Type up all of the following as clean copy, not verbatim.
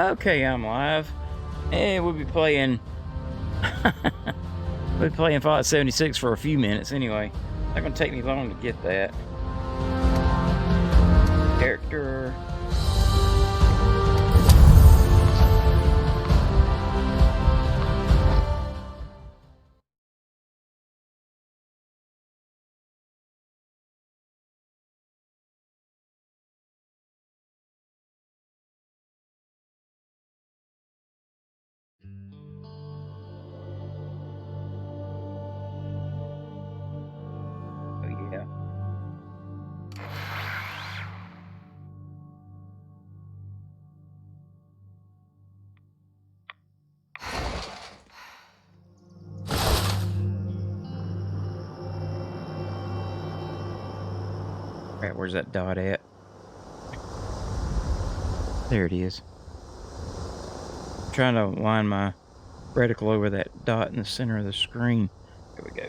Okay, I'm live. And we'll be playing we'll be playing Fallout 76 for a few minutes anyway. Not gonna take me long to get that. Character. Oh yeah. Alright, where's that dot at? There it is. I'm trying to line my reticle over that dot in the center of the screen. There we go.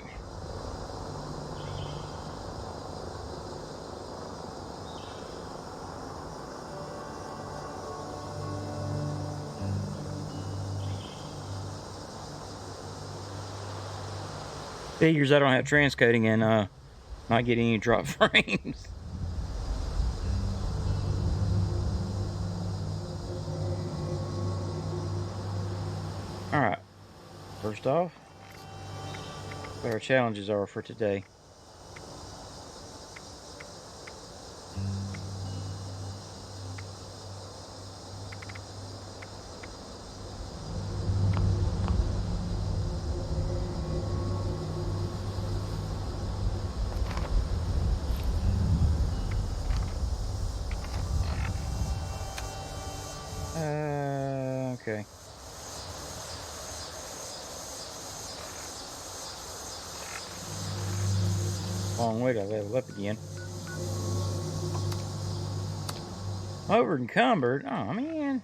Figures I don't have transcoding and not get any drop frames. Alright. First off, what our challenges are for today. Okay. Long way to level up again. Over encumbered. Oh man.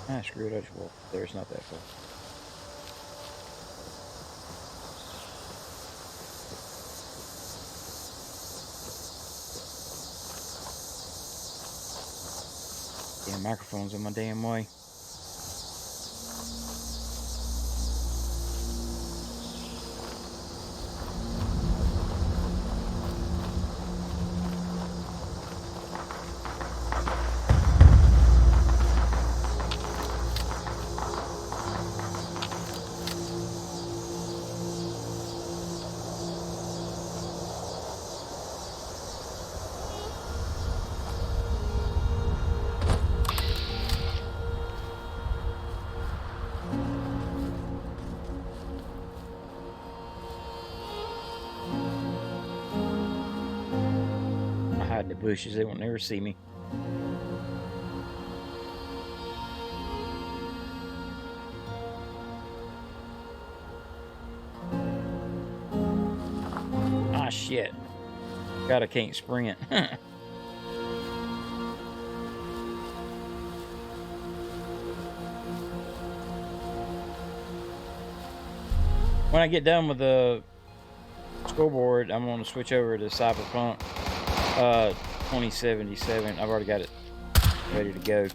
Ah, screw it. I just walk there. It's not that far. Damn microphone's in my damn way. In the bushes, they won't never see me. Ah shit. God, I can't sprint. When I get done with the scoreboard, I'm going to switch over to Cyberpunk 2077. I've already got it ready to go.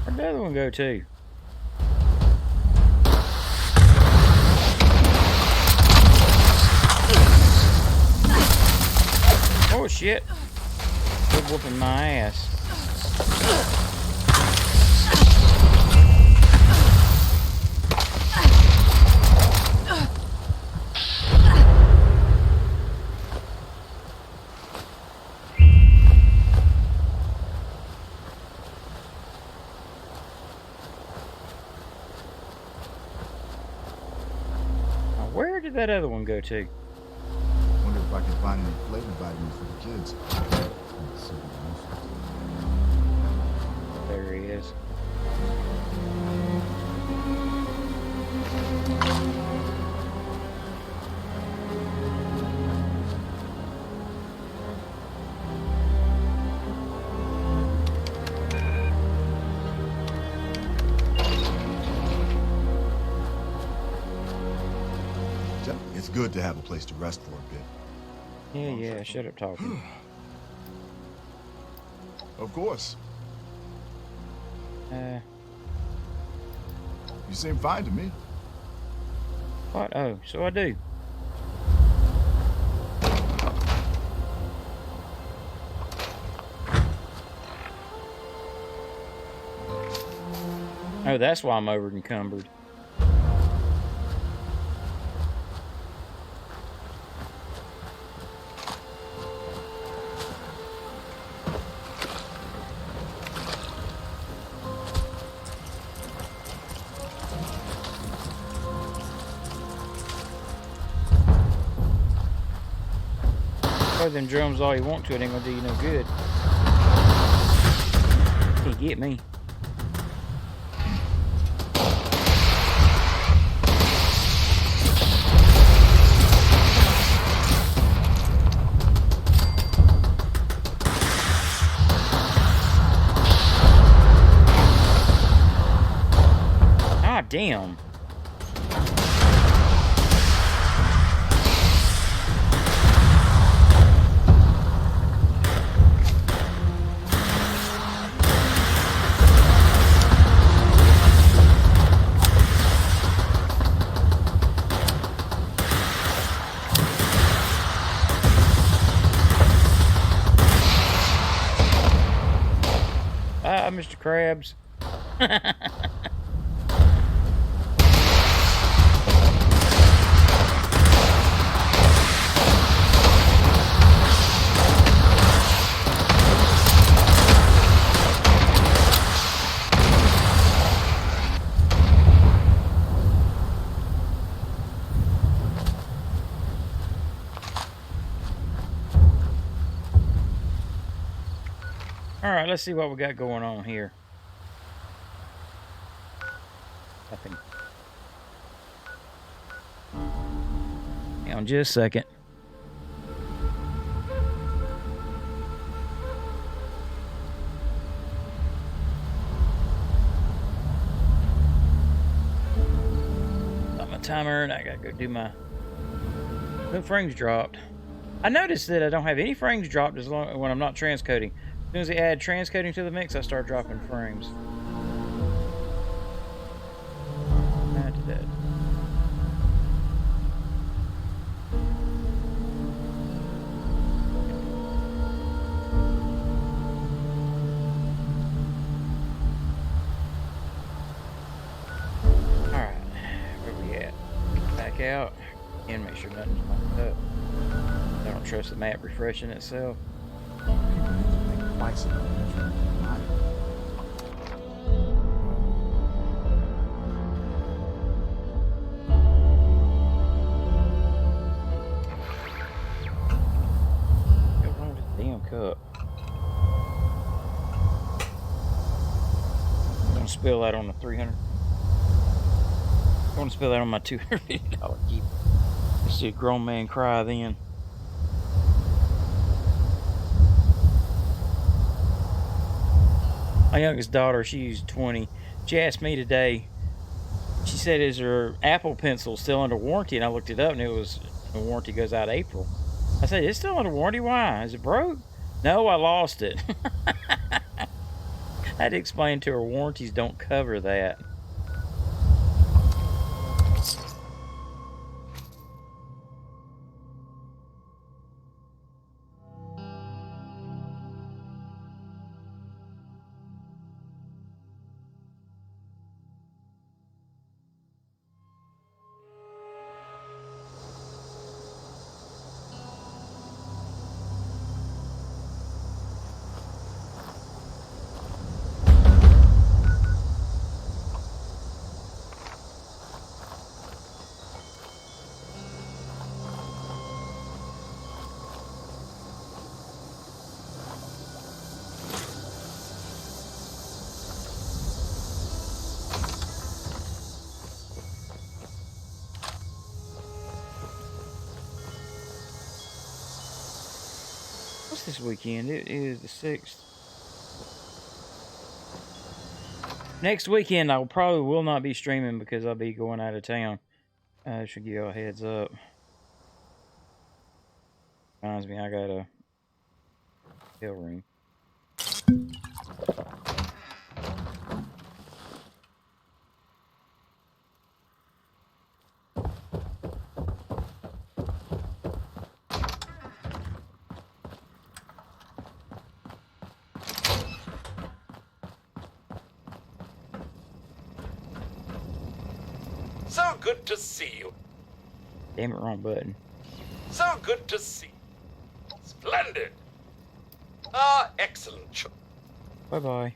Where'd the other one go to? Oh shit. They're whooping my ass. Where did that other one go to? Wonder if I can find any flavor vitamins for the kids. Let's see what There he is. It's good to have a place to rest for a bit. Yeah, shut up talking. Of course. Uh, You seem fine to me. what? Oh, so I do. Oh, that's why I'm over encumbered. Throw them drums all you want to, it ain't gonna do you no good. Can't get me. Ah, damn. Ah, Mr. Krabs. Alright, let's see what we got going on here. Nothing. Hang on just a second. Got my timer and I gotta go do my... No frames dropped. I noticed that I don't have any frames dropped as long when I'm not transcoding. As soon as I add transcoding to the mix, I start dropping frames. I did that. Alright, where we at? Back out and make sure nothing's popped up. I don't trust the map refreshing itself. People need to think twice about measuring their body. What's wrong with this damn cup? I'm gonna spill that on the 300. I'm gonna spill that on my $250 Jeep. You see a grown man cry then. My youngest daughter, she's 20. She asked me today, she said, is her Apple Pencil still under warranty? And I looked it up and it was, the warranty goes out April. I said, it's still under warranty? Why? Is it broke? No, I lost it. I had to explain to her warranties don't cover that. What's this weekend? It is the 6th. Next weekend, I probably will not be streaming because I'll be going out of town. I should give you a heads up. Reminds me, I got a hotel room. So good to see you. Damn it, wrong button. So good to see. Splendid. Excellent choice. Bye-bye.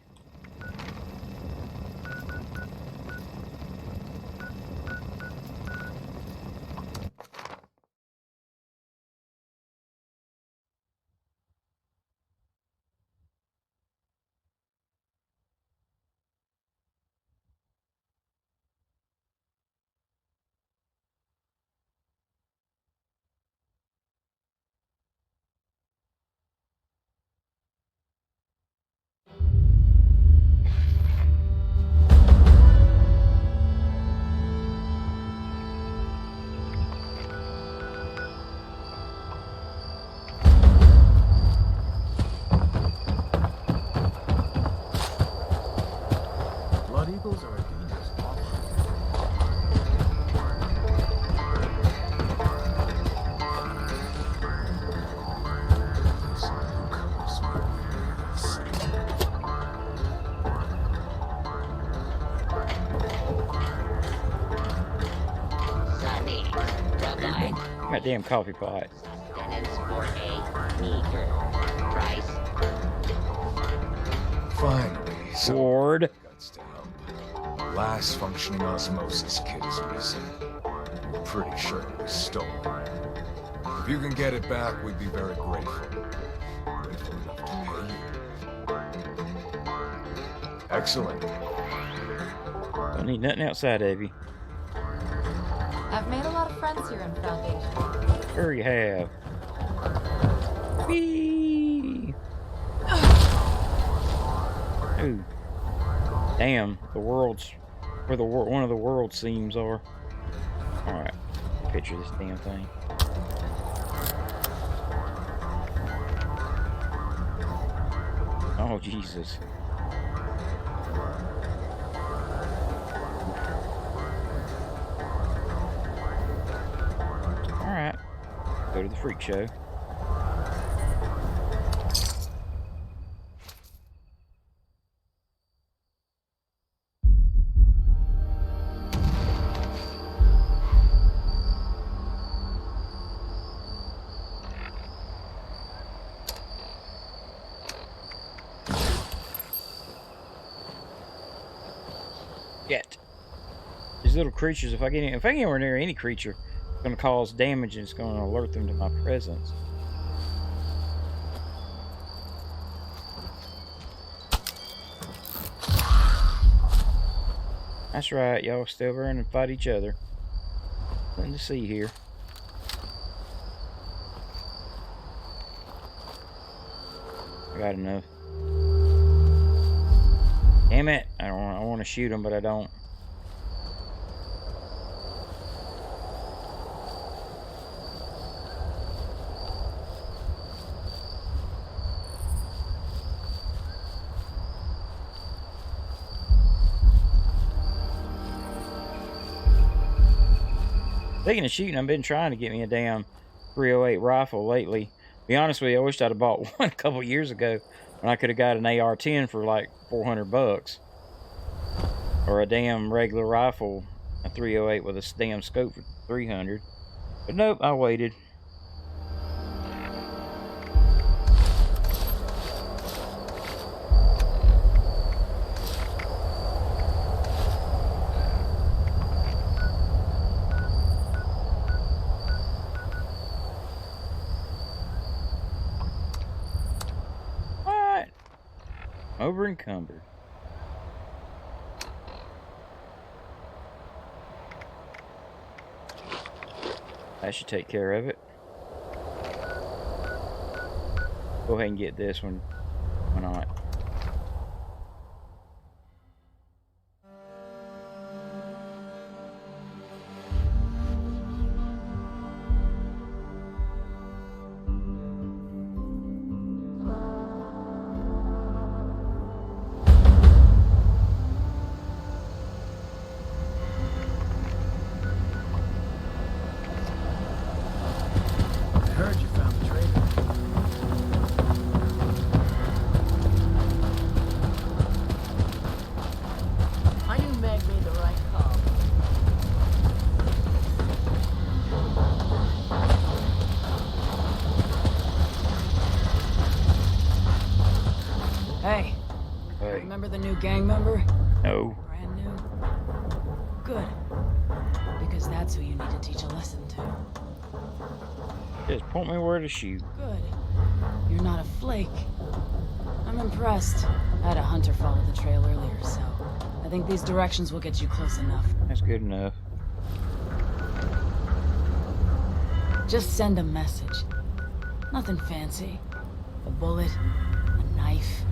Blood eagles are a dangerous offering. Sunny, provide My damn coffee pot. sustenance for a meager price. Finally, some Ward. guts to help. Last functioning osmosis kit is missing. We're pretty sure it was stolen. If you can get it back, we'd be very grateful. Grateful enough to pay you. Excellent. Don't need nothing outside of you. I've made a lot of friends here in Foundation. Sure you have. Whee! Ooh. Damn, the world's where one of the world seams are. Alright. Picture this damn thing. Oh Jesus. Alright. Go to the freak show. Yet. These little creatures, if I get anywhere near any creature, it's going to cause damage and it's going to alert them to my presence. That's right, y'all still run and fight each other. Nothing to see here. I got enough. Damn it! I want to shoot him, but I don't. Speaking of shooting, I've been trying to get me a damn 308 rifle lately. Be honest with you, I wished I'd have bought one a couple years ago when I could have got an AR-10 for like 400 bucks. Or a damn regular rifle, a 308 with a damn scope for 300. But nope, I waited. What? Over encumbered. I should take care of it. Go ahead and get this one. Why not? I heard you found the traitor. I knew Meg made the right call. Hey, Hey. remember the new gang member? No. Brand new? Good. Because that's who you need to teach a lesson to. Just point me where to shoot. Good. You're not a flake. I'm impressed. I had a hunter follow the trail earlier, so I think these directions will get you close enough. That's good enough. Just send a message. Nothing fancy. A bullet, a knife,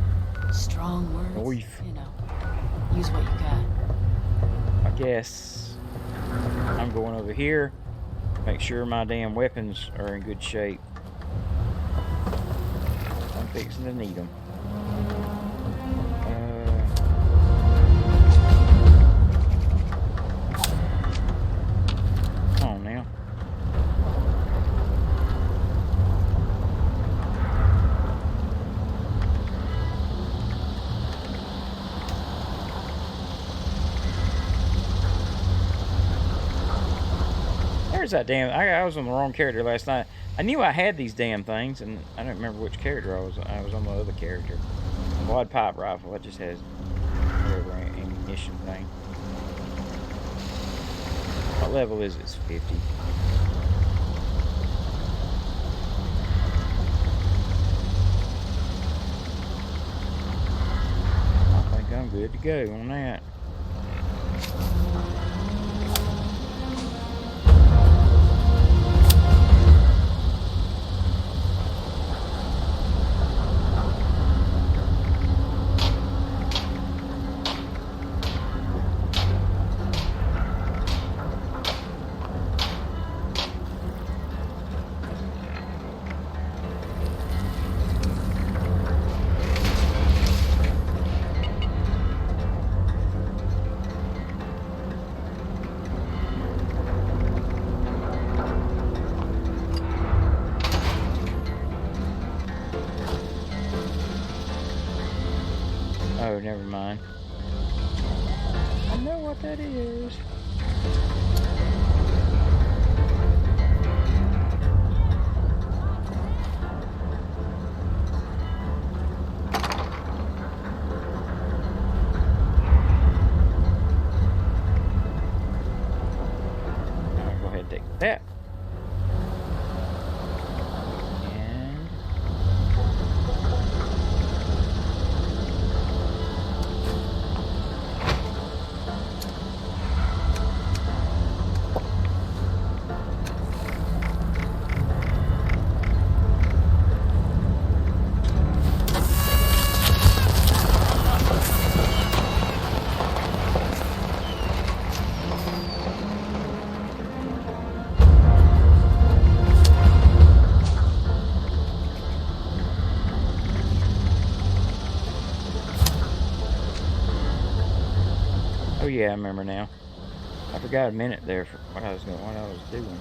strong words. Knife. You know, use what you got. I guess I'm going over here. Make sure my damn weapons are in good shape. I'm fixing to need them. Come on now. There's that damn. I was on the wrong character last night. I knew I had these damn things, and I don't remember which character I was. I was on the other character. Quad pipe rifle. It just has whatever ammunition thing. What level is it? It's 50. I think I'm good to go on that. Oh, never mind. I know what that is. I'll go ahead and take that. And oh yeah, I remember now. I forgot a minute there for what I was doing.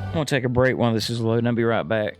I'm gonna take a break while this is loading. I'll be right back.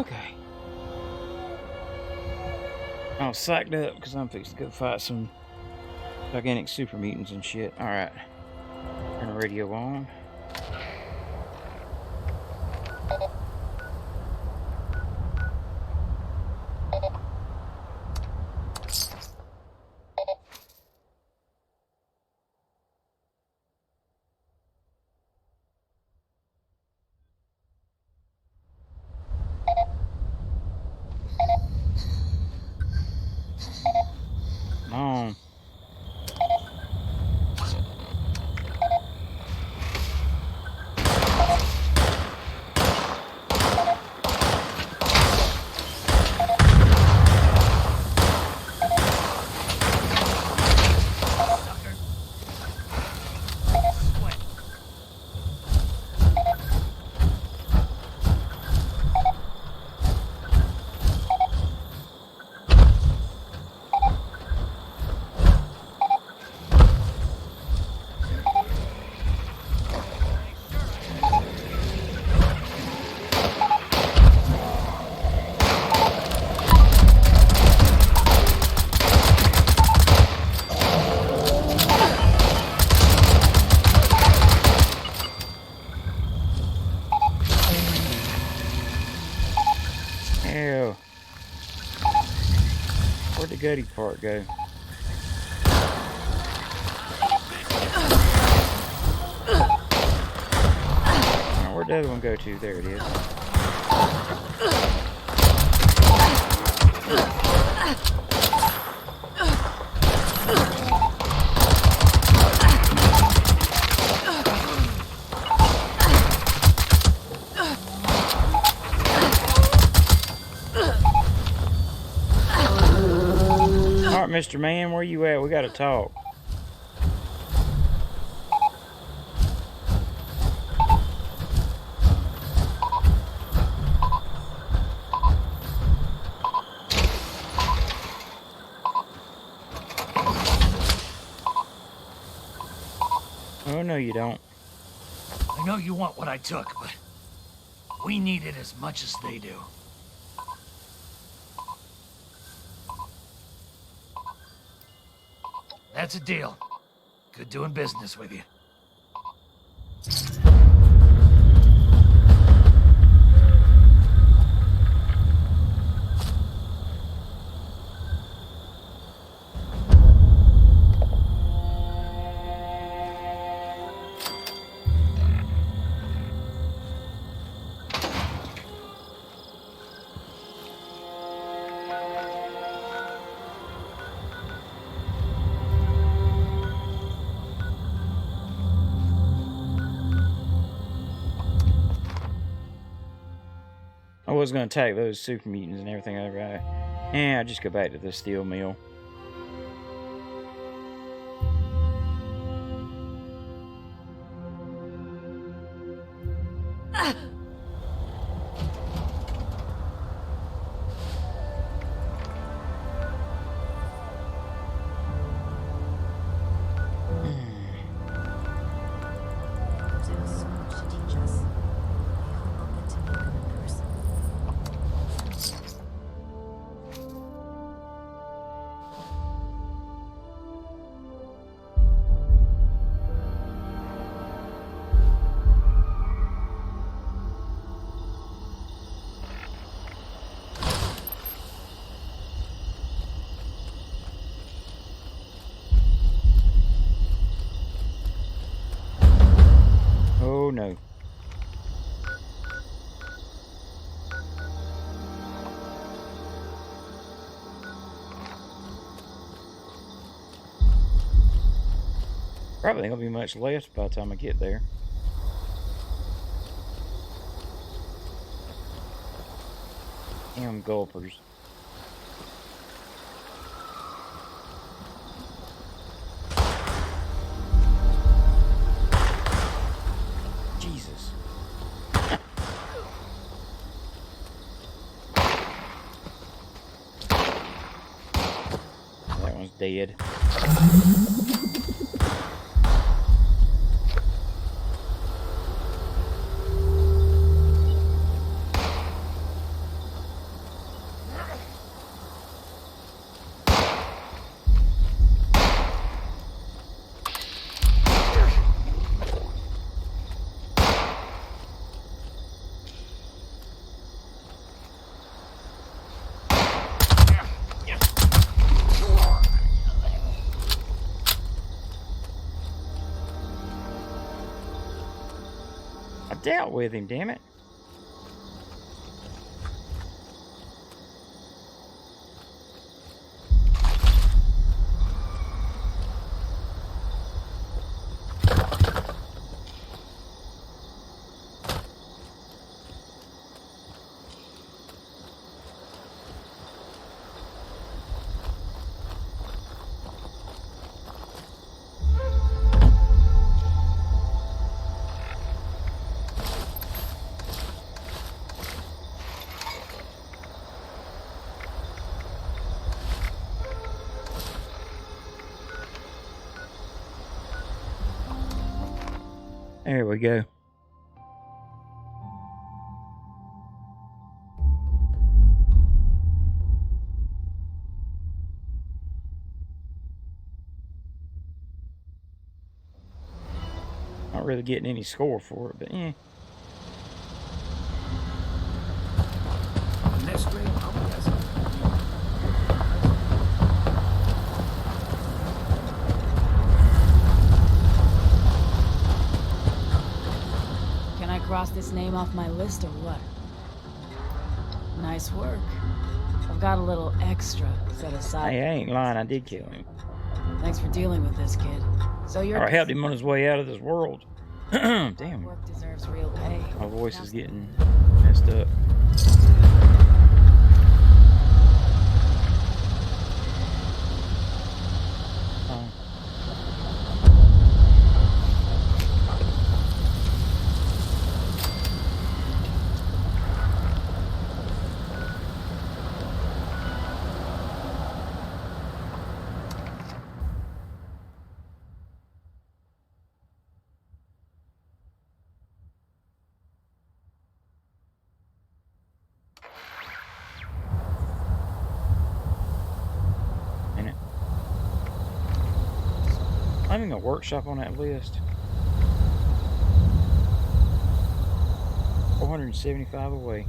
Okay. I'm psyched up because I'm fixing to go fight some gigantic super mutants and shit. Alright. Turn the radio on. Come on. Ew. Where'd the gutty part go? Now, where'd the other one go to? There it is. Alright, Mr. Man, where you at? We gotta talk. Oh, no, you don't. I know you want what I took, but we need it as much as they do. That's a deal. Good doing business with you. I was gonna attack those super mutants and everything over there. Yeah, I'll just go back to the steel mill. Oh no. Probably ain't gonna be much left by the time I get there. Damn gulpers. Jesus. That one's dead. dealt with him, damn it. There we go. Not really getting any score for it, but yeah. Next ring, I'm guessing. Can I cross this name off my list or what? Nice work. I've got a little extra set aside. Hey, I ain't lying, I did kill him. Thanks for dealing with this, kid. So you're... Or I helped him on his way out of this world. Damn. Work deserves real pay. My voice is getting messed up. Having a workshop on that list. 475 away.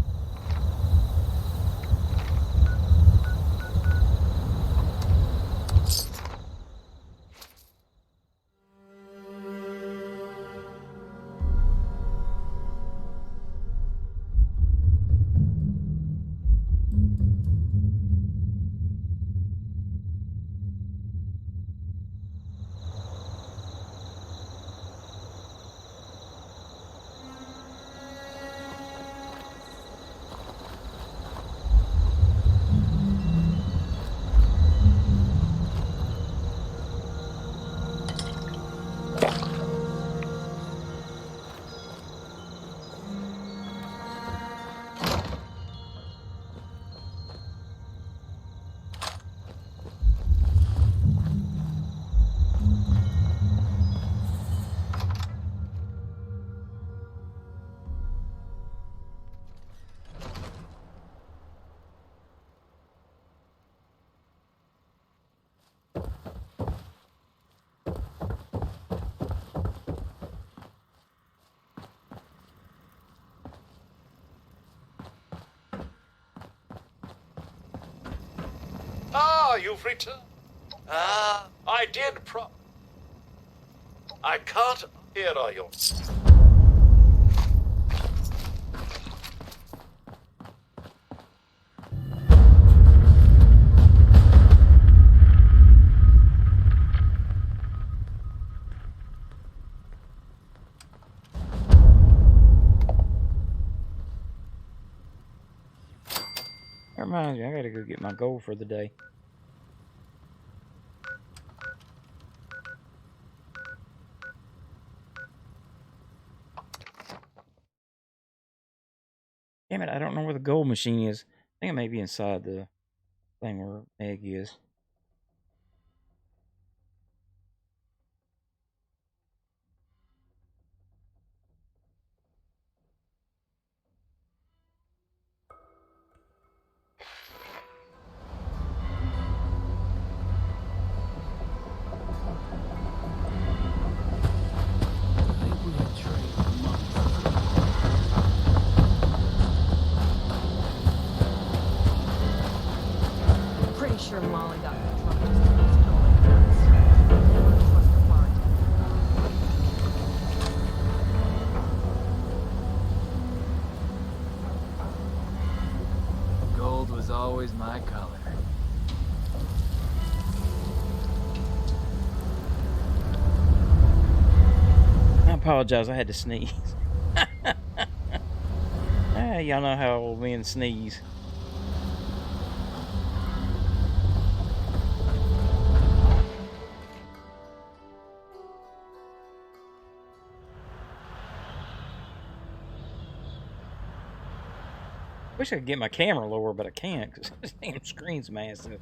Ah, you've returned. Ah, I did I can't hear you. That reminds me, I gotta go get my goal for the day. Damn it, I don't know where the gold machine is. I think it may be inside the thing where Meg is. Pretty sure Molly apologize, I had to sneeze. Y'all know how old men sneeze. Wish I could get my camera lower, but I can't because this damn screen's massive.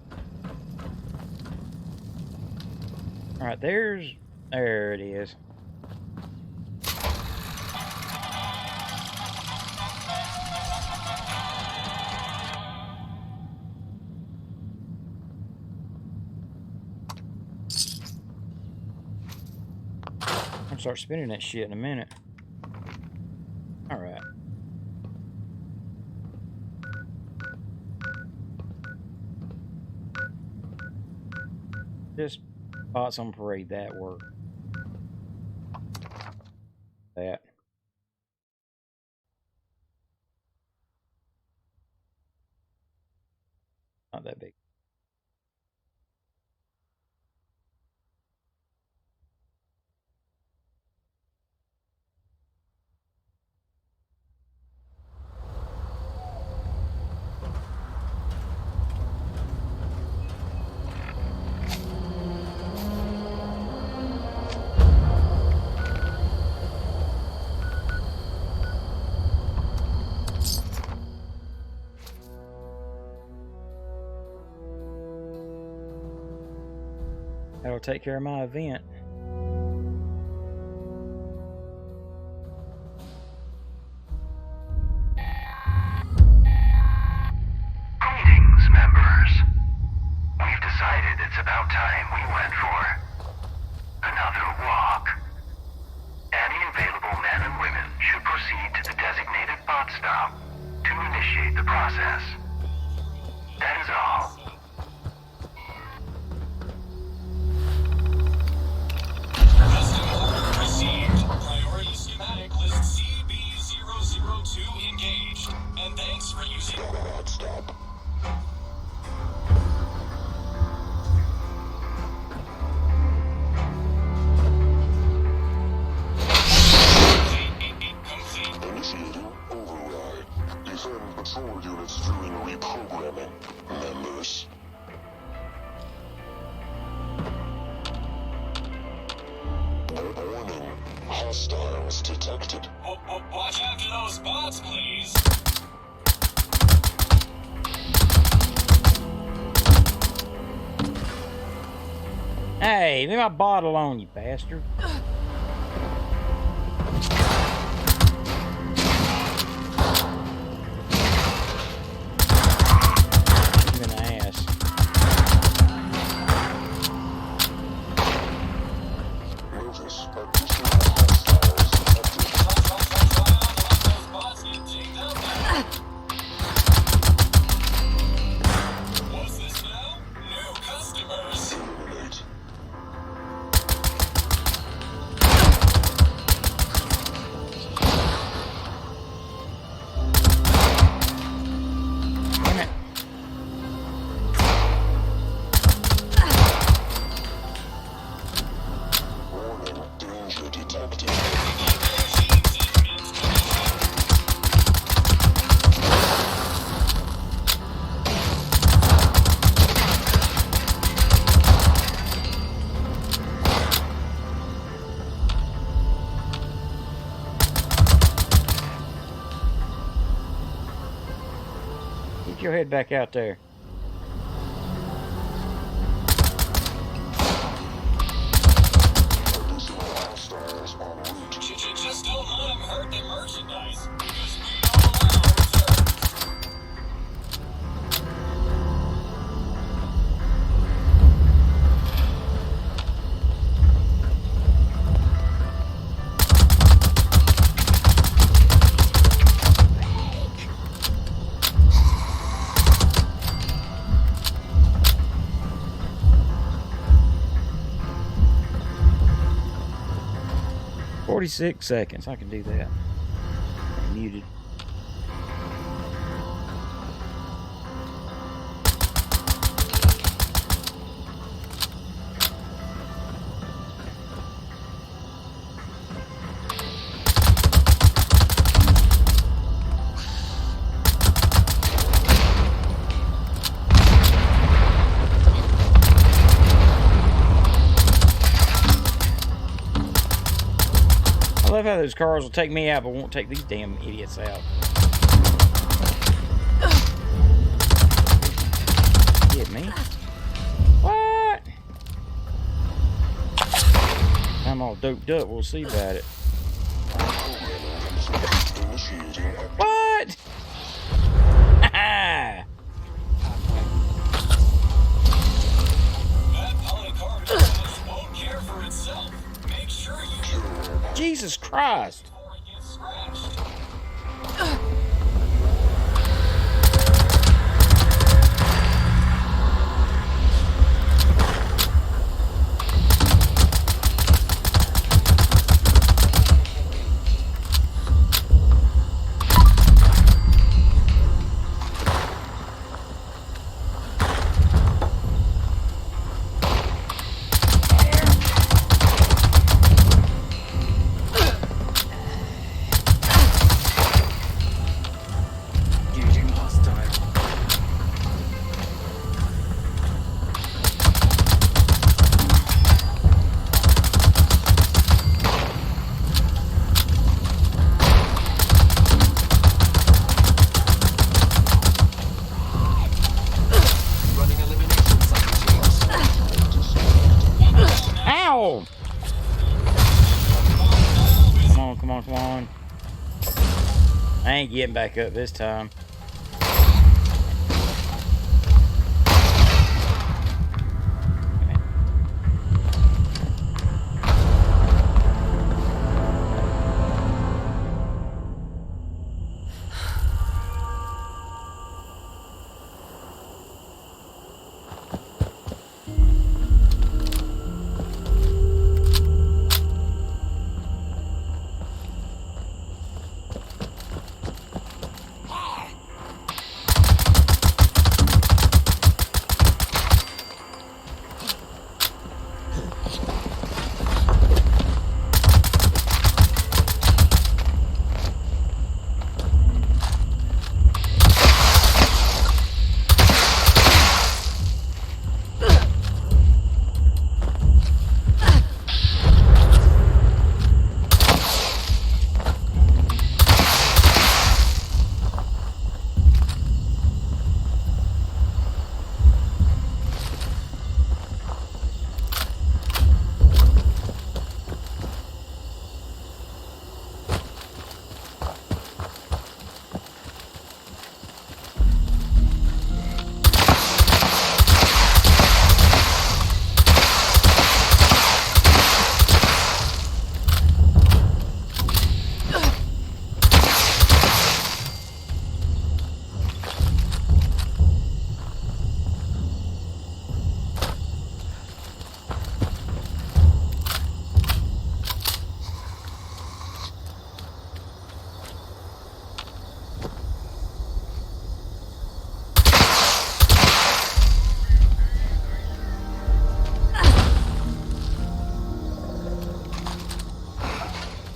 Alright, there it is. I'm gonna start spinning that shit in a minute. Alright. Just bought some parade that work. That. Not that big. That'll take care of my event. Greetings, members. We've decided it's about time we went for another walk. Any available men and women should proceed to the designated bot stop to initiate the process. That is all. Received. Priority schematic list CB002 engaged. And thanks for using bot stop. Initiating override. Defend patrol units during reprogramming. Members. Warning. Hostiles detected. Watch after those bots, please. Hey, leave my bot alone, you bastard. Even ass. Notice additional hostiles detected. Those bots get dinged up. What's this now? New customers. Eliminate. Damn it. Warning. Danger detected. Get your head back out there. Additional hostiles en route. Just don't let them hurt their merchandise. Because we don't allow returns. "46 seconds. I can do that. I'm muted. love how those cars will take me out, but won't take these damn idiots out. Get me? What? I'm all doped up. We'll see about it. What? That polycarbonate just won't care for itself. Make sure you do Jesus Christ. before it gets scratched. Ow! Come on, come on. I ain't getting back up this time.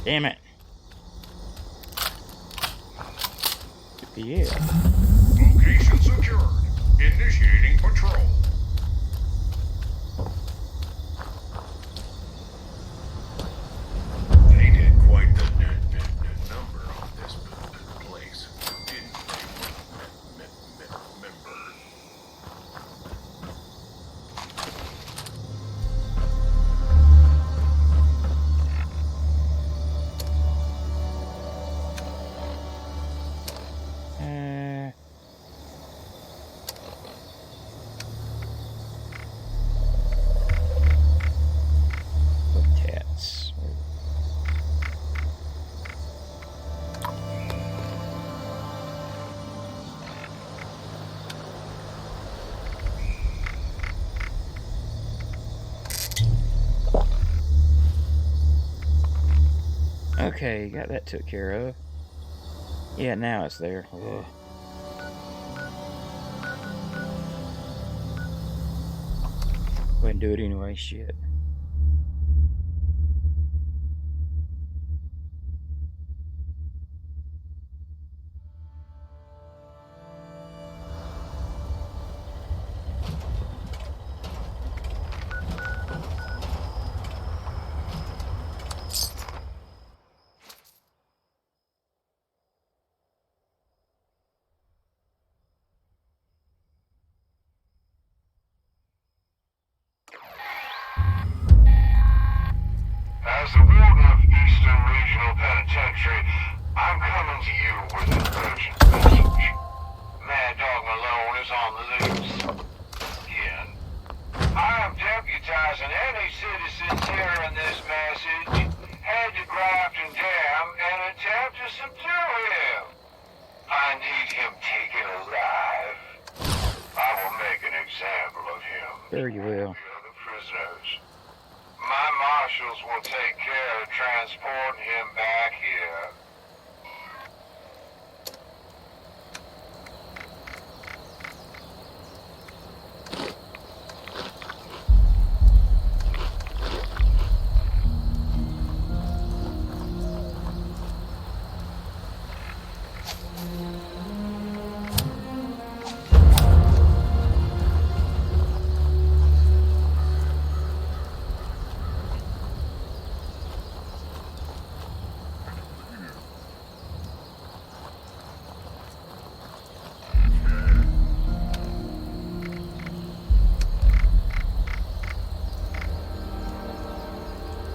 Damn it. Could be it. Location secured. Initiating patrol. They did quite the number on this place, didn't they? Member. Tats. Okay, got that took care of. Yeah, now it's there. Ugh. Go ahead and do it anyway, shit. As the warden of Eastern Regional Penitentiary, I'm coming to you with an urgent message. Mad Dog Malone is on the loose. Again. I am deputizing any citizens hearing this message. Head to Grafton Dam and attempt to subdue him. I need him taken alive. I will make an example of him. Sure you will. The other prisoners. My marshals will take care of transporting him back here.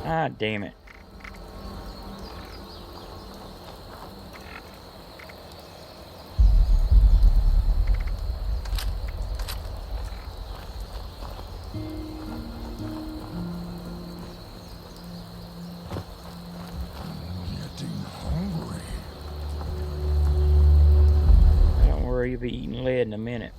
Ah, damn it. Don't worry, you'll be eating lead in a minute.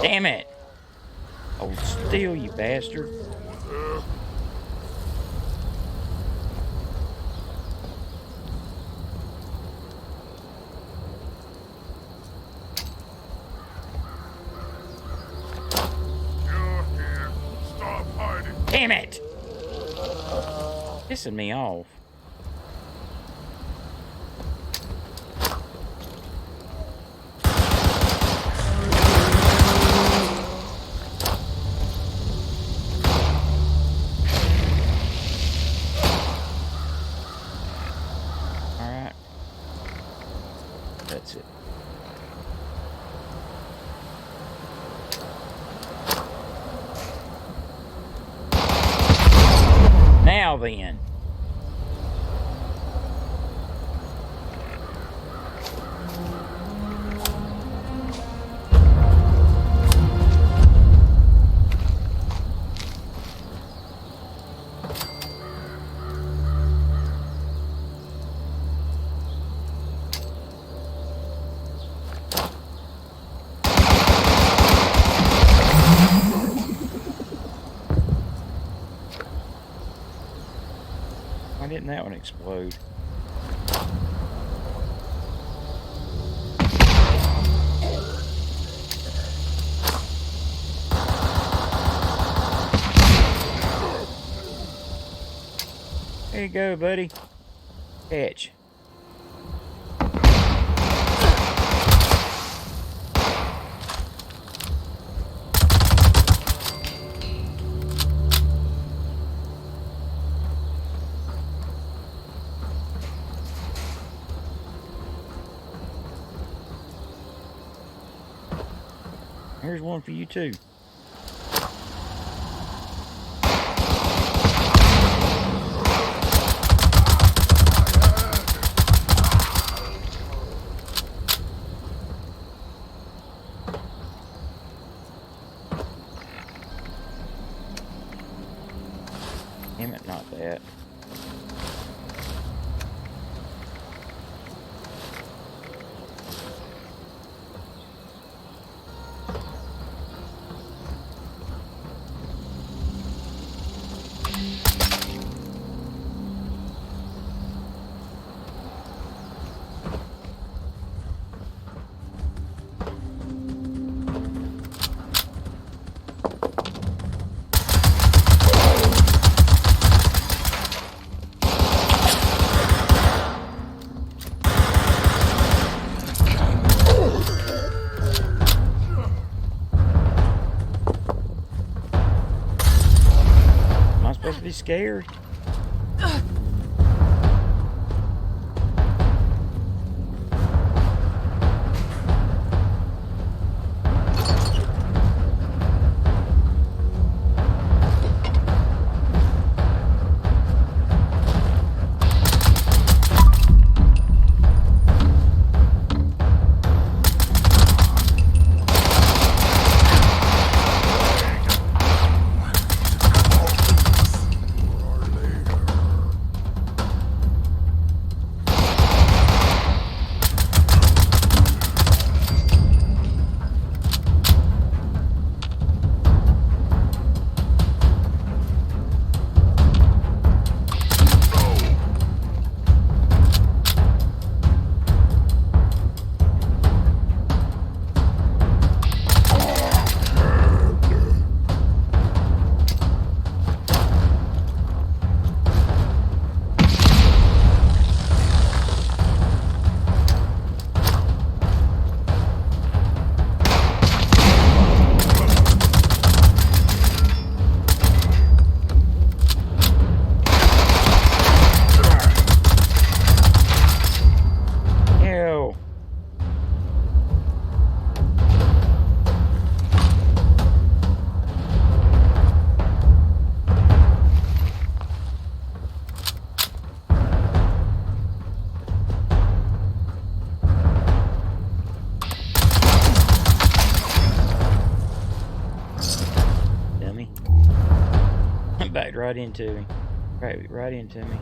Damn it! Hold still, you bastard. Stop hiding. Damn it! Pissing me off. Alright. That's it. Now then. Why didn't that one explode? There you go, buddy. Catch. Here's one for you too. Damn it, not that. supposed to be scared? Ew. Dummy. Backed right into me. Right into me.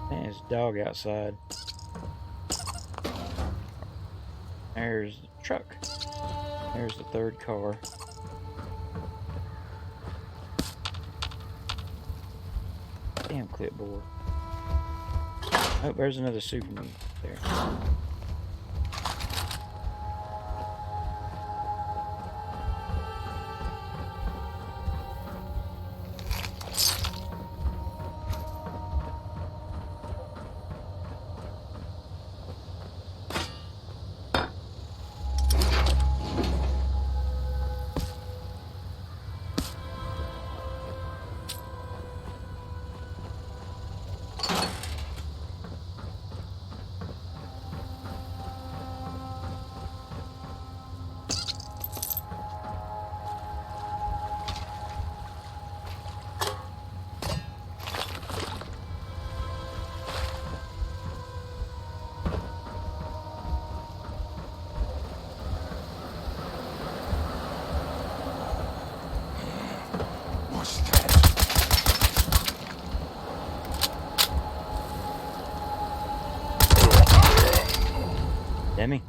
There's a dog outside. There's the truck. There's the third car. Damn clipboard. Oh, there's another Superman there. Demi.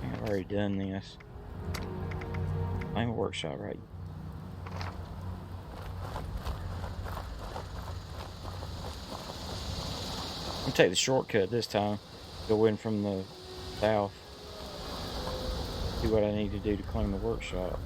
I've already done this. I'm a workshop, right? I'll take the shortcut this time. Go in from the south. See what I need to do to claim the workshop.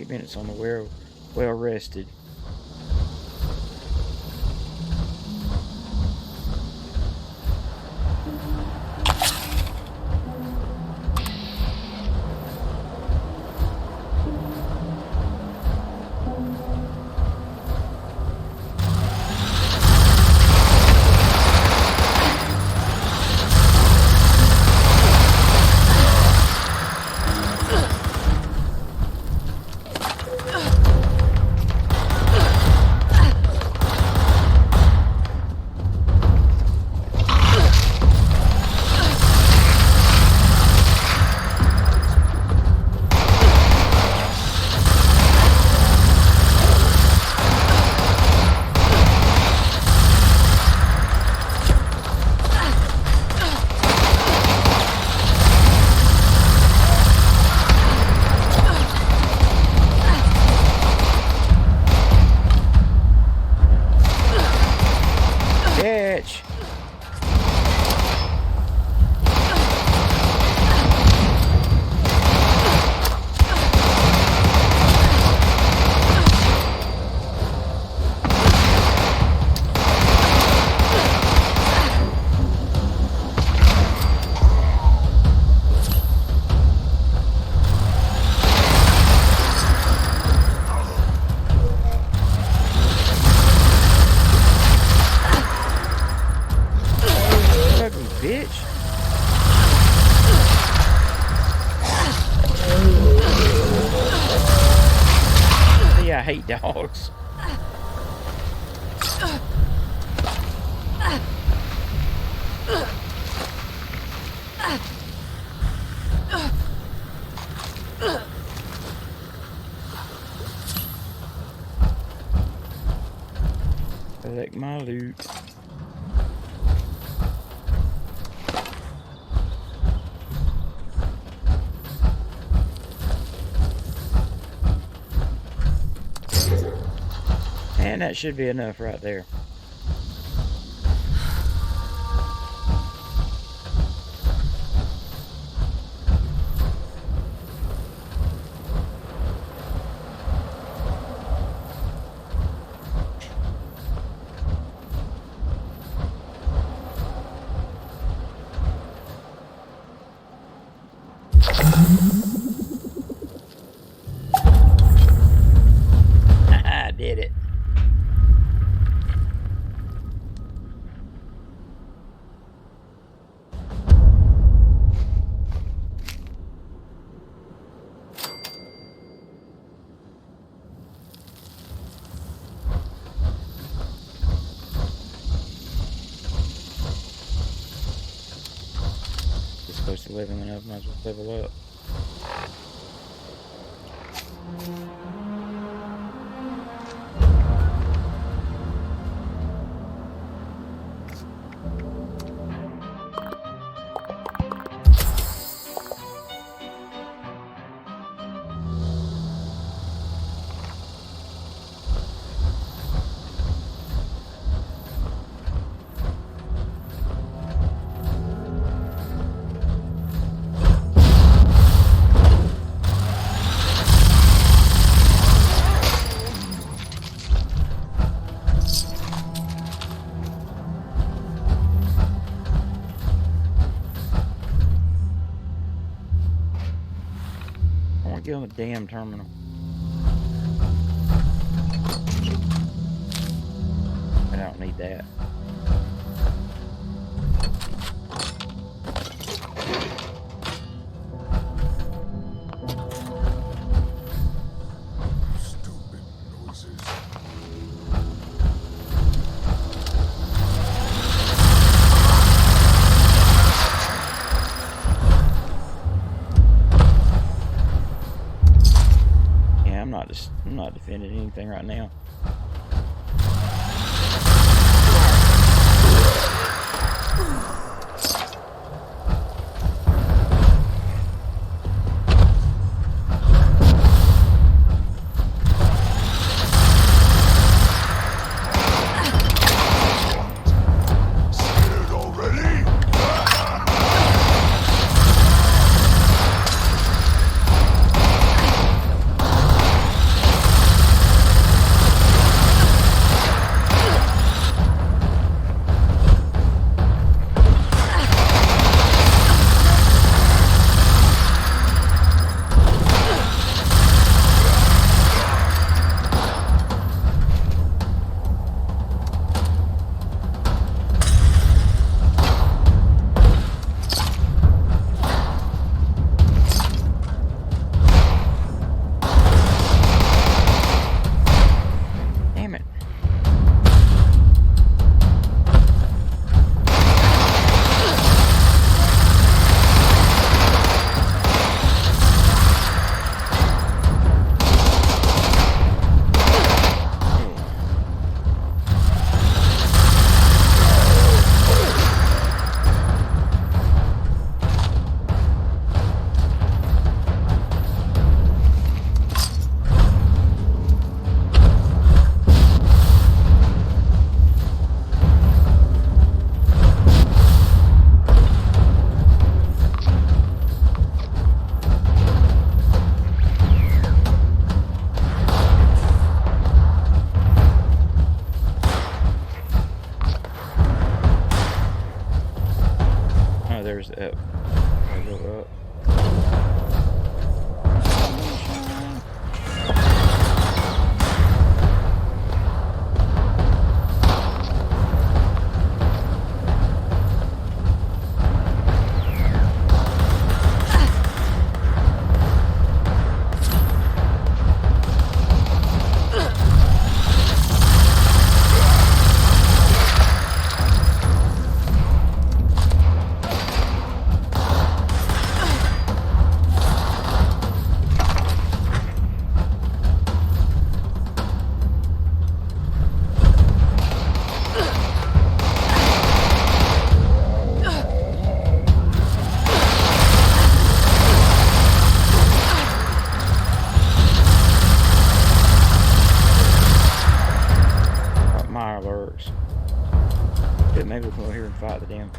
28 minutes on the well rested. Bitch. Bitch. See, I hate dogs. Collect my loot. And that should be enough right there. I did it. It's supposed to level up, might as well level up. Get on the damn terminal. I don't need that. Stupid noises. I'm not defending anything right now. Where's the up? I go up. Maybe we'll come over here and fight the damn.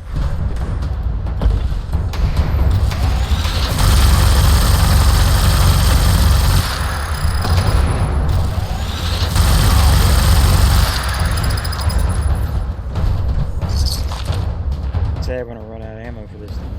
Sad when I run out of ammo for this thing.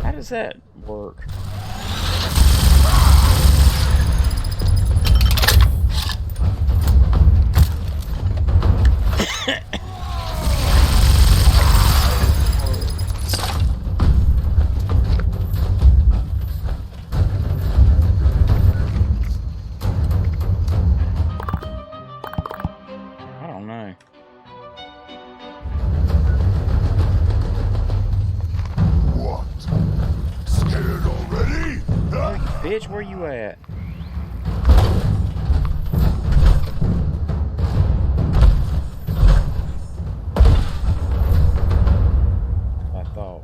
How does that work? I don't know. Scared already? Huh? Bitch, where you at? I thought.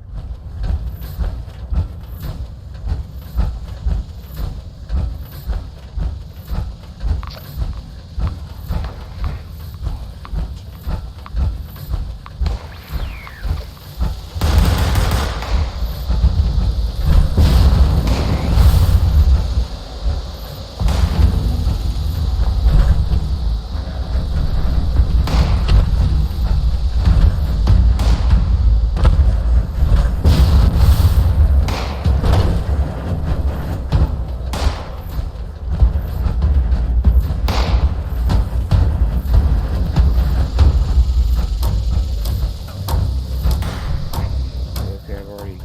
Okay, I've already.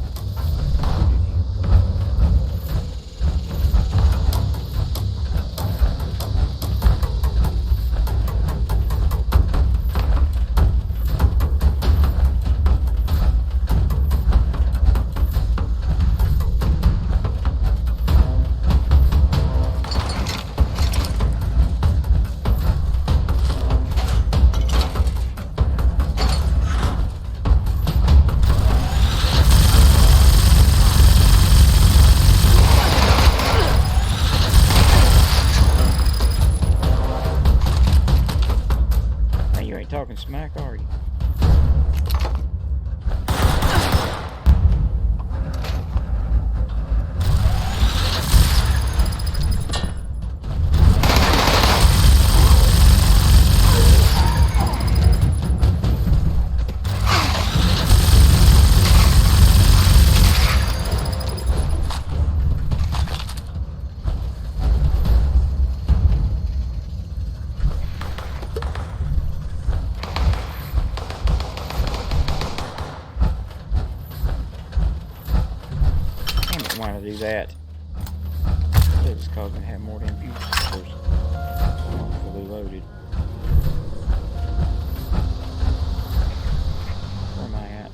Hey, you ain't talking smack, are you? Damn it, why did I do that? That just caused me to have more damn fuses, of course. I'm fully loaded. Where am I at?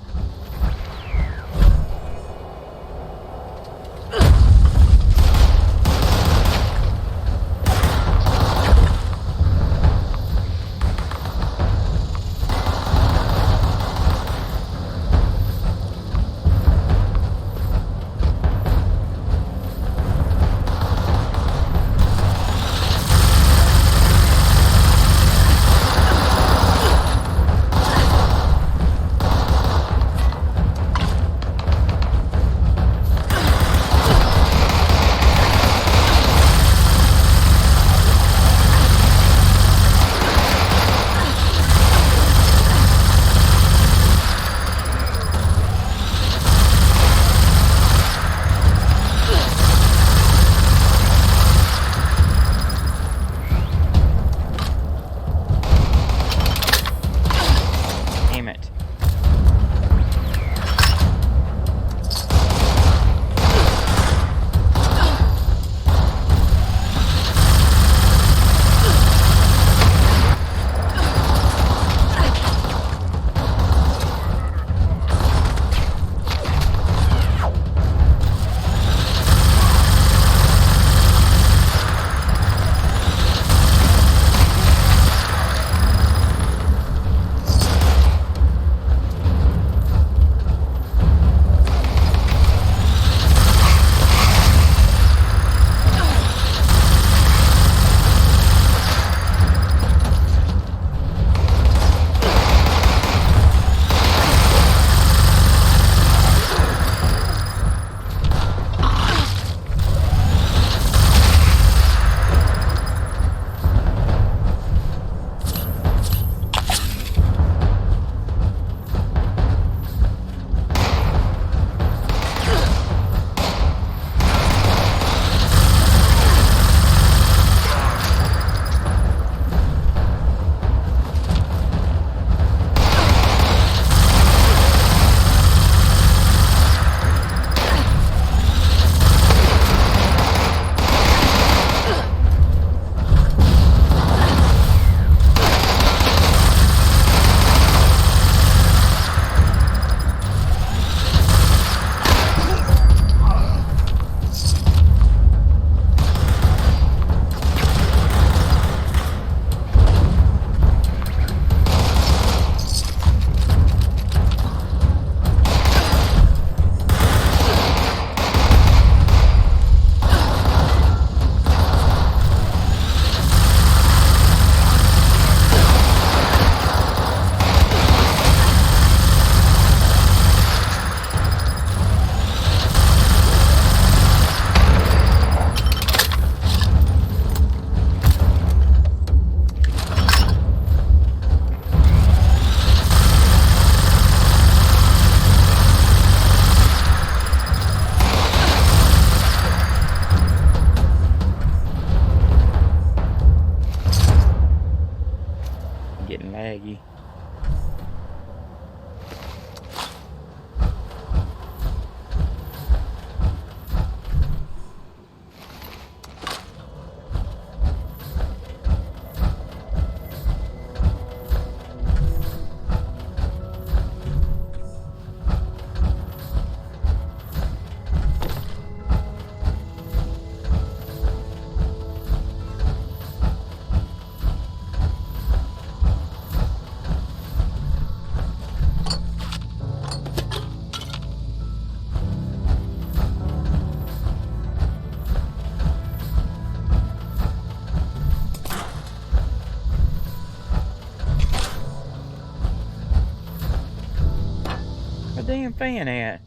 damn fan at?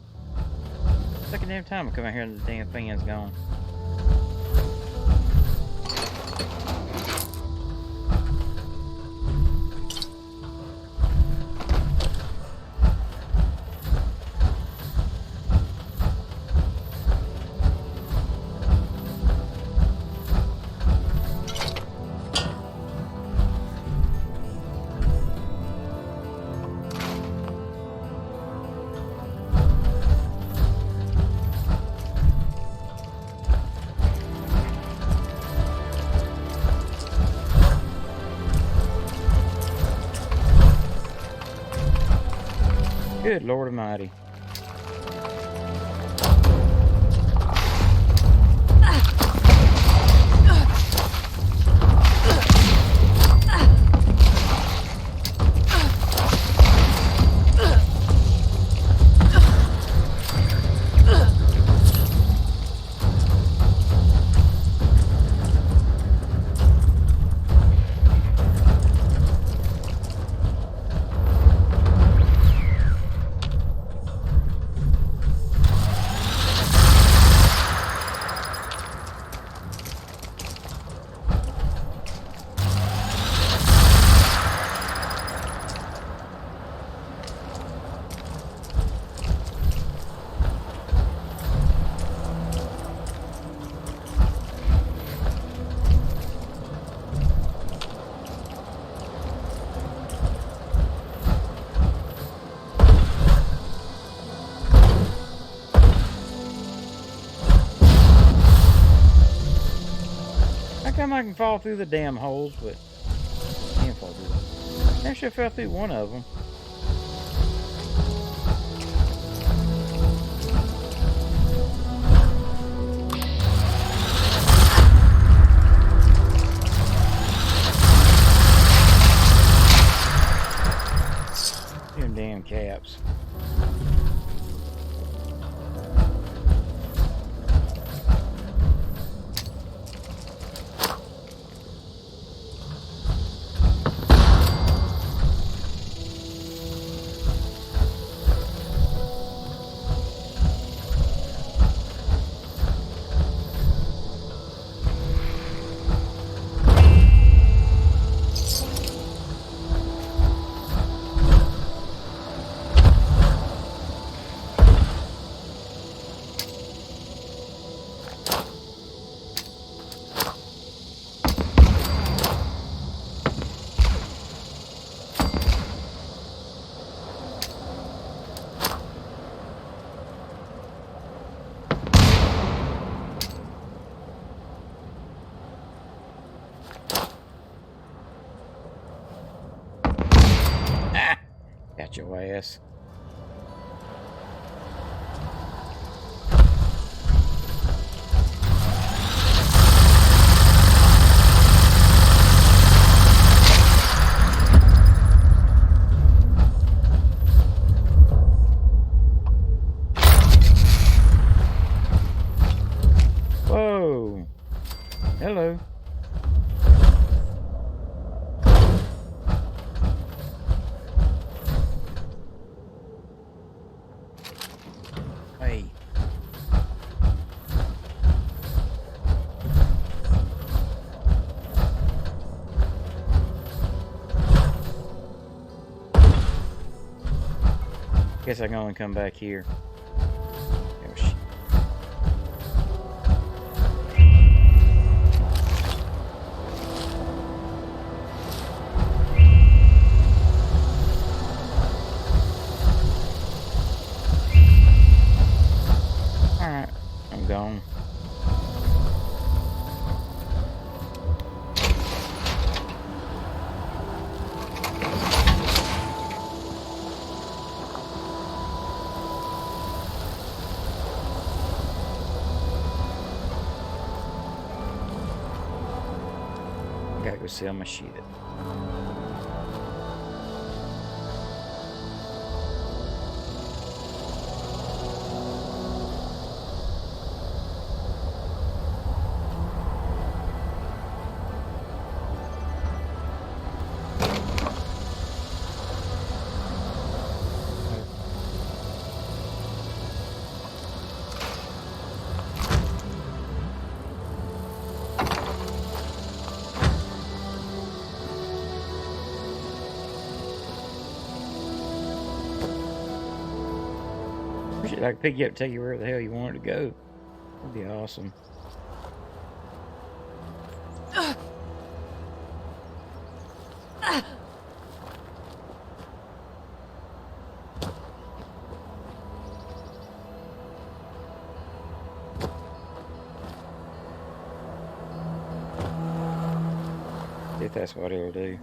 Second damn time I come out here and the damn fan's gone. Good Lord Almighty. I can fall through the damn holes, but I can't fall through them. Actually, I fell through one of them. Them damn caps. Got your ass. Whoa. Hello. Hey. Guess I can only come back here. Oh, shit. Alright, I'm gone. Gotta go sell my shit. Shit, I could pick you up and take you wherever the hell you wanted to go. That'd be awesome. If that's what it'll do.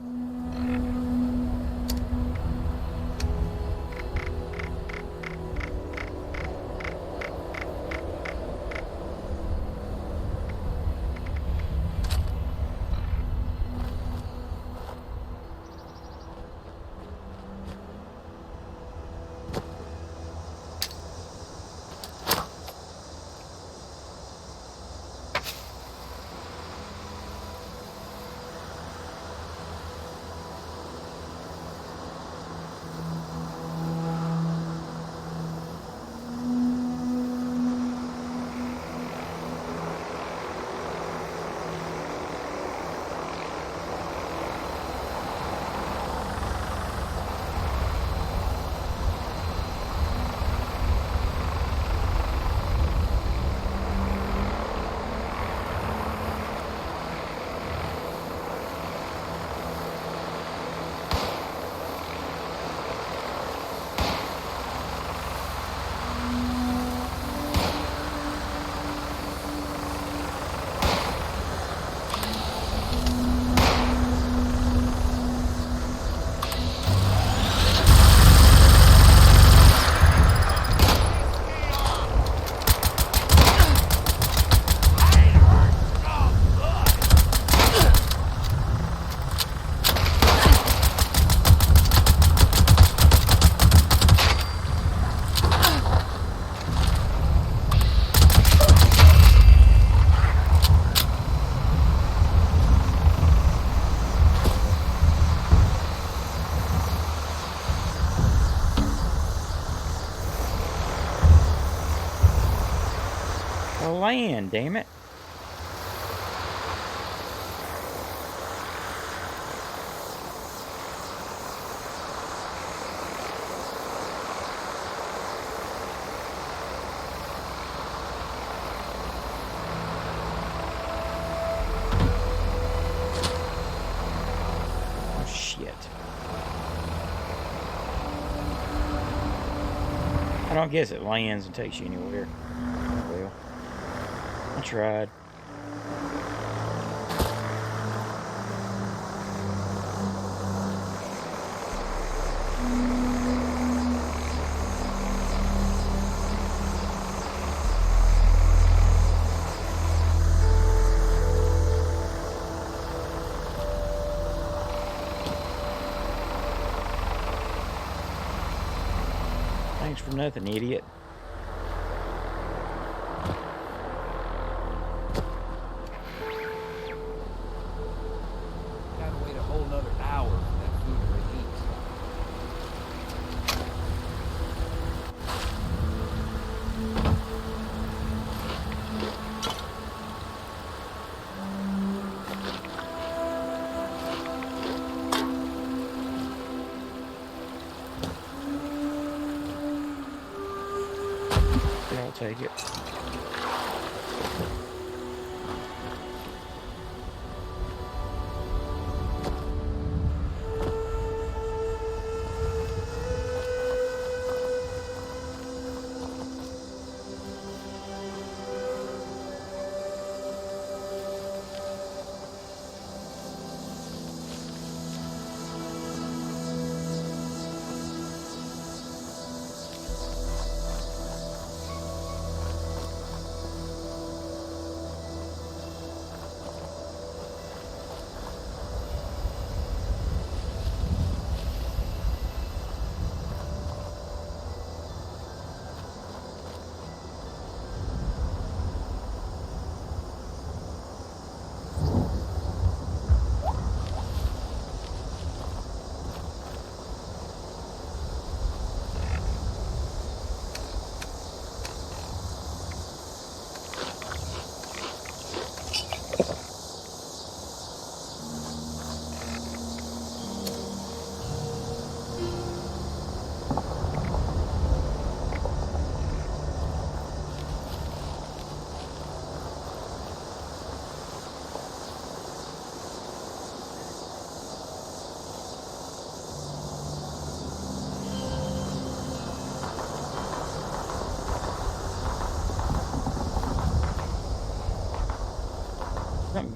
Land, damn it. Oh, shit. I don't guess it lands and takes you anywhere. Well, I tried. Thanks for nothing, idiot. Gotta wait a whole nother hour for that food to reheat. Yeah, I'll take it.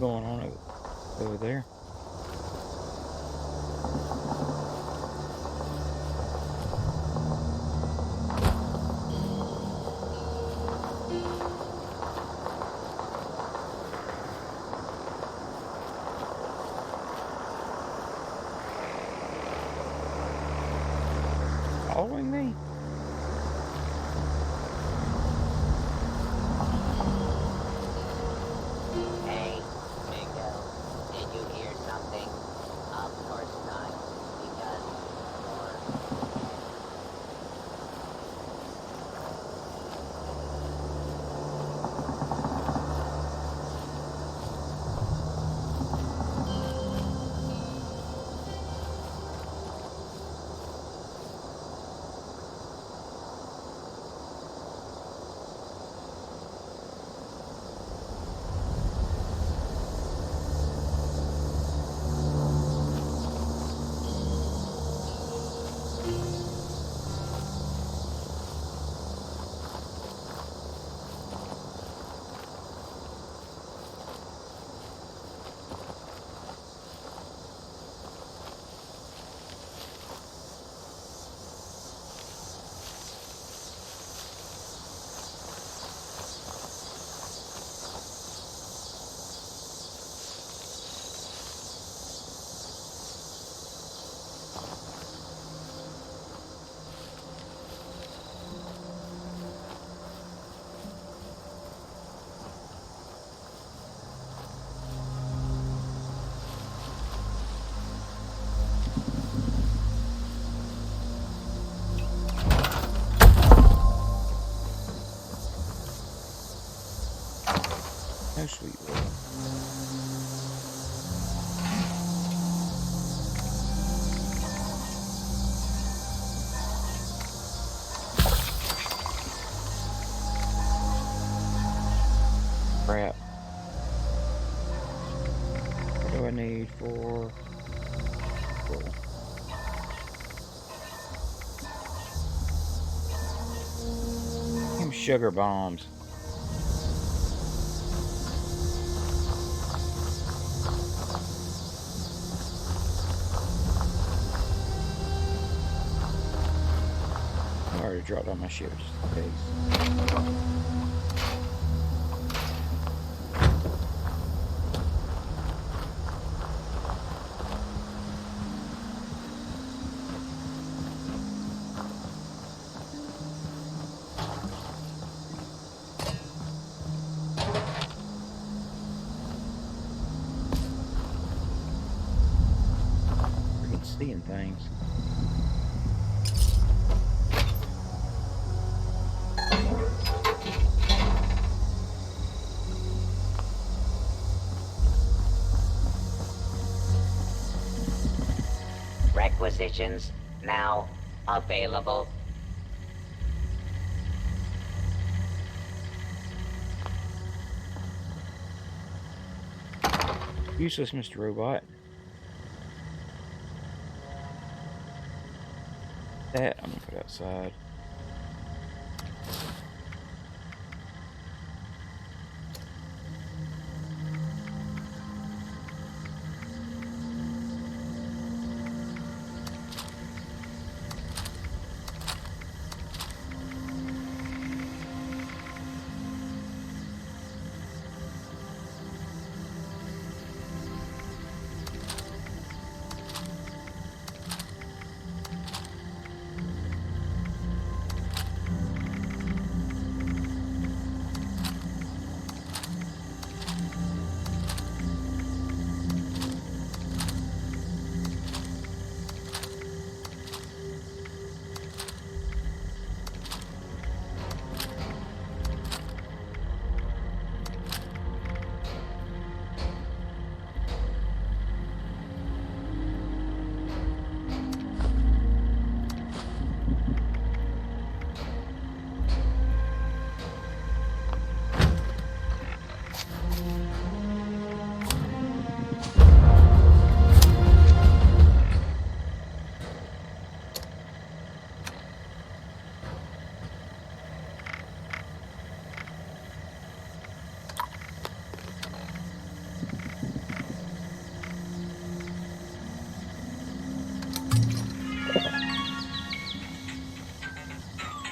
going on over there. Following me? Hey, Mingo, did you hear something? Of course not, because No sweet water. Crap. What do I need for... Cool. Some sugar bombs. I already dropped all my ships. Okay. Freaking seeing things. requisitions now available. Useless, Mr. Robot. That I'm gonna put outside.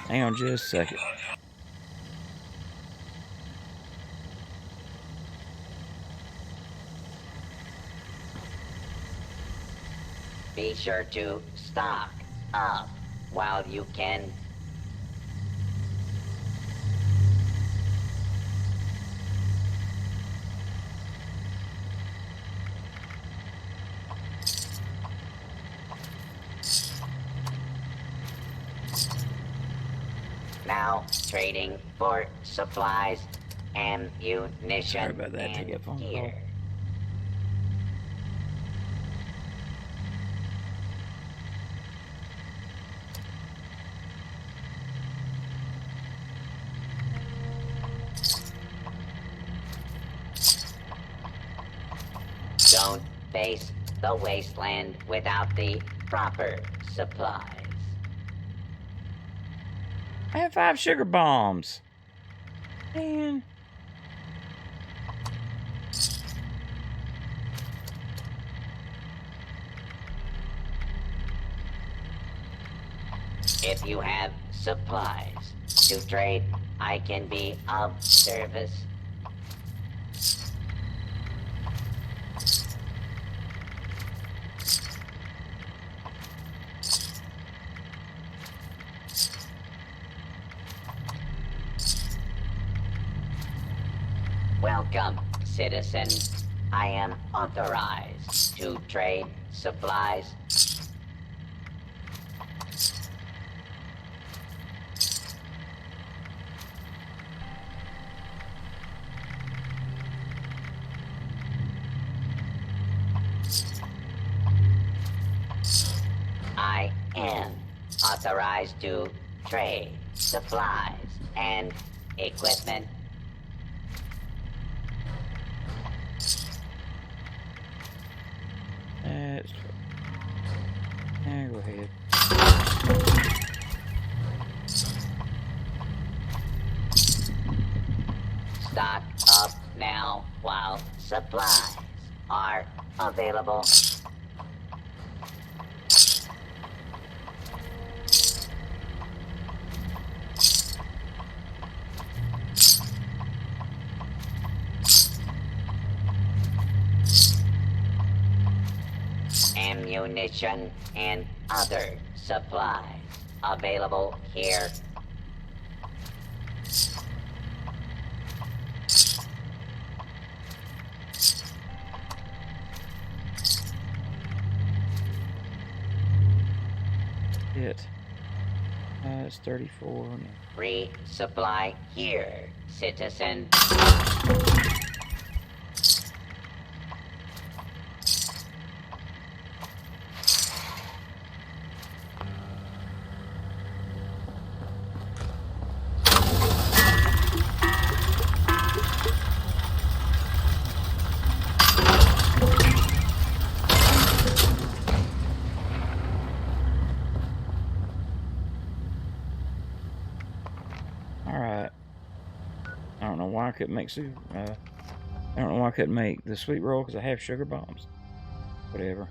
Hang on just a second. Be sure to stock up while you can. Now trading for supplies, ammunition, Sorry about that. Take a phone call. Don't face the wasteland without the proper supplies. I have 5 sugar bombs. Man. If you have supplies to trade, I can be of service. Welcome, citizen. I am authorized to trade supplies. I am authorized to trade supplies and equipment. That's true. Yeah, go ahead. Stock up now while supplies are available. Ammunition and other supplies available here. It. It's 34 now. Resupply here, citizen. Alright. I don't know why I couldn't make I don't know why I couldn't make the sweet roll because I have sugar bombs. Whatever.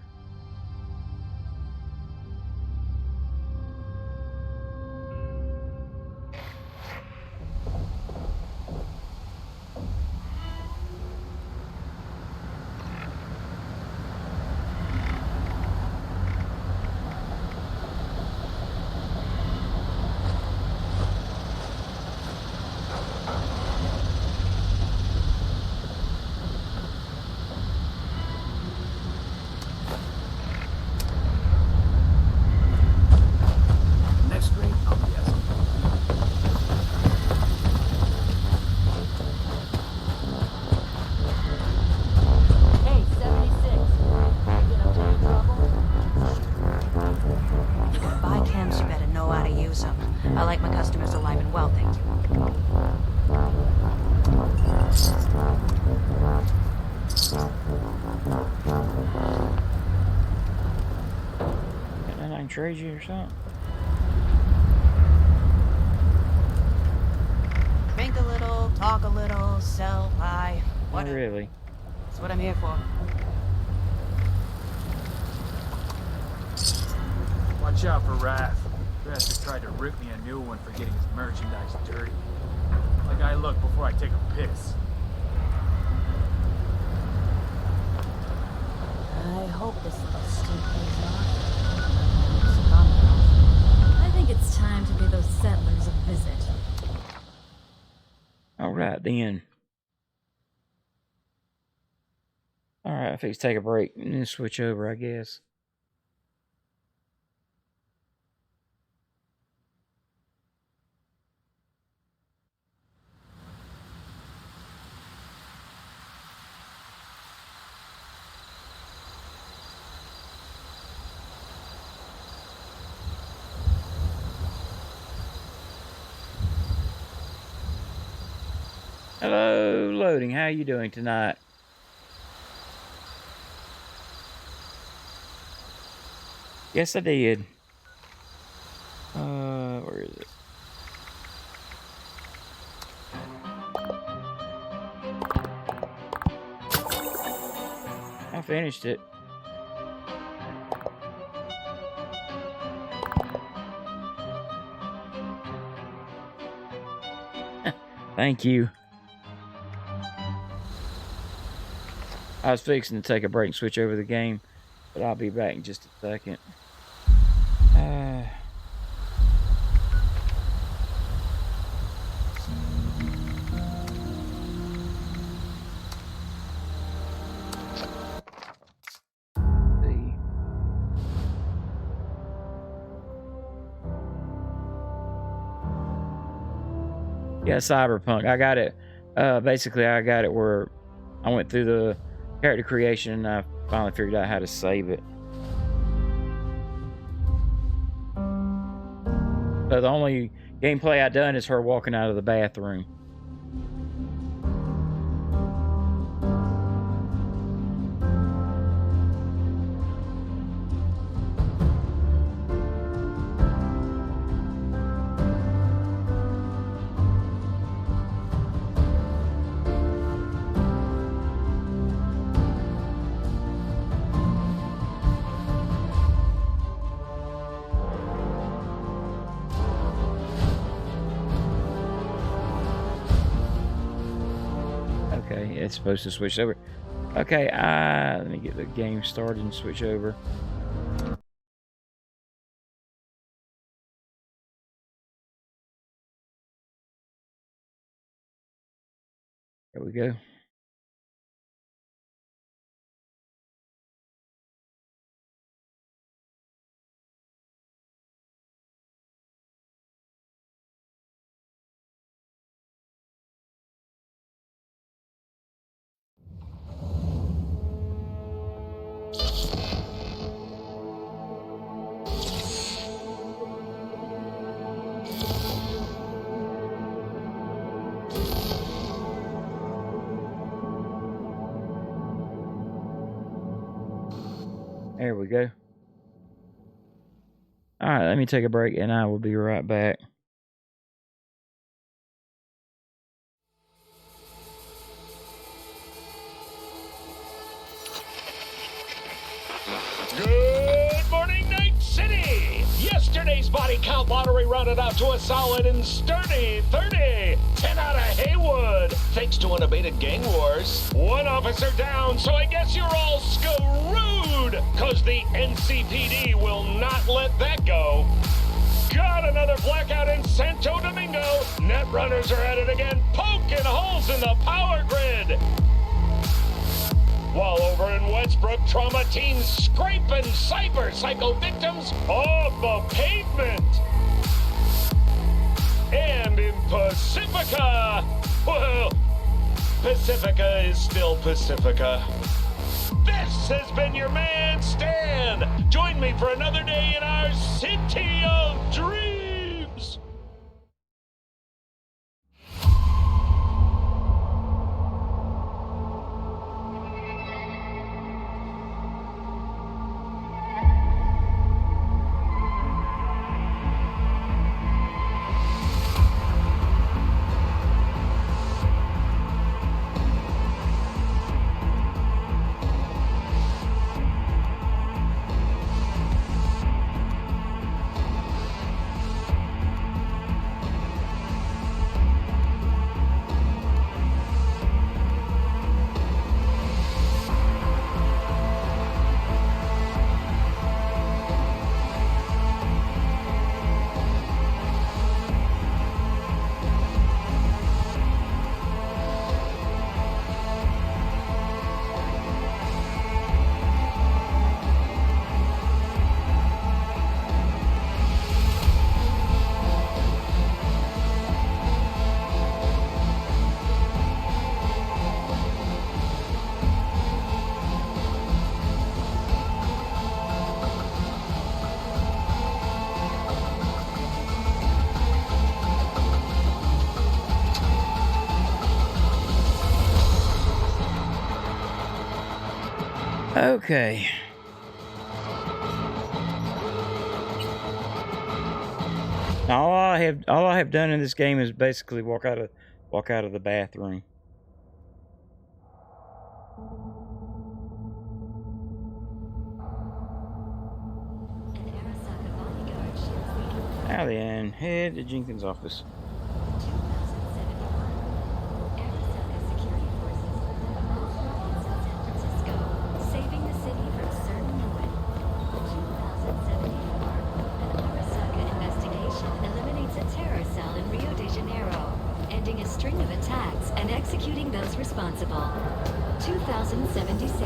Next raid, I'll be asking. Hey, 76. You get up to any trouble? You gonna buy chems, you better know how to use them. I like my customers alive and well, thank you. And I can trade you or something. Drink a little, talk a little, sell, buy, Not whatever. really. That's what I'm here for. Watch out for Wrath. Bastard tried to rip me a new one for getting his merchandise dirty. Like I look before I take a piss. I hope this little stint pays off. I think it's time to pay those settlers a visit. All right, then. All right, I fix take a break and then switch over, I guess. Hello, loading. How you doing tonight? Yes, I did. Where is it? I finished it. Thank you. I was fixing to take a break and switch over the game, but I'll be back in just a second. Yeah, Cyberpunk. I got it. Basically, I got it where I went through the character creation and I finally figured out how to save it. So the only gameplay I done is her walking out of the bathroom. Okay, it's supposed to switch over. Okay, let me get the game started and switch over. There we go. There we go. All right, let me take a break and I will be right back. Good morning, Night City! Yesterday's body count lottery rounded out to a solid and sturdy 30. 10 out of Haywood, thanks to unabated gang wars. One officer down, so I guess you're all screwed, cause the NCPD will not let that go. Got another blackout in Santo Domingo. Netrunners are at it again, poking holes in the power grid. While over in Westbrook, trauma teams scraping cyber psycho victims off the pavement. And in Pacifica, well, Pacifica is still Pacifica. This has been your man, Stan. Join me for another day in our city of dreams. Okay. Now all I have done in this game is basically walk out of the bathroom. Now then, head to Jenkins' office. Saving the city from certain ruin. 2074, an Arasaka investigation eliminates a terror cell in Rio de Janeiro, ending a string of attacks and executing those responsible. 2076,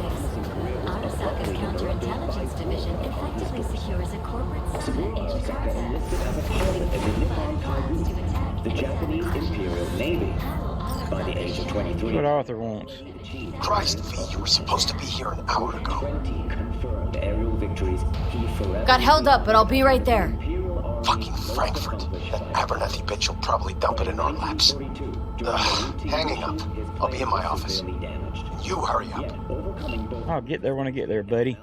Arasaka's counterintelligence division effectively secures a corporate summit in Jakarta, plans to attack the Japanese Imperial Navy. By the age of 23. What Arthur wants. Christ, V, you were supposed to be here an hour ago. 20 confirmed aerial victories. He forever Got held up, but I'll be right there. Fucking Frankfurt. That Abernathy bitch will probably dump it in our laps. Hanging up. I'll be in my office. You hurry up. I'll get there when I get there, buddy.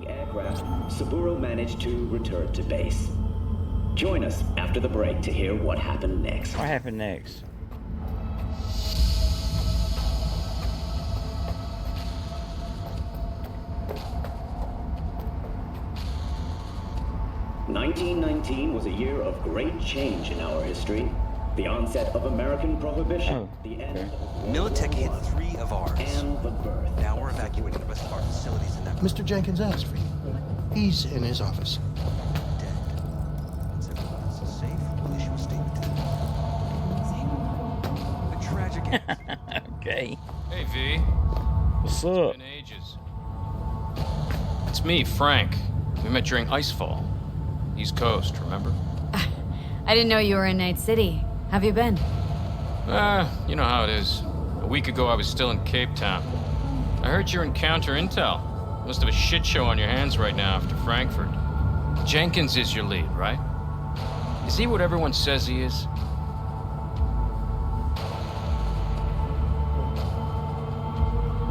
Aircraft, Saburo managed to return to base. Join us after the break to hear what happened next. What happened next? (1919) was a year of great change in our history. The onset of American Prohibition, the end of Militech hit 3 of ours. And the birth. Now we're evacuating the rest of our facilities in that. Mr. Jenkins asked for you. He's in his office. Dead. Once everyone is safe, we'll issue a statement to them. A tragic end. Okay. Hey, V. What's It's up? been ages. It's me, Frank. We met during Icefall. East Coast, remember? I didn't know you were in Night City. Have you been? You know how it is. A week ago, I was still in Cape Town. I heard you're in counter intel. Must have a shit show on your hands right now after Frankfurt. Jenkins is your lead, right? Is he what everyone says he is?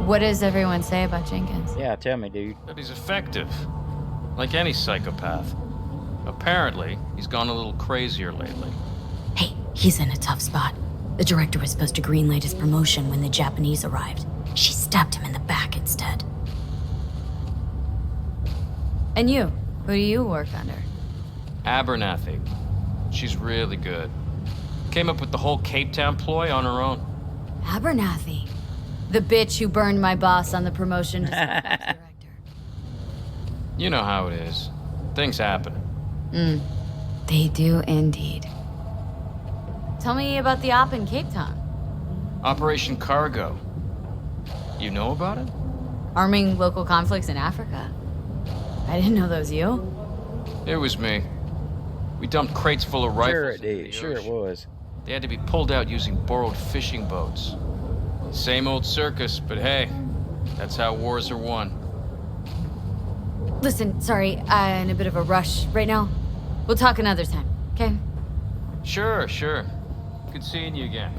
What does everyone say about Jenkins? Yeah, tell me, dude. That he's effective. Like any psychopath. Apparently, he's gone a little crazier lately. Hey, he's in a tough spot. The director was supposed to greenlight his promotion when the Japanese arrived. She stabbed him in the back instead. And you? Who do you work under? Abernathy. She's really good. Came up with the whole Cape Town ploy on her own. Abernathy. The bitch who burned my boss on the promotion to director. You know how it is. Things happen. They do indeed. Tell me about the op in Cape Town. Operation Cargo. You know about it? Arming local conflicts in Africa. I didn't know that was you. It was me. We dumped crates full of rifles. Sure it into did. the Sure it ocean. was. They had to be pulled out using borrowed fishing boats. Same old circus, but hey, that's how wars are won. Listen, sorry, I'm in a bit of a rush right now. We'll talk another time, okay? Sure. Good seeing you again.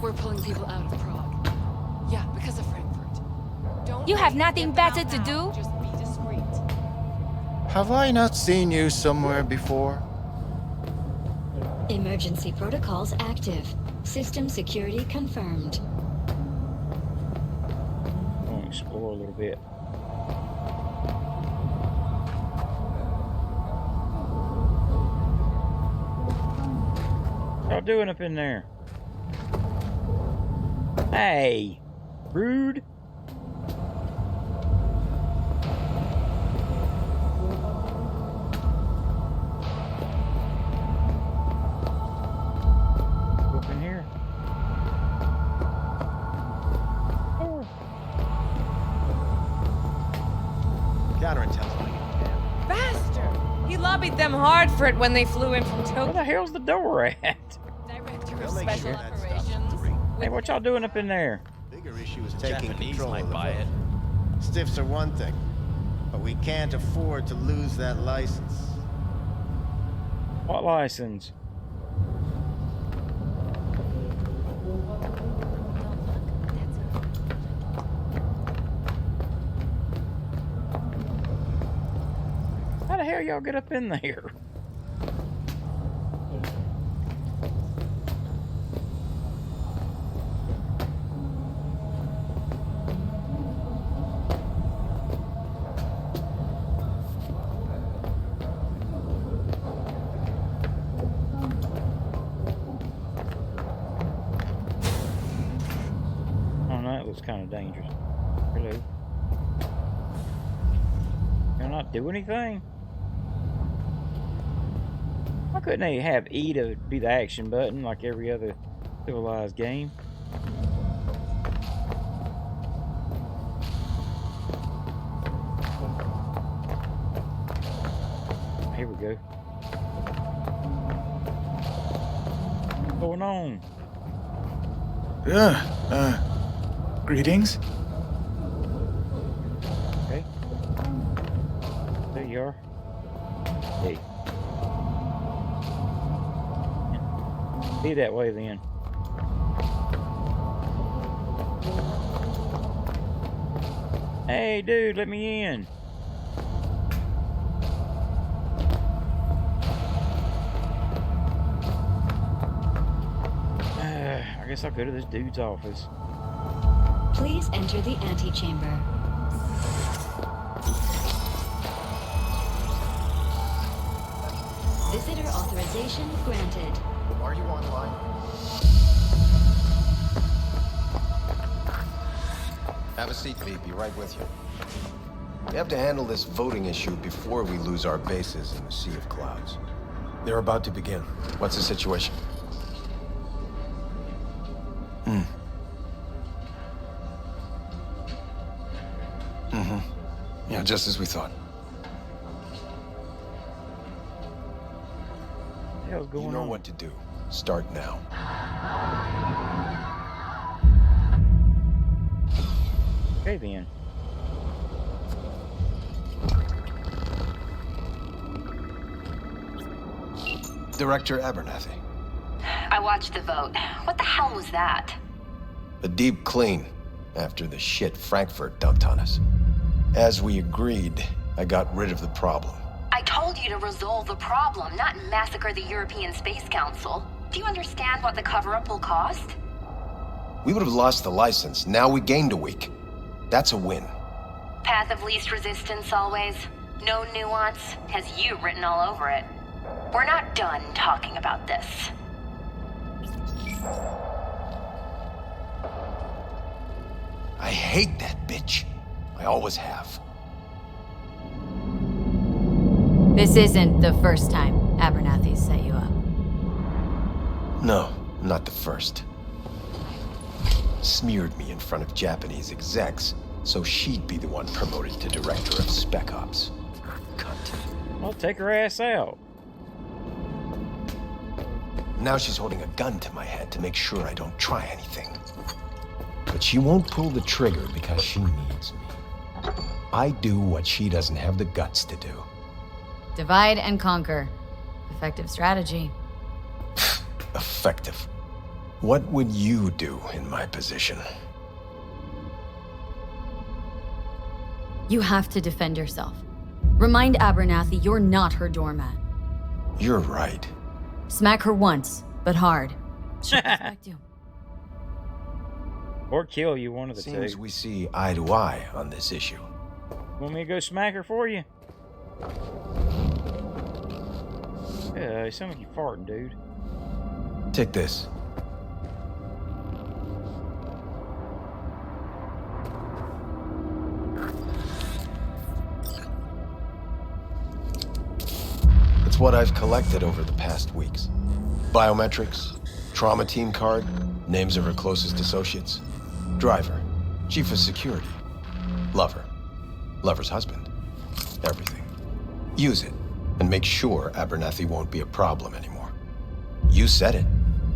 We're pulling people out of Prague. Yeah, because of Frankfurt. Don't You have nothing better to do? Just be discreet. Have I not seen you somewhere before? Emergency protocols active. System security confirmed. I'm going to explore a little bit. What y'all doing up in there? Hey, rude. Up in here. Counterintelligence. Bastard! He lobbied them hard for it when they flew in from Where Tokyo. the hell's the door at? Director of They'll make Special sure that stuff's Operations. free. Hey, what y'all doing up in there? Bigger issue is taking Japanese control might of the buy vote. it. Stiffs are one thing, but we can't afford to lose that license. What license? hell y'all get up in there? Kind of dangerous. Hello. Can I not do anything? Why couldn't they have E to be the action button like every other civilized game? Here we go. What's going on? Greetings. Okay. There you are. Hey. Be that way then. Hey, dude, let me in. I guess I'll go to this dude's office. Please enter the antechamber. Visitor authorization granted. Are you online? Have a seat, V. Be right with you. We have to handle this voting issue before we lose our bases in the Sea of Clouds. They're about to begin. What's the situation? Yeah, just as we thought. What the hell's going on? You know what to do. Start now. Okay then. Director Abernathy. I watched the vote. What the hell was that? A deep clean after the shit Frankfurt dumped on us. As we agreed, I got rid of the problem. I told you to resolve the problem, not massacre the European Space Council. Do you understand what the cover-up will cost? We would have lost the license. Now we gained a week. That's a win. Path of least resistance always. No nuance. Has you written all over it. We're not done talking about this. I hate that bitch. I always have. This isn't the first time Abernathy set you up. No, not the first. Smeared me in front of Japanese execs, so she'd be the one promoted to Director of Spec Ops. Cunt. Well, take her ass out. Now she's holding a gun to my head to make sure I don't try anything. But she won't pull the trigger because she needs me. I do what she doesn't have the guts to do. Divide and conquer. Effective strategy. Effective. What would you do in my position? You have to defend yourself. Remind Abernathy you're not her doormat. You're right. Smack her once, but hard. She'll respect you. Or kill you, one of the two. Seems we see eye to eye on this issue. Want me to go smack her for you? Yeah, you sound like you farting, dude. Take this. It's what I've collected over the past weeks. Biometrics, trauma team card, names of her closest associates, driver, chief of security, lover, lover's husband, everything. Use it, and make sure Abernathy won't be a problem anymore. You said it.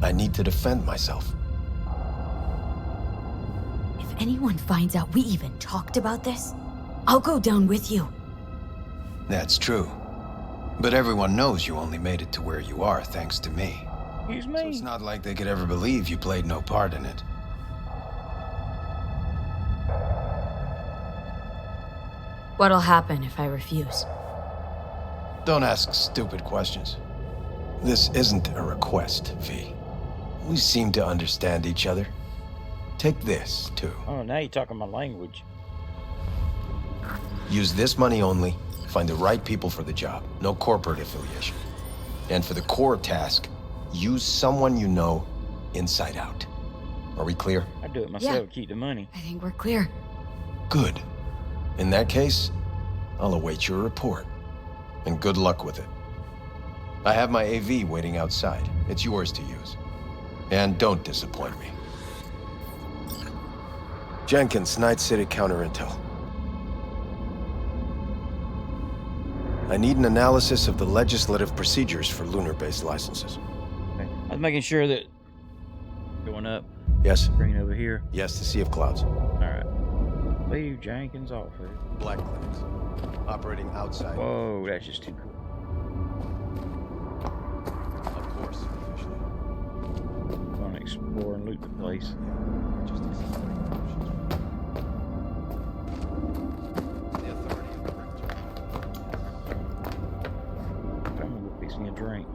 I need to defend myself. If anyone finds out we even talked about this, I'll go down with you. That's true. But everyone knows you only made it to where you are thanks to me. Excuse me? So it's not like they could ever believe you played no part in it. What'll happen if I refuse? Don't ask stupid questions. This isn't a request, V. We seem to understand each other. Take this, too. Oh, now you're talking my language. Use this money only. Find the right people for the job. No corporate affiliation. And for the core task, use someone you know inside out. Are we clear? I do it myself to keep the money. I think we're clear. Good. In that case, I'll await your report. And good luck with it. I have my AV waiting outside. It's yours to use. And don't disappoint me. Jenkins, Night City Counter Intel. I need an analysis of the legislative procedures for lunar-based licenses. Okay. I was making sure that... Going up. Yes? Bring it over here. Yes, to Sea of Clouds. Alright. Leave Jenkins off here. Black Clinics. Operating outside. Whoa, that's just too cool. Of course, officially. I'm gonna explore and loot the place. Just accelerating options. The authority of the rector. I'm gonna go fix me a drink.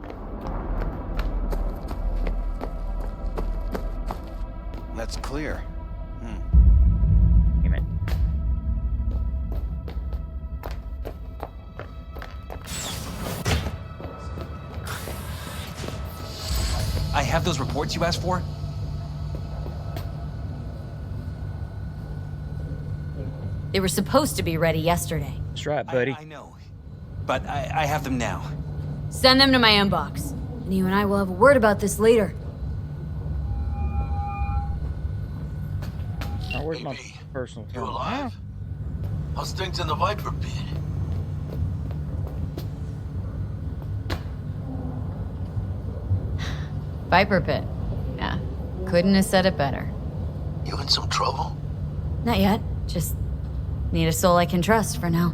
That's clear. Damn it. I have those reports you asked for. They were supposed to be ready yesterday. That's right, buddy. I know. But I have them now. Send them to my inbox. And you and I will have a word about this later. Now, where's my personal You phone? alive? How's things in the Viper pit? Viper Pit. Yeah. Couldn't have said it better. You in some trouble? Not yet. Just need a soul I can trust for now.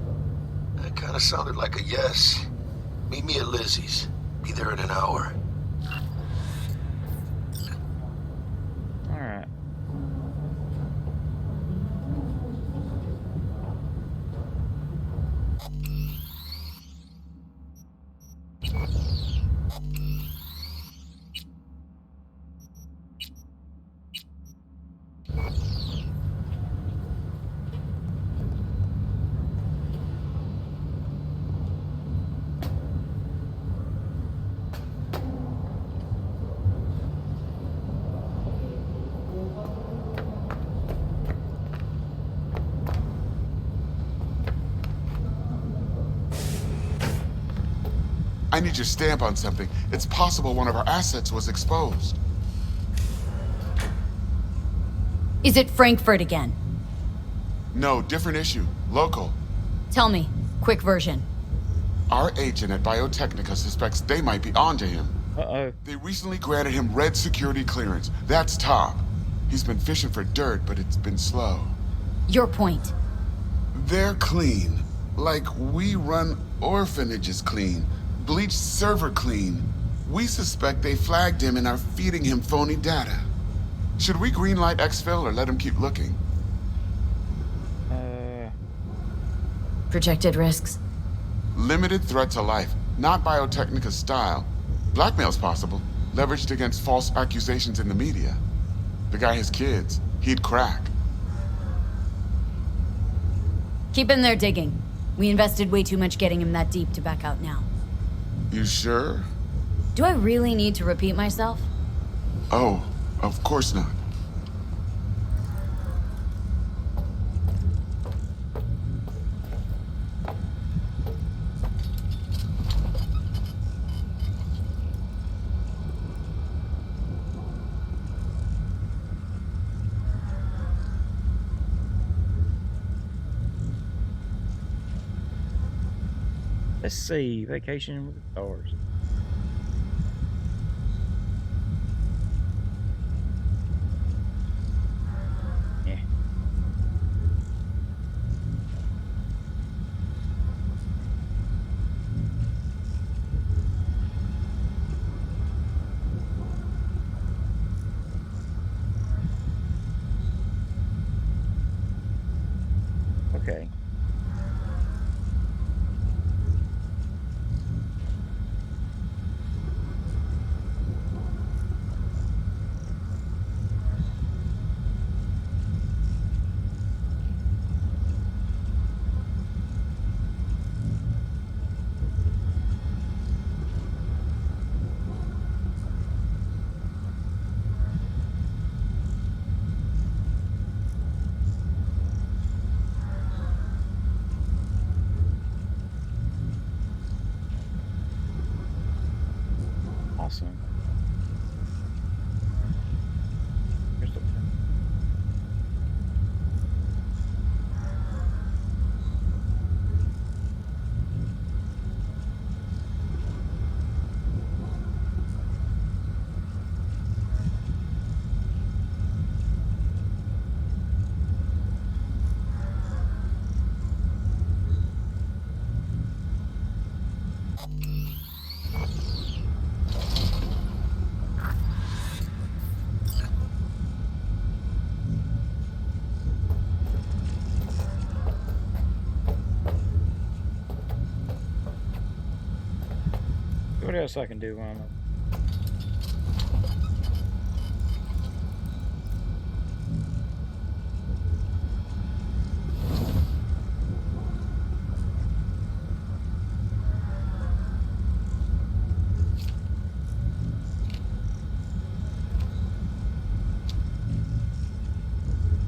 That kind of sounded like a yes. Meet me at Lizzie's. Be there in an hour. Alright. I need your stamp on something. It's possible one of our assets was exposed. Is it Frankfurt again? No, different issue. Local. Tell me. Quick version. Our agent at Biotechnica suspects they might be onto him. Uh-oh. They recently granted him red security clearance. That's top. He's been fishing for dirt, but it's been slow. Your point. They're clean. Like we run orphanages clean. Bleached server clean. We suspect they flagged him and are feeding him phony data. Should we greenlight exfil or let him keep looking? Projected risks. Limited threat to life, not Biotechnica's style. Blackmail's possible, leveraged against false accusations in the media. The guy has kids. He'd crack. Keep him there digging. We invested way too much getting him that deep to back out now. You sure? Do I really need to repeat myself? Oh, of course not. Let's see. Vacation with the stars. Yeah. Okay. else I can do while I'm up?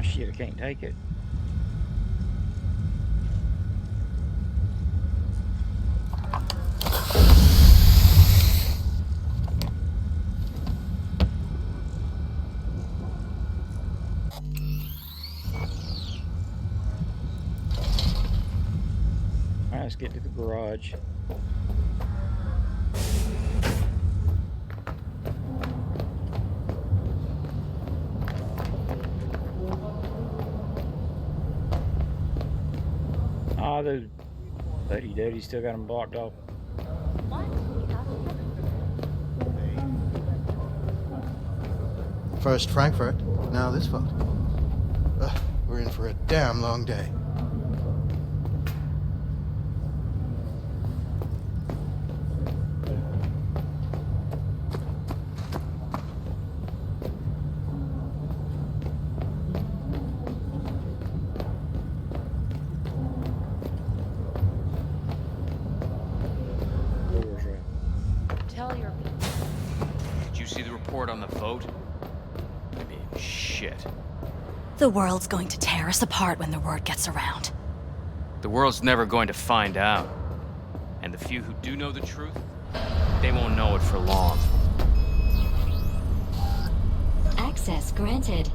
Shit, I can't take it. Alright, let's get to the garage. Oh, those buddy-duddies still got them blocked off. First Frankfurt, now this vote. We're in for a damn long day. Tell your Did you see the report on the vote? I mean, shit. The world's going to tear us apart when the word gets around. The world's never going to find out. And the few who do know the truth, they won't know it for long. Access granted.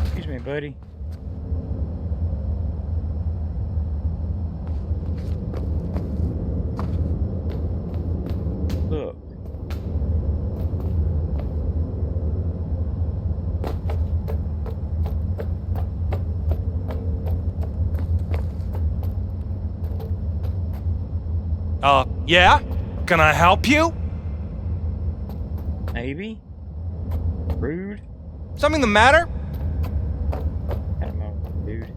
Excuse me, buddy. Look. Yeah? Can I help you? Maybe? Rude? Something the matter? I don't know, dude.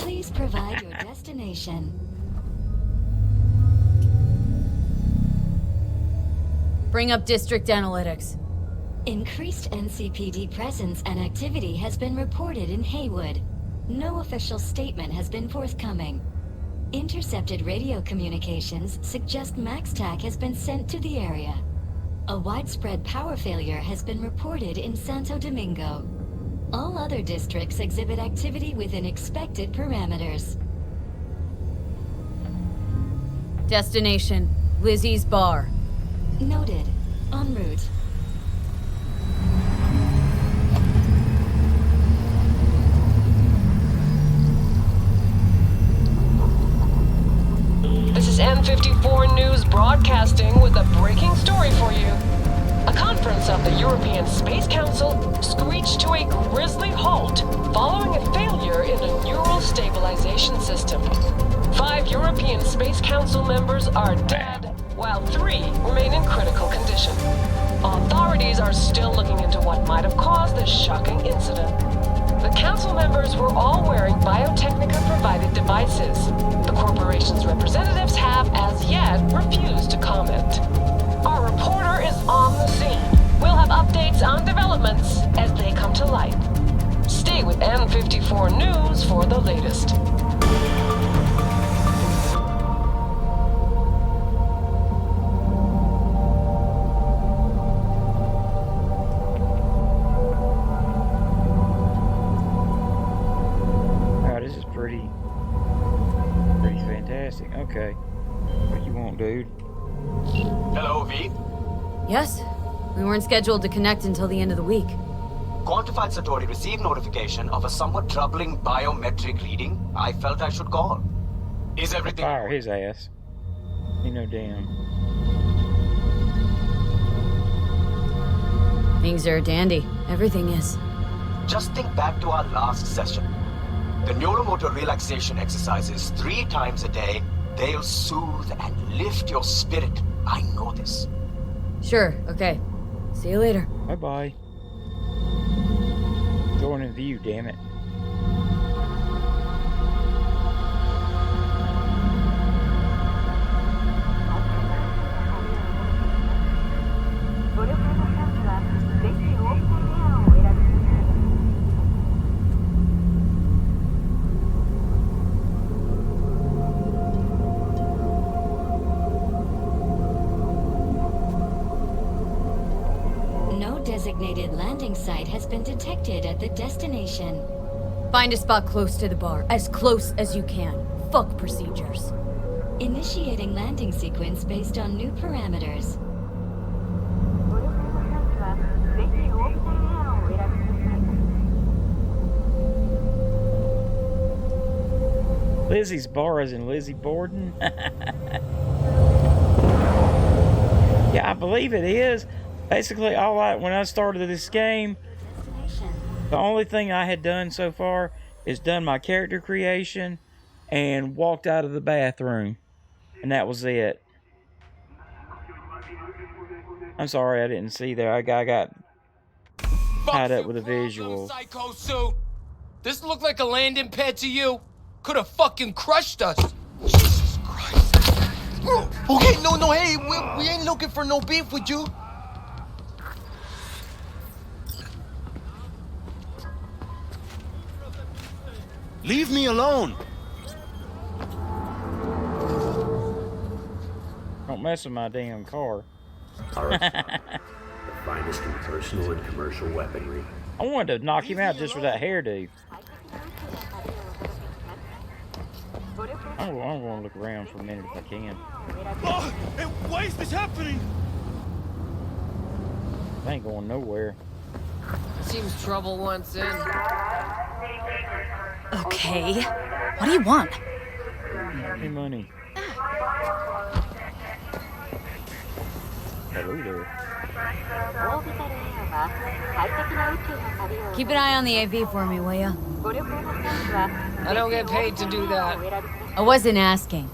Please provide your destination. Bring up district analytics. Increased NCPD presence and activity has been reported in Haywood. No official statement has been forthcoming. Intercepted radio communications suggest MaxTac has been sent to the area. A widespread power failure has been reported in Santo Domingo. All other districts exhibit activity within expected parameters. Destination, Lizzie's Bar. Noted. En route. This is N54 News broadcasting with a breaking story for you. A conference of the European Space Council screeched to a grisly halt following a failure in a neural stabilization system. 5 European Space Council members are dead, while 3 remain in critical condition. Authorities are still looking into what might have caused this shocking incident. The council members were all wearing Biotechnica-provided devices. The corporation's representatives have, as yet, refused to comment. Our reporter is on the scene. We'll have updates on developments as they come to light. Stay with N54 News for the latest. Okay. What you want, dude? Hello, V. Yes? We weren't scheduled to connect until the end of the week. Quantified Satori received notification of a somewhat troubling biometric reading. I felt I should call. Is everything... Fire his ass. You know damn. Things are dandy. Everything is. Just think back to our last session. The neuromotor relaxation exercises 3 times a day. They'll soothe and lift your spirit. I know this. Sure, okay. See you later. Bye-bye. Going in view, damn it. No designated landing site has been detected at the destination. Find a spot close to the bar. As close as you can. Fuck procedures. Initiating landing sequence based on new parameters. Lizzie's bar is in Lizzie Borden. Yeah, I believe it is. Basically, when I started this game, the only thing I had done so far is done my character creation and walked out of the bathroom, and that was it. I'm sorry I didn't see there. I got tied up with the visuals. Psycho suit. This looked like a landing pad to you. Could have fucking crushed us. Jesus Christ. Okay, no, hey, we ain't looking for no beef with you. Leave me alone. Don't mess with my damn car. The finest in personal and commercial weaponry. I wanted to knock him out just for that hairdo. I'm going to look around for a minute if I can. Oh, why is this happening? I ain't going nowhere. Seems trouble once in. Okay. What do you want? Give me money. Hello there. Keep an eye on the AV for me, will ya? I don't get paid to do that. I wasn't asking.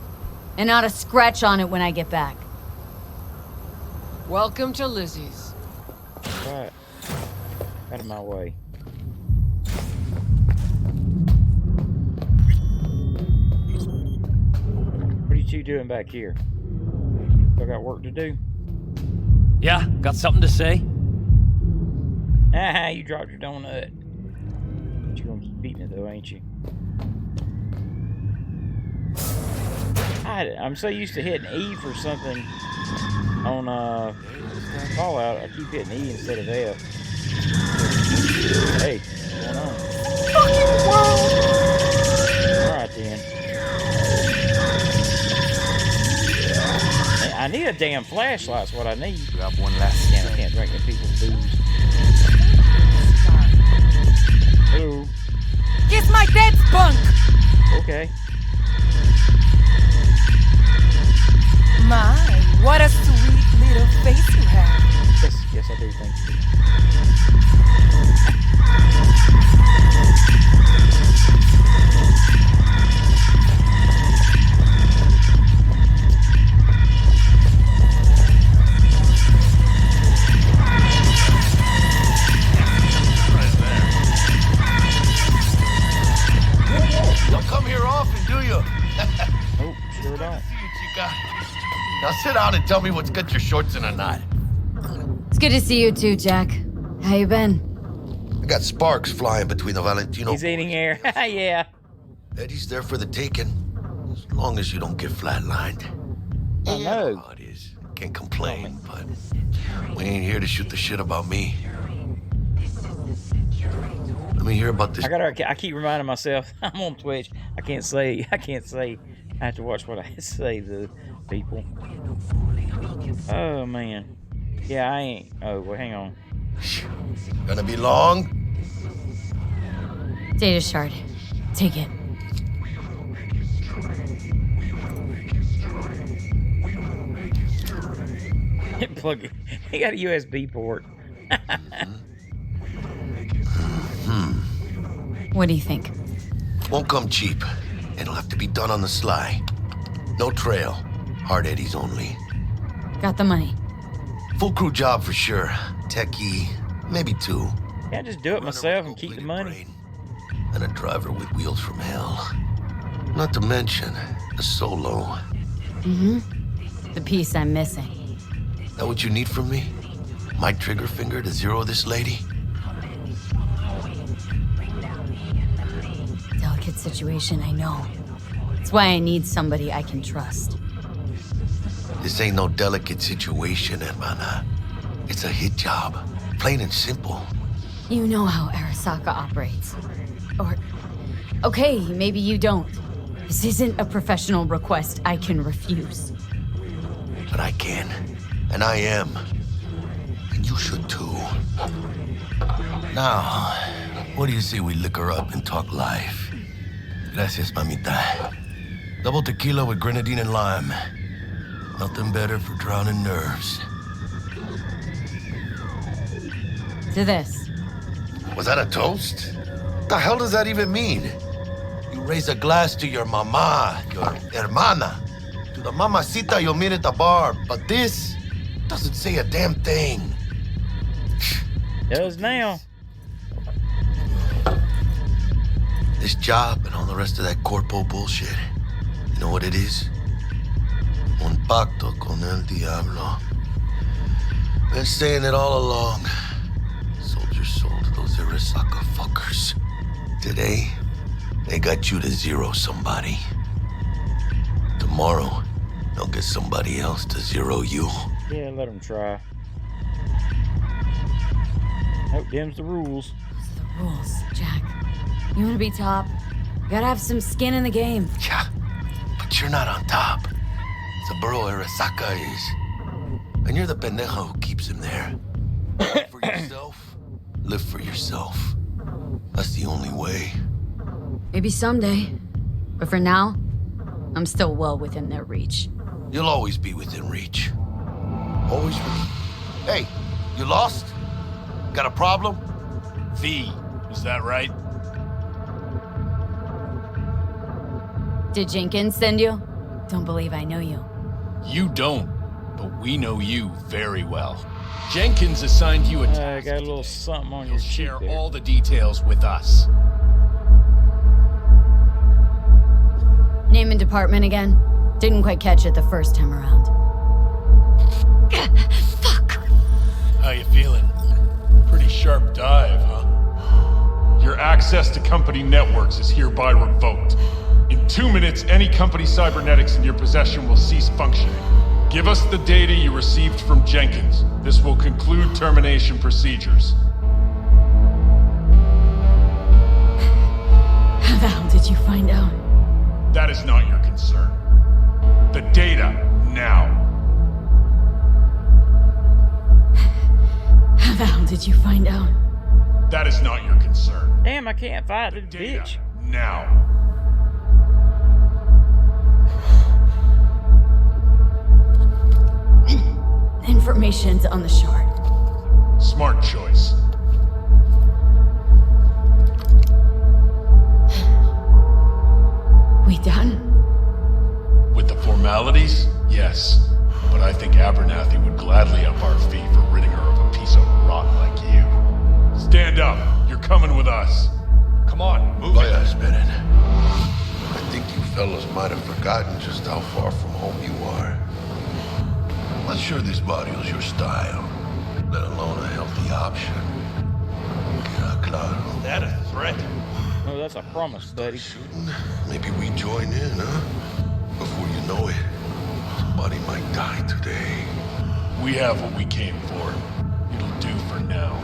And not a scratch on it when I get back. Welcome to Lizzie's. Right. Out of my way. What are you two doing back here? Still got work to do? Yeah, got something to say? Ah, you dropped your donut. But you're gonna keep eating it though, ain't you? I'm so used to hitting E for something on Fallout. I keep hitting E instead of F. Hey, what's going on? Fucking world! Alright then. I need a damn flashlight's what I need. Grab one last Damn, I can't drink the people's booze. Ooh. Kiss my dead spunk! Okay. My, what a sweet little face you have. Yes, I do think so. Don't come here often, do you? Nope, sure don't. See what you got. Now sit down and tell me what's got your shorts in a knot. It's good to see you too, Jack. How you been? I got sparks flying between the Valentino. He's eating air. Yeah. Eddie's there for the taking. As long as you don't get flatlined. I know. How it is. Can't complain, but we ain't here to shoot the shit about me. Let me hear about this. I keep reminding myself I'm on Twitch. I can't say. I have to watch what I say to people. Oh man. Yeah, I ain't. Oh well, hang on. Gonna be long? Data shard. Take it. Plug it. He got a USB port. What do you think? Won't come cheap. It'll have to be done on the sly. No trail. Hard eddies only. Got the money. Full crew job for sure. Techie, maybe 2. Can't just do it myself and keep the money. And a driver with wheels from hell. Not to mention a solo. Mm-hmm. The piece I'm missing. That what you need from me? My trigger finger to zero this lady? Delicate situation, I know. That's why I need somebody I can trust. This ain't no delicate situation, hermana. It's a hit job. Plain and simple. You know how Arasaka operates. Or... okay, maybe you don't. This isn't a professional request I can refuse. But I can. And I am. And you should too. Now, what do you say we liquor up and talk life? Gracias, mamita. Double tequila with grenadine and lime. Nothing better for drowning nerves. To this. Was that a toast? What the hell does that even mean? You raise a glass to your mama, your hermana, to the mamacita you'll meet at the bar, but this doesn't say a damn thing. Does now. This job and all the rest of that corpo bullshit, you know what it is? Un pacto con el diablo. Been saying it all along. Sold your soul to those Arasaka fuckers. Today, they got you to zero somebody. Tomorrow, they'll get somebody else to zero you. Yeah, let them try. Nope, them's the rules. Those are the rules, Jack. You want to be top? You gotta have some skin in the game. Yeah, but you're not on top. Saburo Arasaka is. And you're the pendejo who keeps him there. Live for yourself. Live for yourself. That's the only way. Maybe someday. But for now, I'm still well within their reach. You'll always be within reach. Always. Hey, you lost? Got a problem? V, is that right? Did Jenkins send you? Don't believe I know you. You don't, but we know you very well. Jenkins assigned you a task. Got a little something on You'll your share cheek there. all the details with us. Name and department again? Didn't quite catch it the first time around. Fuck! How you feeling? Pretty sharp dive, huh? Your access to company networks is hereby revoked. In 2 minutes, any company cybernetics in your possession will cease functioning. Give us the data you received from Jenkins. This will conclude termination procedures. How the hell did you find out? That is not your concern. The data, now. How the hell did you find out? That is not your concern. Damn, I can't fight this Data, bitch. now. Information's on the shard. Smart choice. We done? With the formalities, yes. But I think Abernathy would gladly up our fee for ridding her of a piece of rock like you. Stand up. You're coming with us. Come on, move Vaya, esperen. I think you fellas might have forgotten just how far from home you are. Not sure this barrio's your style, let alone a healthy option. Yeah, claro. Is that a threat? Oh, that's a promise, buddy. Shooting? Maybe we join in, huh? Before you know it, somebody might die today. We have what we came for. It'll do for now.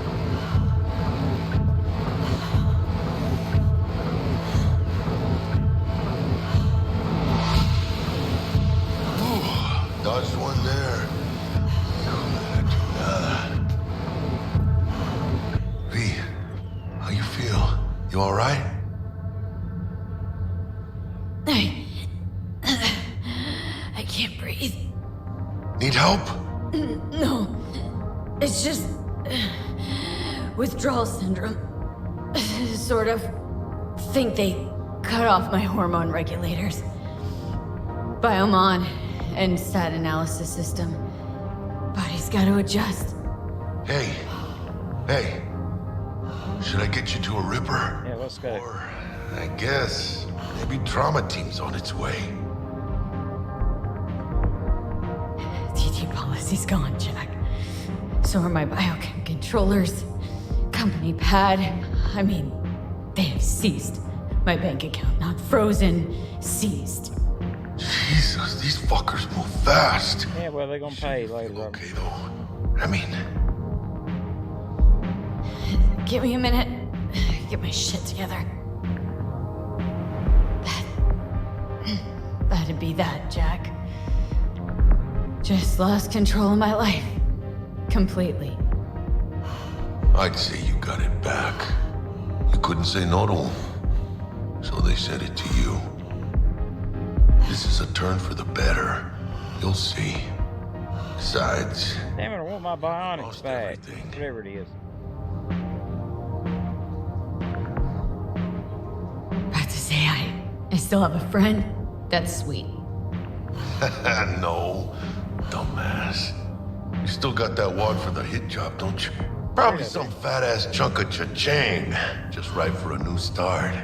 Dodged one there. V, how you feel? You all right? I can't breathe. Need help? No. It's just... withdrawal syndrome. Sort of. Think they cut off my hormone regulators. Biomon and stat analysis system. Body's got to adjust. Hey. Should I get you to a Ripper? Yeah, let's go. Or, I guess, maybe Trauma Team's on its way. TT policy's gone, Jack. So are my biochem controllers. Company pad. I mean, they have seized. My bank account, not frozen, seized. Jesus, these fuckers move fast. Yeah, well, they're gonna pay later. Okay, though. I mean... Give me a minute. Get my shit together. That'd be that, Jack. Just lost control of my life. Completely. I'd say you got it back. You couldn't say no to them. So they sent it to you. This is a turn for the better. You'll see. Besides... Damn it, I want my bionics back. Whatever it is. About to say I still have a friend? That's sweet. No, dumbass. You still got that wad for the hit job, don't you? Probably some fat-ass chunk of cha-ching. Just right for a new start.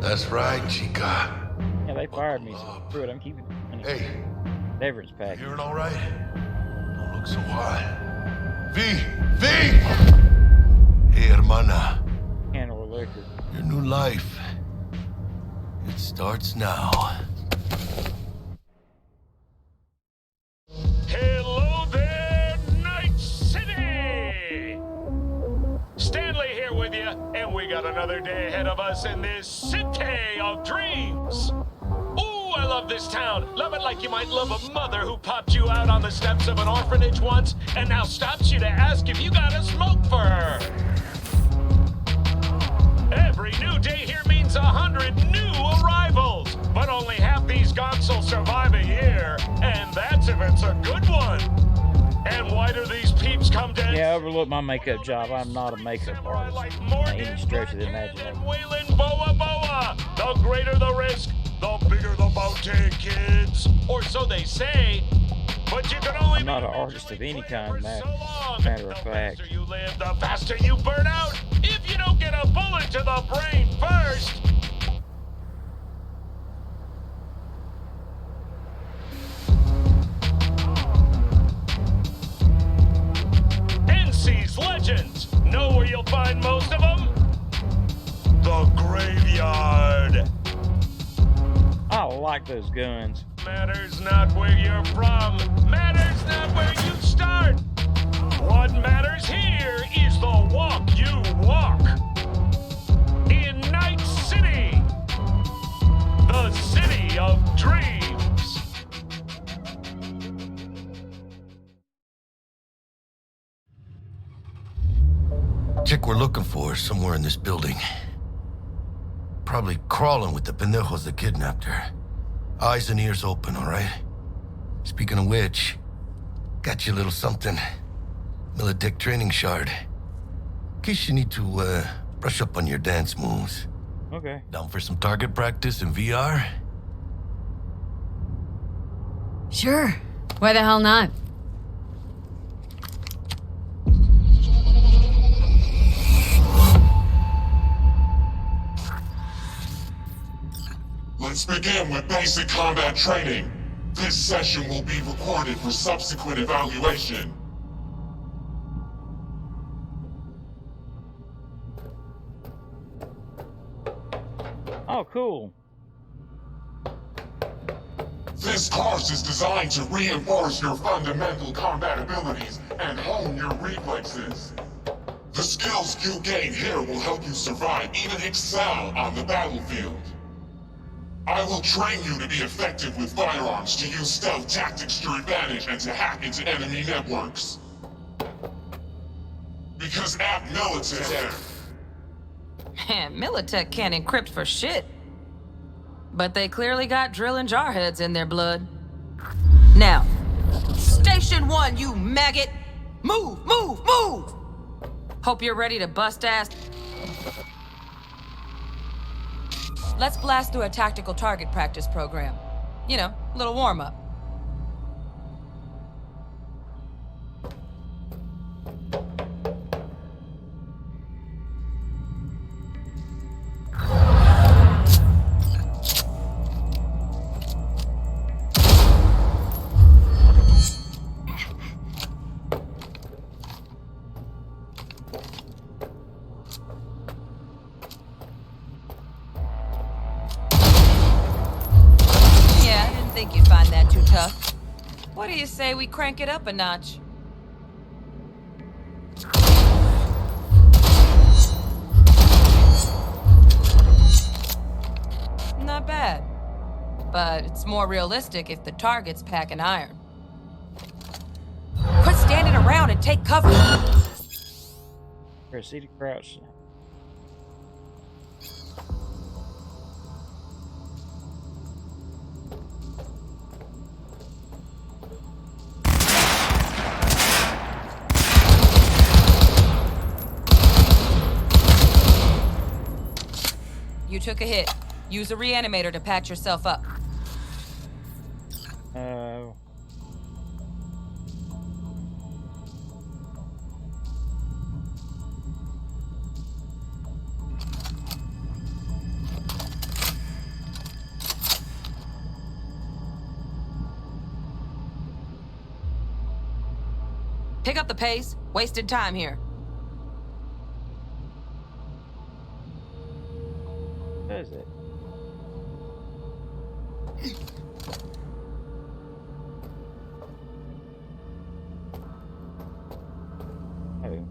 That's right, chica. Yeah, they fired me, so screw it, I'm keeping it. Hey. Beverage pack. Hearing all right? Don't look so hot. V! Hey, hermana. Handle of liquor. Your new life. It starts now. Hello there, Night City! Stanley here with you, and we got another day ahead of us in this city of dreams. Ooh, I love this town. Love it like you might love a mother who popped you out on the steps of an orphanage once and now stops you to ask if you got a smoke for her. Every new day here means 100 new arrivals, but only half these gonks will survive a year, and that's if it's a good one. And why do these peeps come down? Yeah, overlook my makeup job. I'm not a makeup artist by any stretch of the imagination. Waylon Boa Boa. The greater the risk, the bigger the bounty, kids. Or so they say. But you can only I'm not an artist of any kind, matter of fact. The faster you live, the faster you burn out. If you don't get a bullet to the brain first. NC's Legends. Know where you'll find most of them? The graveyard. I like those guns. Matters not where you're from. Matters not where you start. What matters here is the walk you walk. In Night City. The city of dreams. Chick we're looking for is somewhere in this building. Probably crawling with the pendejos that kidnapped her. Eyes and ears open, all right? Speaking of which, got you a little something. Militech training shard. In case you need to, brush up on your dance moves. Okay. Down for some target practice in VR? Sure. Why the hell not? Let's begin with basic combat training. This session will be recorded for subsequent evaluation. Oh, cool. This course is designed to reinforce your fundamental combat abilities and hone your reflexes. The skills you gain here will help you survive, even excel on the battlefield. I will train you to be effective with firearms, to use stealth tactics to your advantage, and to hack into enemy networks. Because at Militech... Man, Militech can't encrypt for shit. But they clearly got drill and jarheads in their blood. Now, Station 1, you maggot! Move, move, move! Hope you're ready to bust ass. Let's blast through a tactical target practice program. You know, a little warm-up. Think you'd find that too tough. What do you say we crank it up a notch? Not bad. But it's more realistic if the target's packing iron. Quit standing around and take cover! Proceed to crouch. You took a hit. Use a reanimator to patch yourself up. Oh. Pick up the pace. Wasted time here. What is it? Oh.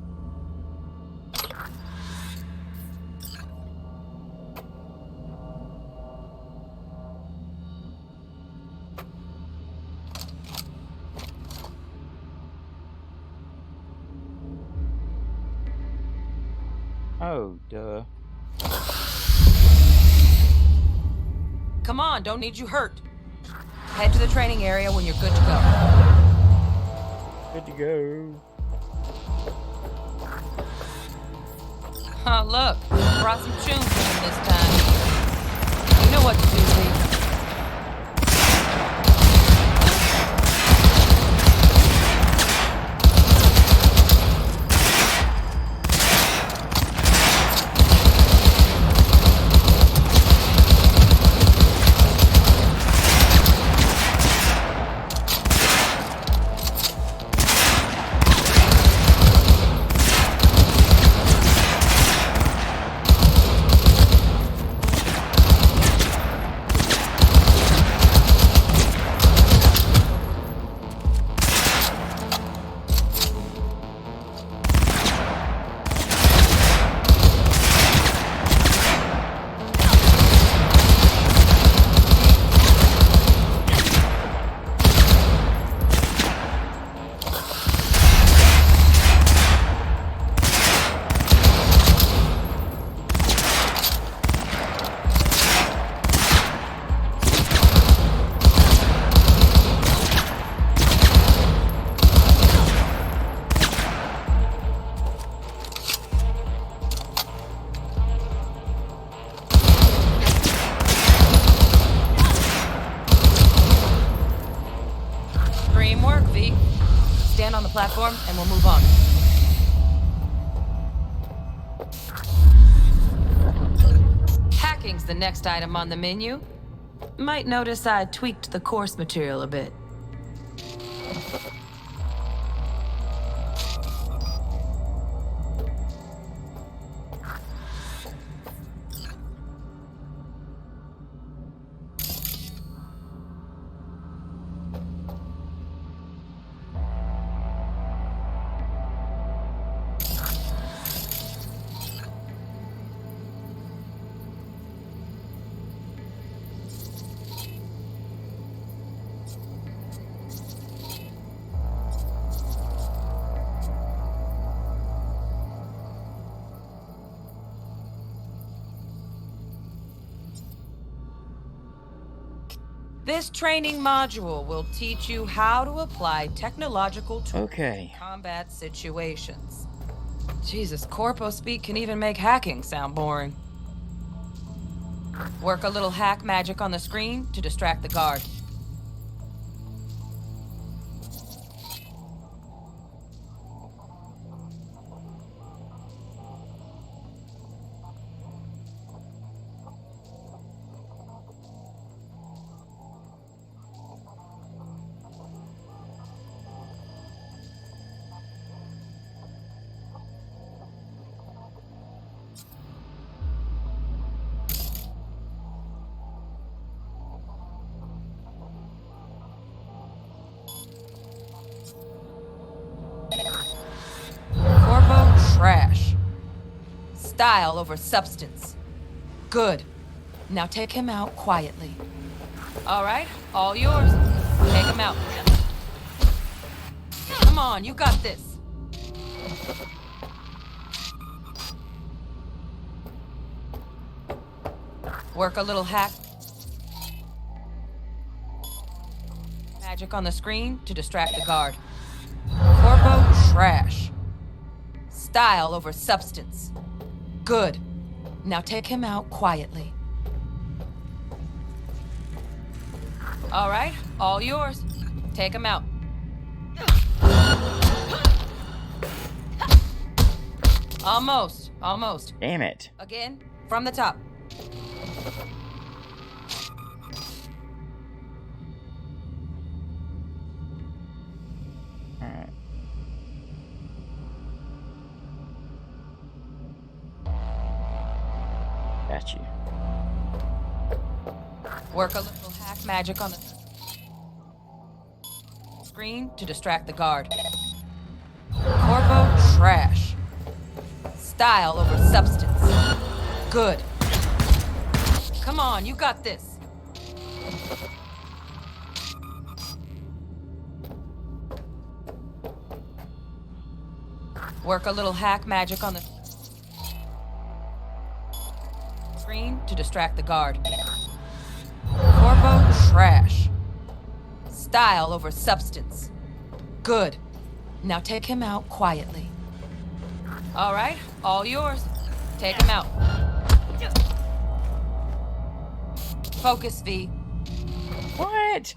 Oh, duh. Come on, don't need you hurt. Head to the training area when you're good to go. Good to go. Huh, look. Brought some tunes with him this time. You know what to do, Lee. On the platform and we'll move on. Hacking's the next item on the menu. Might notice I tweaked the course material a bit. This training module will teach you how to apply technological tools in combat situations. Jesus, corpo speak can even make hacking sound boring. Work a little hack magic on the screen to distract the guard. Trash. Style over substance. Good. Now take him out quietly. All right, all yours. Take him out. Come on, you got this. Work a little hack magic on the screen to distract the guard. Corpo trash. Style over substance. Good. Now take him out quietly. All right, all yours. Take him out. Almost, almost. Damn it. Again, from the top. Alright. Got you. Work a little hack magic on the screen to distract the guard. Corpo trash. Style over substance. Good. Come on, you got this. Work a little hack magic on the screen to distract the guard. Corpo trash. Style over substance. Good. Now take him out quietly. All right, all yours. Take him out. Focus, V. What?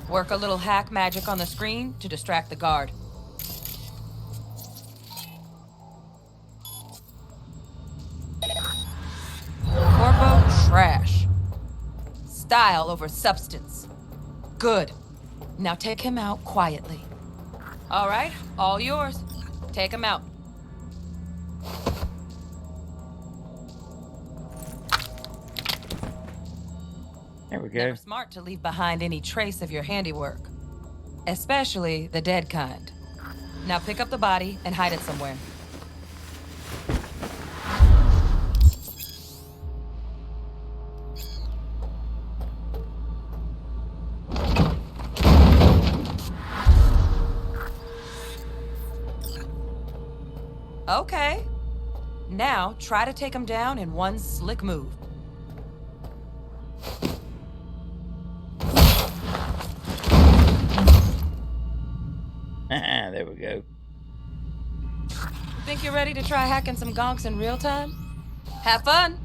Work a little hack magic on the screen to distract the guard. Corpo trash. Style over substance. Good. Now take him out quietly. All right, all yours. Take him out. There we go. Never smart to leave behind any trace of your handiwork. Especially the dead kind. Now pick up the body and hide it somewhere. Okay. Now try to take him down in one slick move. There we go. Think you're ready to try hacking some gonks in real time? Have fun!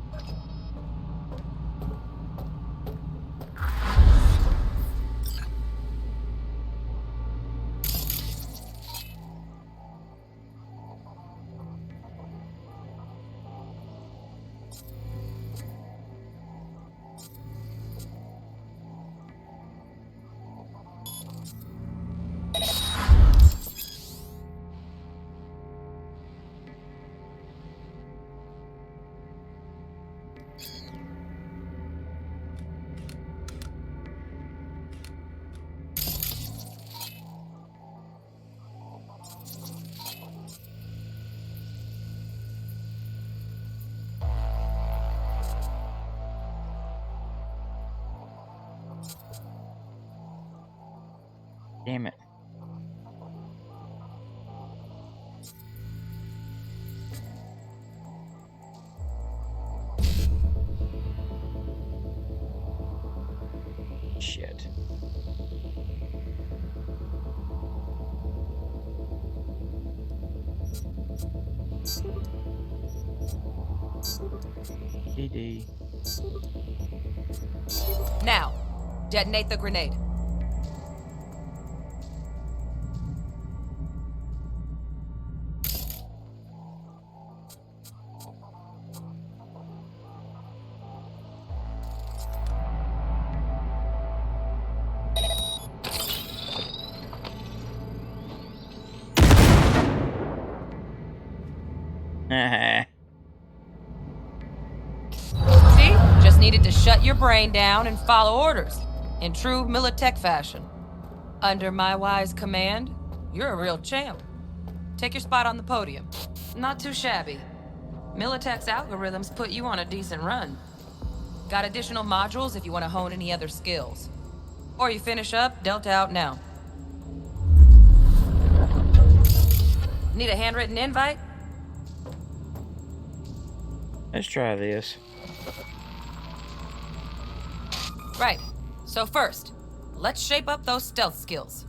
Damn it. Shit. DD. Now, detonate the grenade. See? Just needed to shut your brain down and follow orders, in true Militech fashion. Under my wise command, you're a real champ. Take your spot on the podium. Not too shabby. Militech's algorithms put you on a decent run. Got additional modules if you want to hone any other skills. Or you finish up, Delta out now. Need a handwritten invite? Let's try this. Right. So first, let's shape up those stealth skills.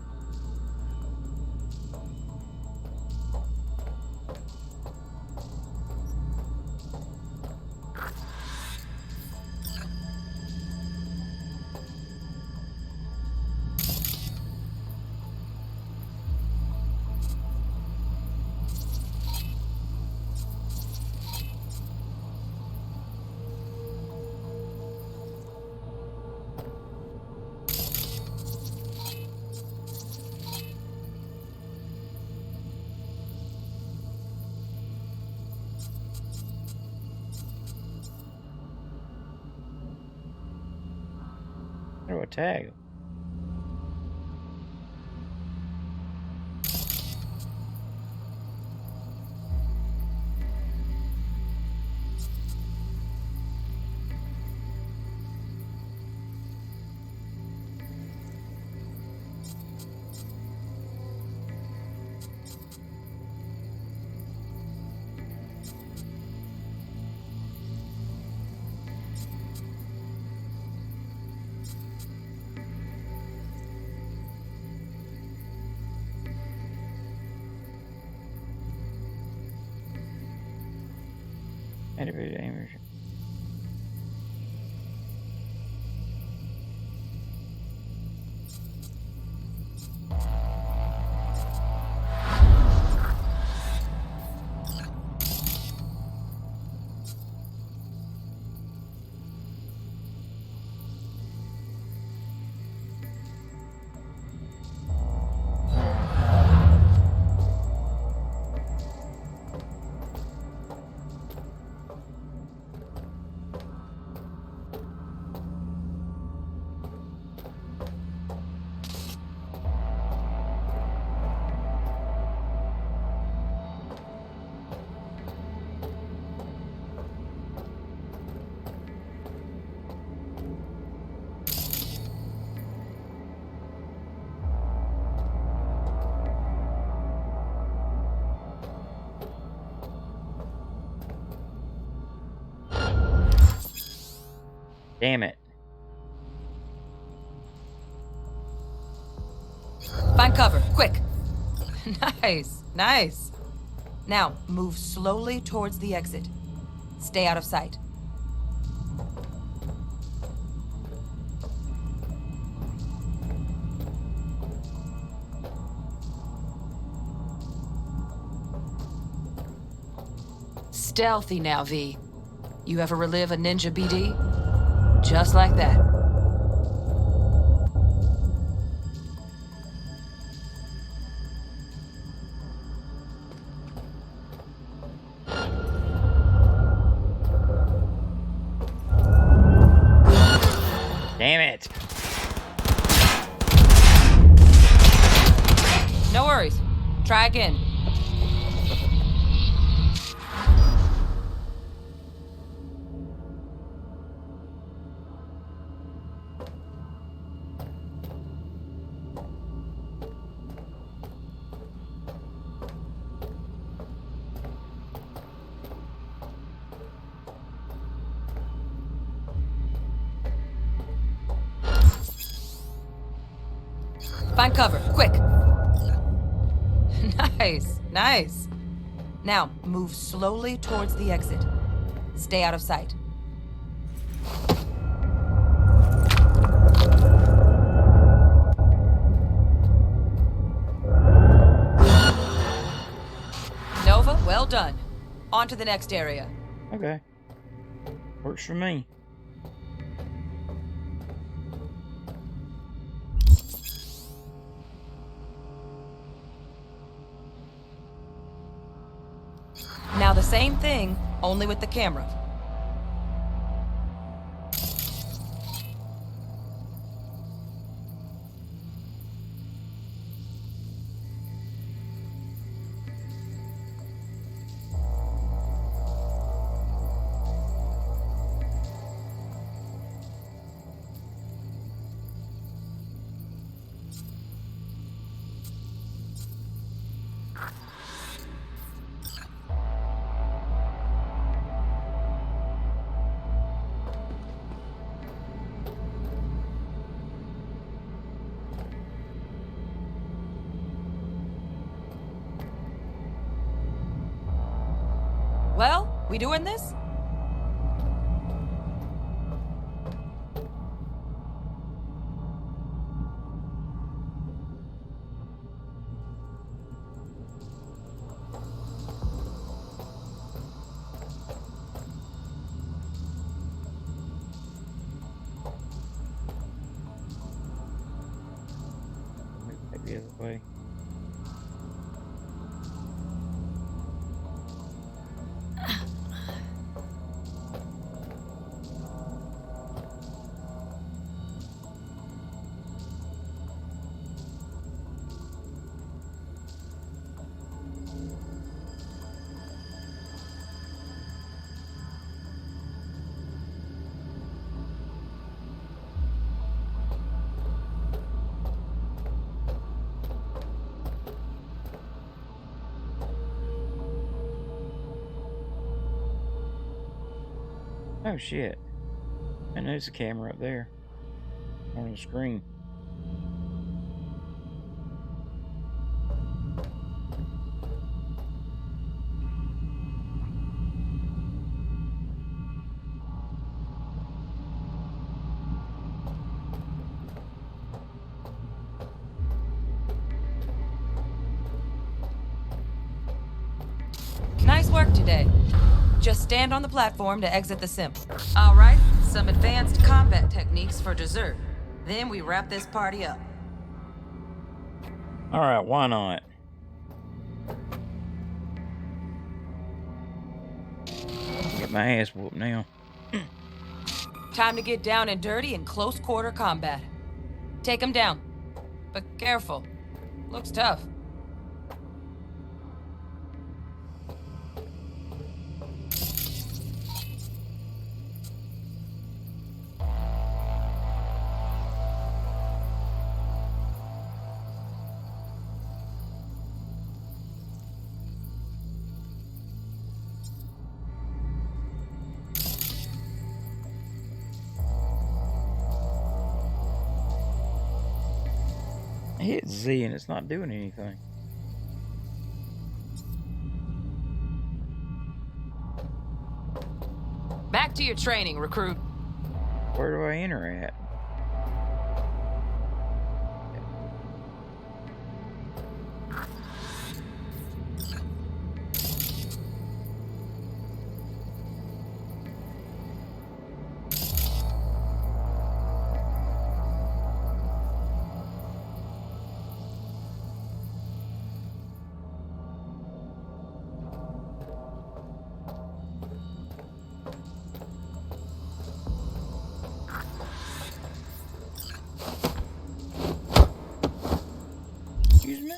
How do I tag? Activated aimers. Damn it. Find cover, quick. Nice, nice. Now, move slowly towards the exit. Stay out of sight. Stealthy now, V. You ever relive a ninja BD? Just like that. Damn it. No worries. Try again. Find cover, quick. Nice, nice. Now, move slowly towards the exit. Stay out of sight. Nova, well done. On to the next area. Okay. Works for me. Now the same thing, only with the camera. Well, we doing this? Maybe the other way. Oh shit. And there's a camera up there on the screen. Nice work today. Just stand on the platform to exit the sim. All right, some advanced combat techniques for dessert. Then we wrap this party up. All right, why not? Get my ass whooped now. Time to get down and dirty in close quarter combat. Take him down. But careful. Looks tough. I hit Z and it's not doing anything. Back to your training, recruit. Where do I enter at? Excuse me?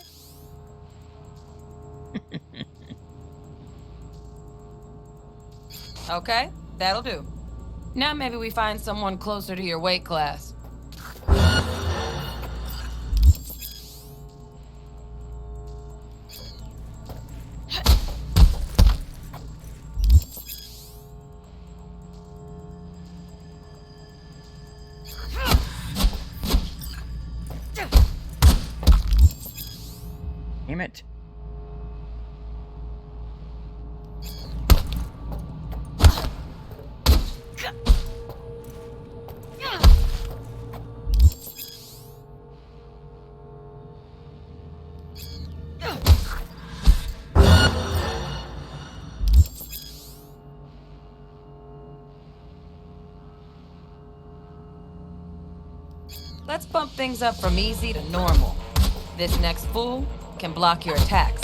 Okay, that'll do. Now maybe we find someone closer to your weight class. Damn it. Let's bump things up from easy to normal. This next fool can block your attacks.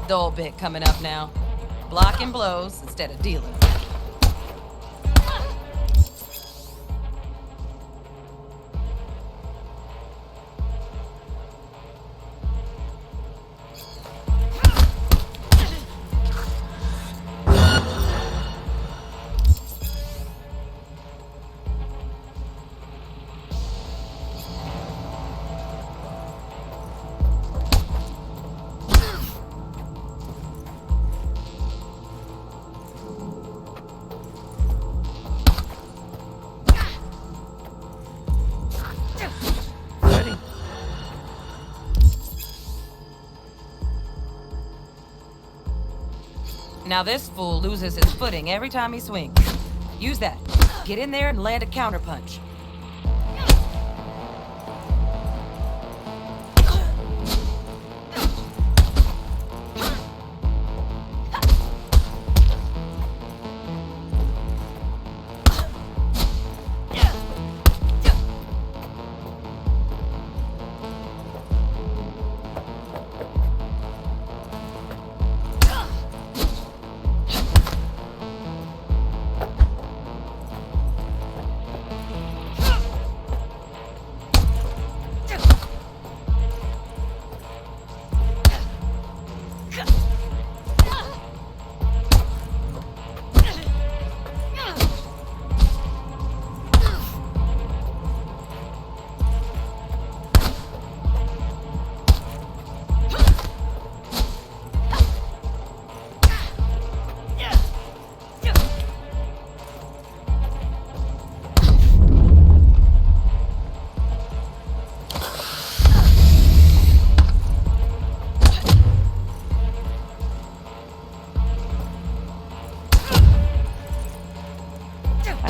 Dull bit coming up now. Blocking blows instead of dealing. Now this fool loses his footing every time he swings. Use that. Get in there and land a counterpunch.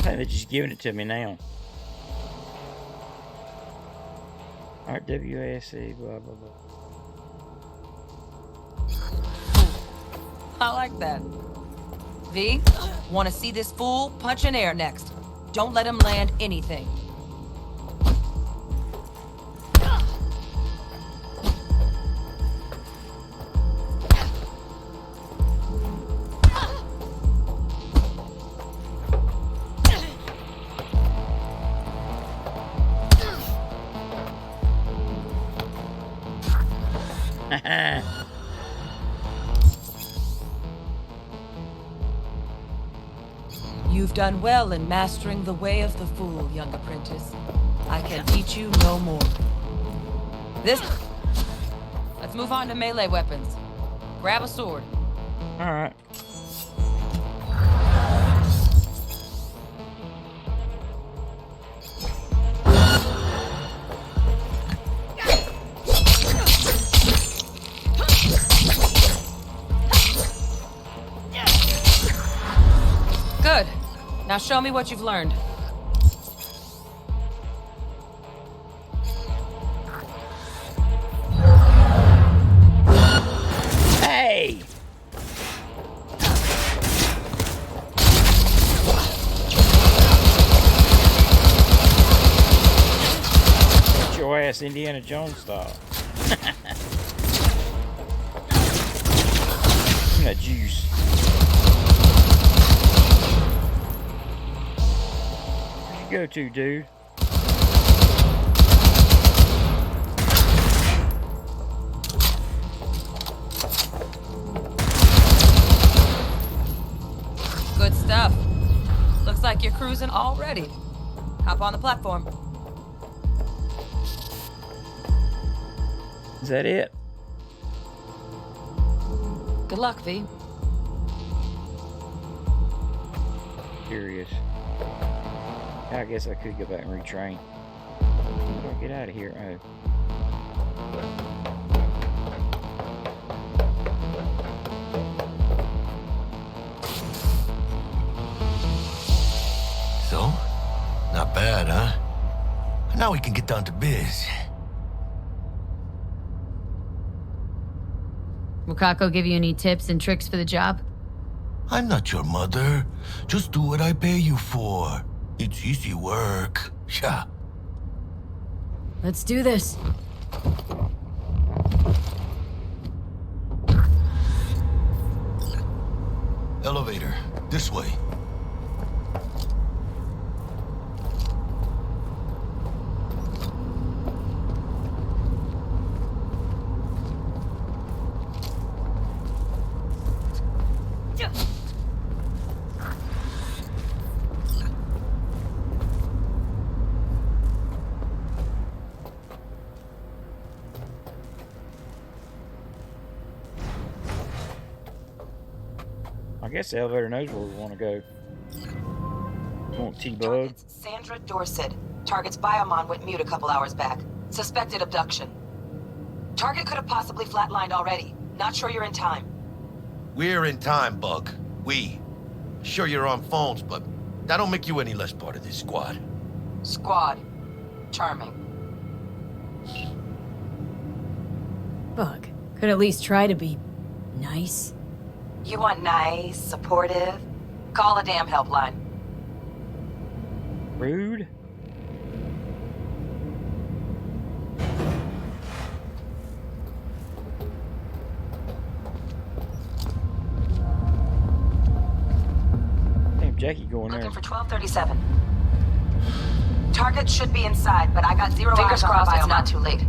They're just giving it to me now. Alright, WASC, blah, blah, blah. I like that. V, want to see this fool punch in air next. Don't let him land anything. You've done well in mastering the way of the fool, young apprentice. I can teach you no more. Let's move on to melee weapons. Grab a sword. All right. Good. Now show me what you've learned. Hey! Get your ass Indiana Jones style. Give me that juice. Go to, dude. Good stuff. Looks like you're cruising already. Hop on the platform. Is that it? Good luck, V. Curious. I guess I could go back and retrain. How do I get out of here? Oh. So? Not bad, huh? Now we can get down to biz. Will Kako give you any tips and tricks for the job? I'm not your mother. Just do what I pay you for. It's easy work. Yeah. Let's do this. Elevator. This way. I guess the elevator knows where we want to go. Want T-Bug? Sandra Dorset. Target's biomon went mute a couple hours back. Suspected abduction. Target could have possibly flatlined already. Not sure you're in time. We're in time, Bug. We. Sure you're on phones, but that don't make you any less part of this squad. Squad. Charming. Bug. Could at least try to be nice. You want nice, supportive? Call a damn helpline. Rude? Damn, Jackie going there. Looking for 1237. Target should be inside, but I got zero Fingers eyes on crossed the it's biomon. not too late.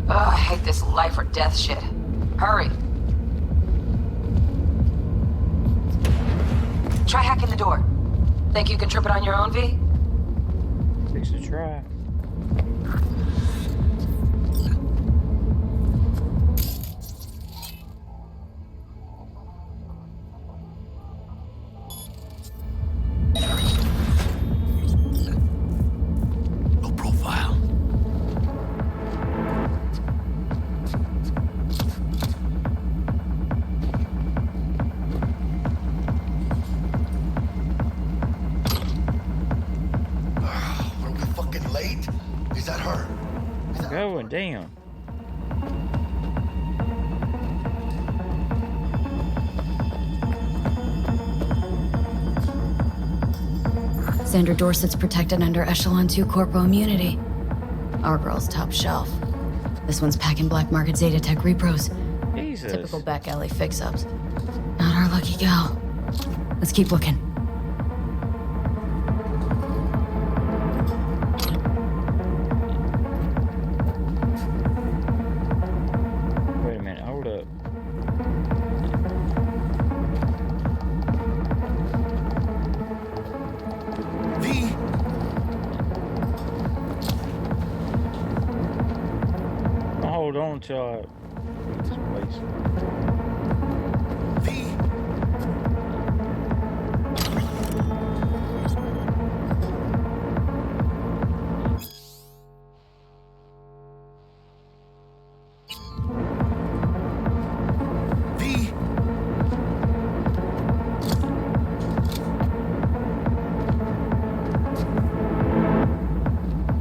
Ugh, I hate this life or death shit. Hurry. Try hacking the door. Think you can trip it on your own, V? Fix a try. No profile. Are we fucking late? Is that her? Going down. Sandra Dorset's protected under Echelon 2 Corpo immunity. Our girl's top shelf. This one's packing black market Zetatech repros. Jesus. Typical back alley fix-ups. Not our lucky gal. Let's keep looking. Wait a minute, hold up. V. I'll hold on until I leave this place. V. V.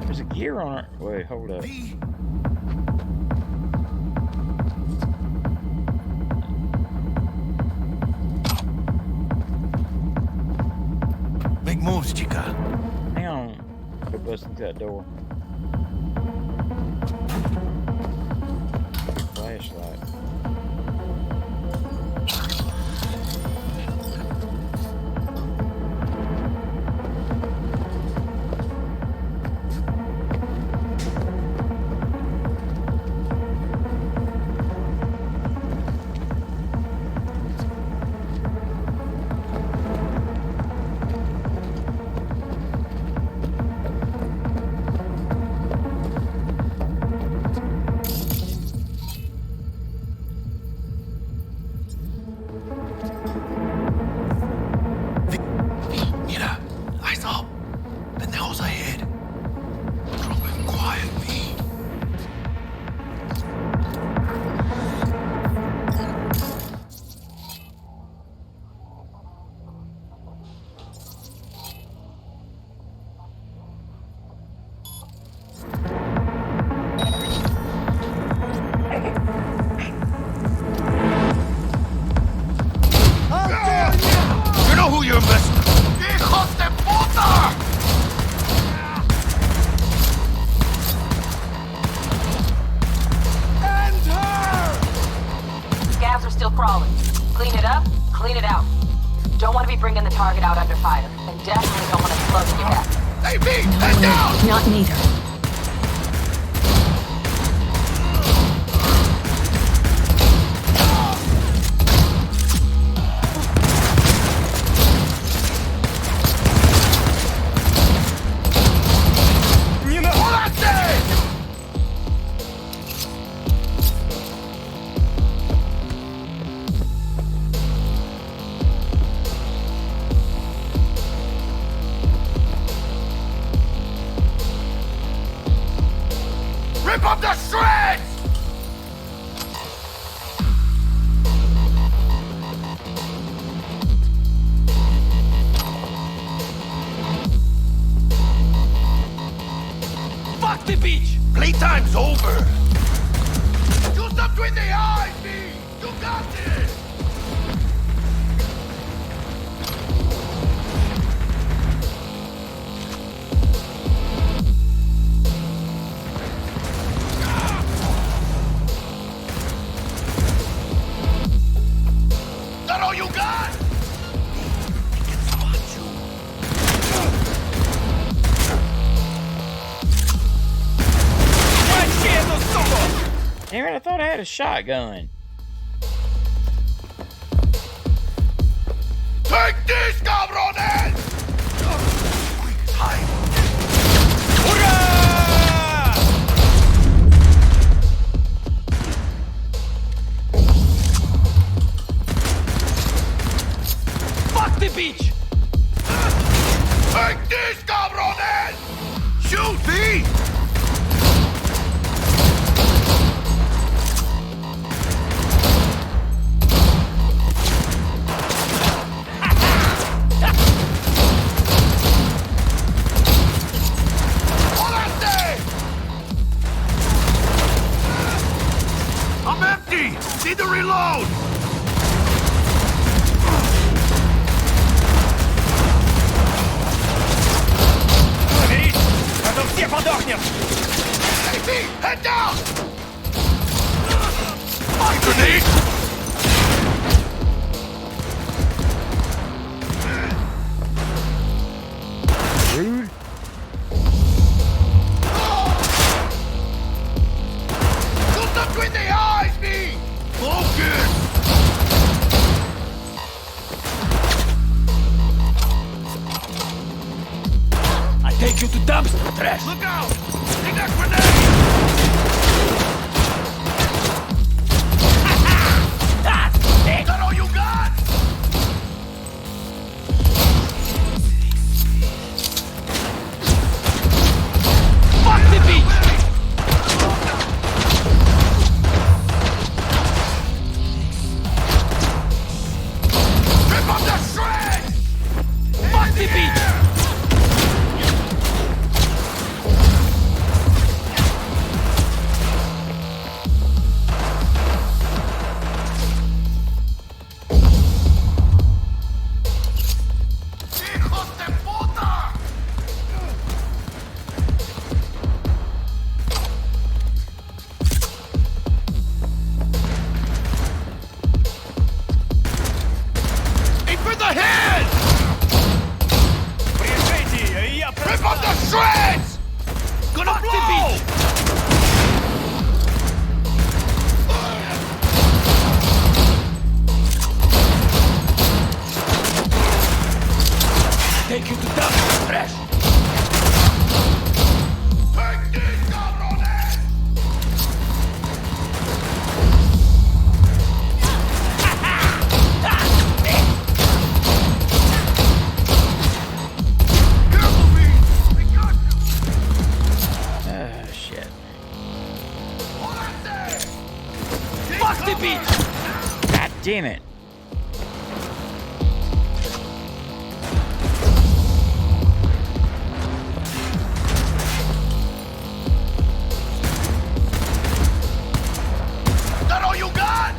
There's a gear on her. Wait, hold up. Make moves, chica. Hang on. Go bust into that door. Flashlight. still crawling. Clean it up, clean it out. Don't want to be bringing the target out under fire. And definitely don't want to slow you back. Hey, V! Head down! Not neither. Rip up the shreds! Fuck the beach! Playtime's over! Shoot them between the eyes, V! You got this! That all you got? Damn it, I thought I had a shotgun. Take this, cabrones! Fuck the beach! Take this, cabrones! Shoot, V! I'm empty! Need to reload! Hey, V! Head down! My grenade! Rude. Shoot them between the eyes, V! Focus! I take you to dumpster trash! Look out! Take that grenade! Is that all you got? Fuck the beach! Rip up the shreds! Fuck the beach! ¡Hijos de puta! Aim for the head! Rip up the shreds! Gonna blow! Take you to dumpster trash! Take this, cabrones! Careful, V! I got you! Oh, shit. Fuck the beach! God damn it. That all you got?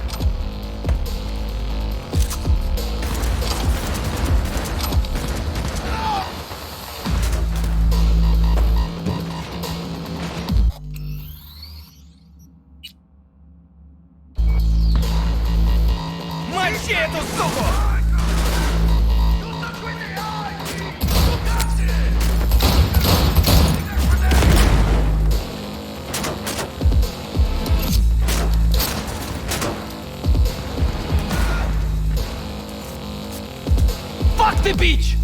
Тащи эту суку! Fuck the beach!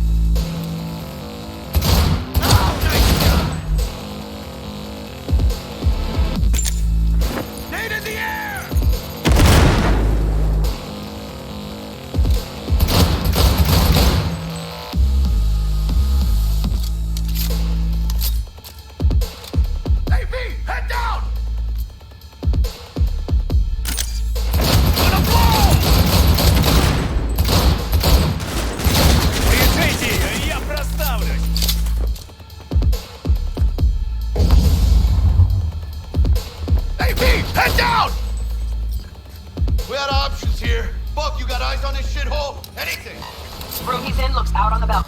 Head down! We had options here. Buck, you got eyes on this shithole? Anything? Room he's in looks out on the belt.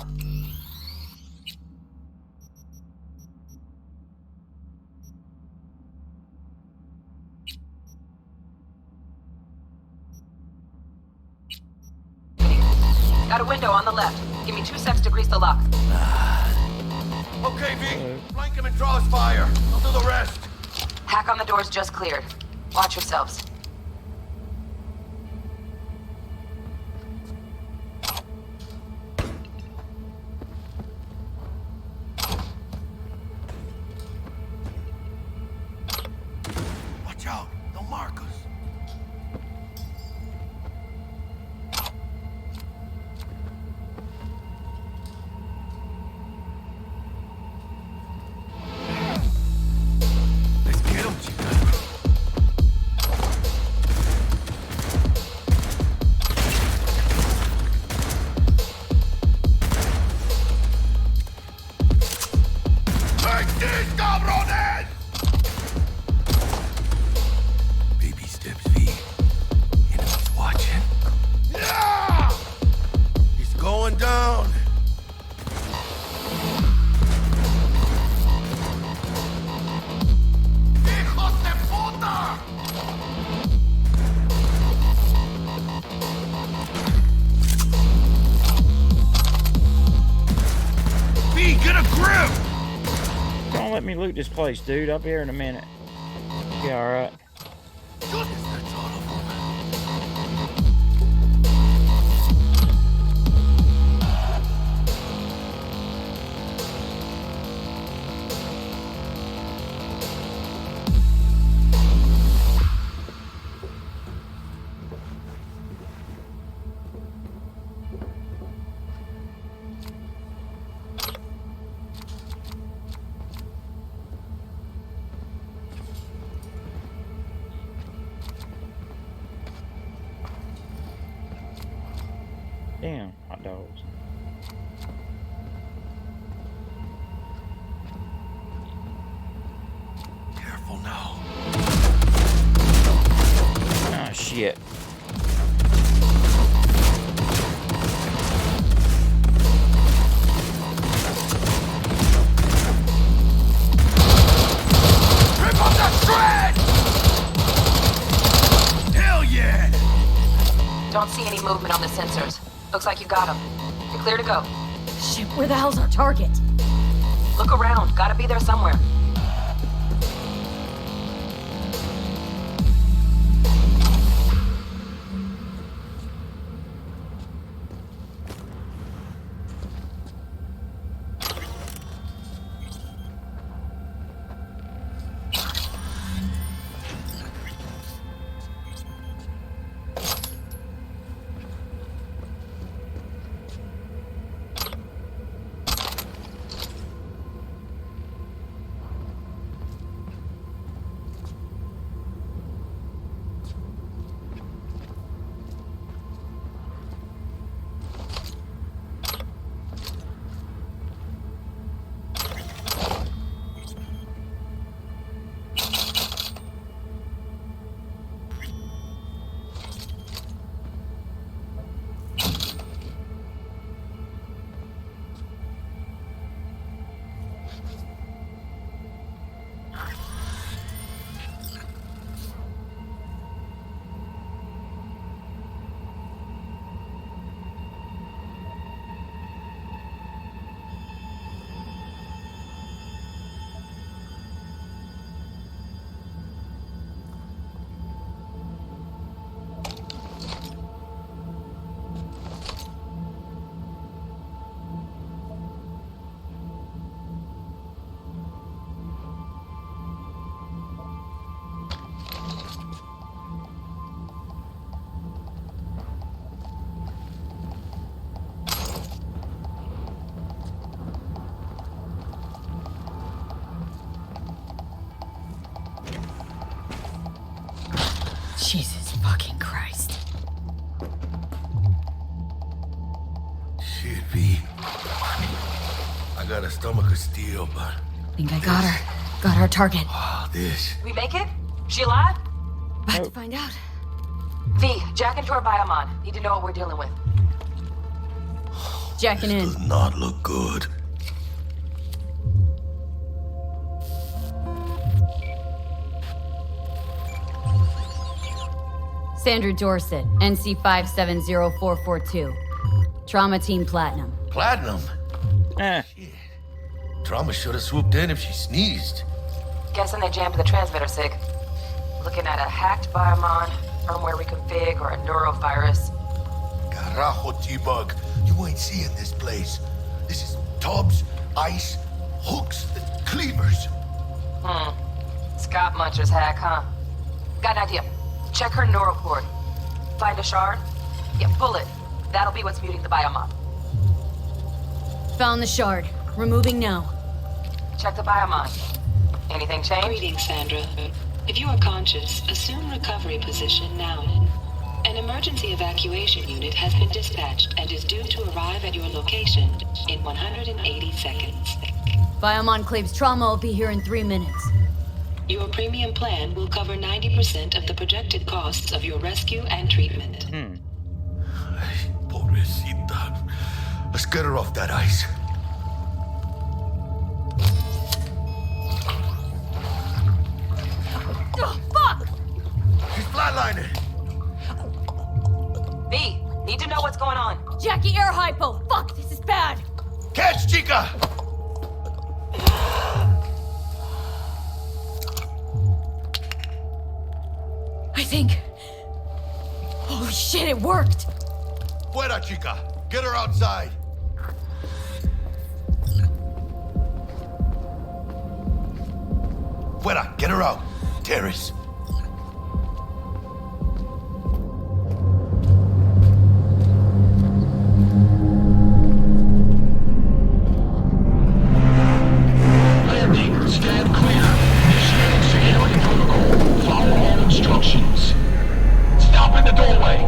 Got a window on the left. Give me 2 seconds to grease the lock. Okay, V. Flank him and draw his fire. I'll do the rest. Hack on the door's just cleared. Watch yourselves. Watch out. They'll mark us. Baby steps, V. Enemy's watching. Yeah! He's going down. ¡Hijos de puta! V, get a grip! Don't let me loot this place, dude. I'll be here in a minute. Yeah, alright. Damn, hot dogs. Careful now. Ah, shit. Rip up that shred! Hell yeah! Don't see any movement on the sensors. Looks like you got him. You're clear to go. Shit, where the hell's our target? Look around. Gotta be there somewhere. Jesus fucking Christ. Shit, V. I got a stomach of steel, but... Think I got her. Got our target. This. We make it? She alive? About to find out. V, jack into her biomon. Need to know what we're dealing with. Jacking in. Does not look good. Sandra Dorset, NC 570442. Trauma Team Platinum. Platinum? Shit. Trauma should have swooped in if she sneezed. Guessing they jammed the transmitter, Sig. Looking at a hacked biomon, firmware reconfig, or a neurovirus. Carajo, T-Bug. You ain't seeing this place. This is tubs, ice, hooks, and cleavers. Scott Muncher's hack, huh? Got an idea. Check her neural cord. Find a shard? Yeah, pull it. That'll be what's muting the biomon. Found the shard. Removing now. Check the biomon. Anything change? Greetings, Sandra. If you are conscious, assume recovery position now. An emergency evacuation unit has been dispatched and is due to arrive at your location in 180 seconds. Biomon claims trauma will be here in 3 minutes. Your premium plan will cover 90% of the projected costs of your rescue and treatment. Pobrecita. Let's get her off that ice. Oh, fuck! She's flatlining. V, need to know what's going on. Jackie, air hypo! Fuck, this is bad! Catch, chica! I think... Holy shit, it worked! Fuera, chica. Get her outside. Fuera, get her out. Terrace. Landing. Stand clear. Initiating security protocol. Follow all instructions. Stop in the doorway.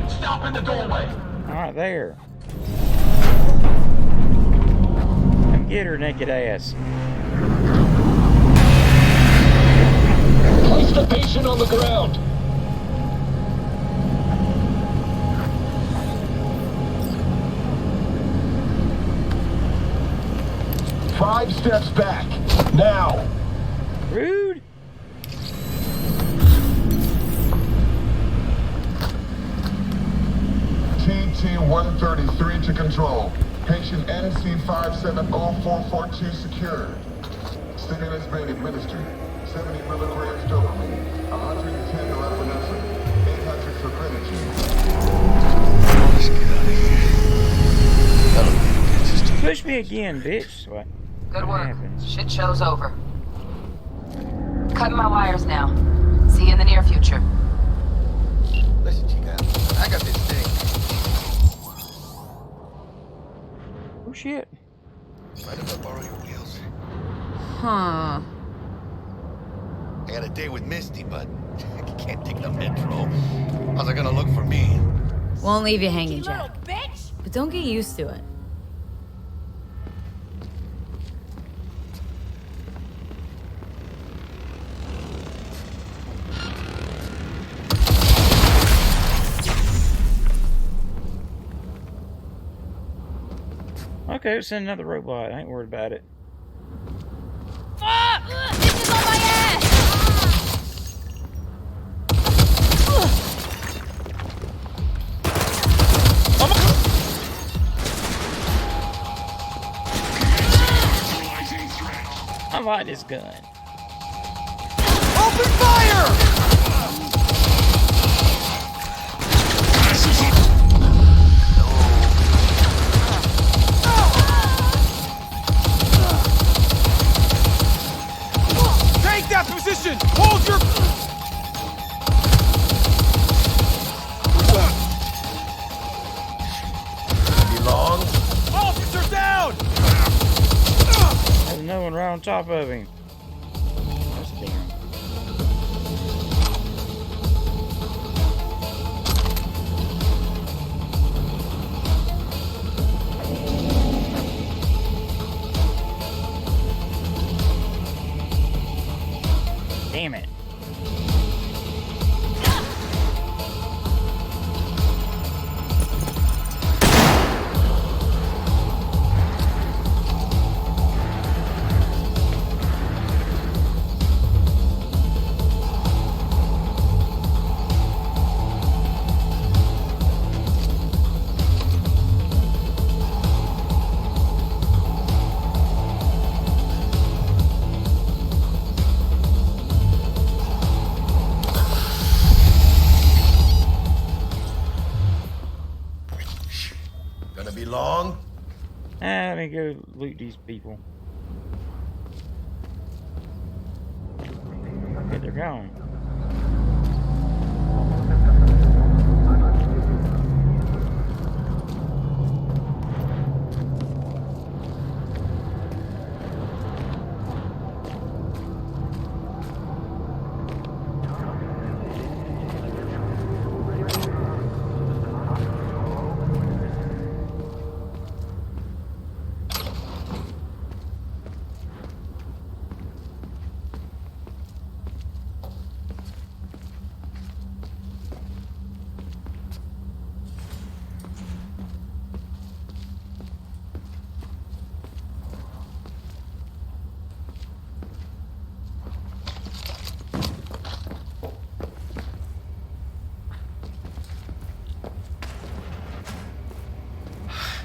Stop in the doorway. All right, there. Come get her naked ass. Place the patient on the ground. Five steps back. Now. Rude. TT-133 to control. Patient NC570442 secured. Stimulus being administered. 70 milligrams dopamine, 110 norepinephrine, 800 fibrinogen. Let's get out of here. Push me again, bitch. What? Good What work. happens? Shit show's over. Cutting my wires now. See you in the near future. Listen, chica. I got this thing. Oh, shit. Mind if I borrow your wheels? Huh. I got a date with Misty, but I can't take the metro. How's it gonna look for me? Won't leave you hanging, Jack. But don't get used to it. Okay, let's send another robot. I ain't worried about it. Fuck! This is on my ass! I like this gun. Open fire! Take that position! Hold your... Be long? Officer down! top of him. That's damn. Damn it. Gonna be long? Let me go loot these people. Okay, they're gone.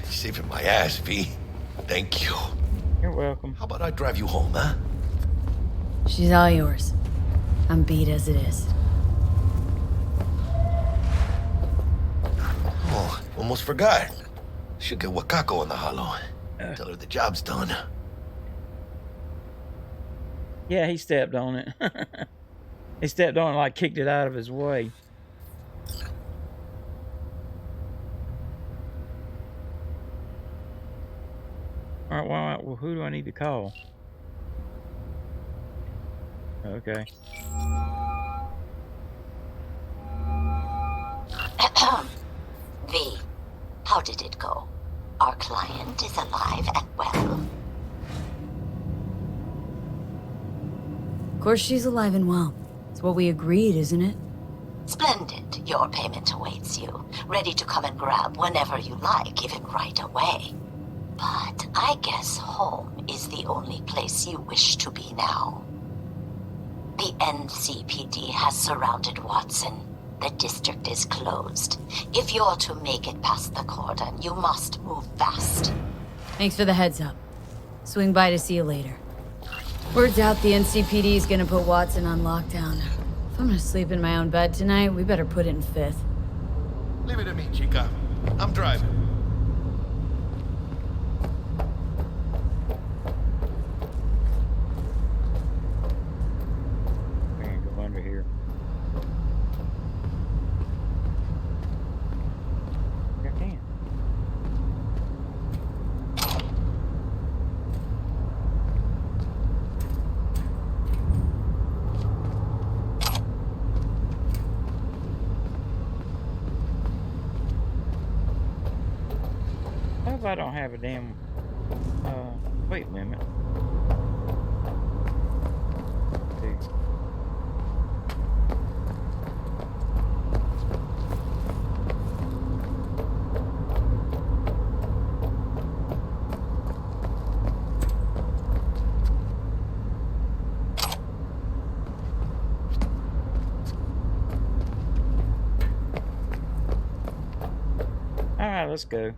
Saving my ass, V. Thank you. You're welcome. How about I drive you home, huh? She's all yours. I'm beat as it is. Oh, almost forgot. Should get Wakako on the holo. Tell her the job's done. Yeah, he stepped on it. He stepped on it like kicked it out of his way. Alright, well, who do I need to call? Okay. V, how did it go? Our client is alive and well. Of course she's alive and well. It's what we agreed, isn't it? Splendid. Your payment awaits you. Ready to come and grab whenever you like, even right away. But I guess home is the only place you wish to be now. The NCPD has surrounded Watson. The district is closed. If you're to make it past the cordon, you must move fast. Thanks for the heads up. Swing by to see you later. Word's out the NCPD is gonna put Watson on lockdown. If I'm gonna sleep in my own bed tonight, we better put it in fifth. Leave it to me, chica. I'm driving. I don't have a damn weight limit. All right, let's go.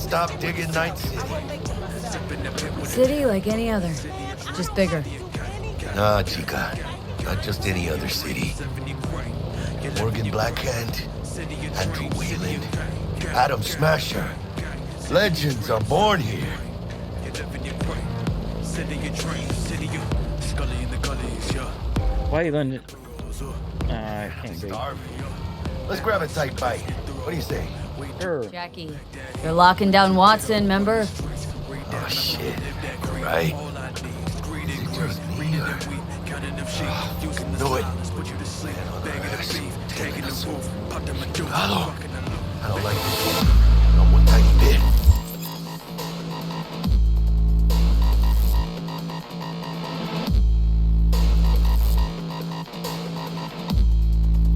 stop digging Night City. City like any other, just bigger. Nah, chica. Not just any other city. Morgan Blackhand, Andrew Wayland, Adam Smasher. Legends are born here. Wayland. I can't be. Let's grab a tight bite. What do you say? Sure. Jackie, you're locking down Watson, remember? Oh, shit. Right? Is it just me or... Do it. Taking us. Hello. I don't like this one. Not one tiny bit.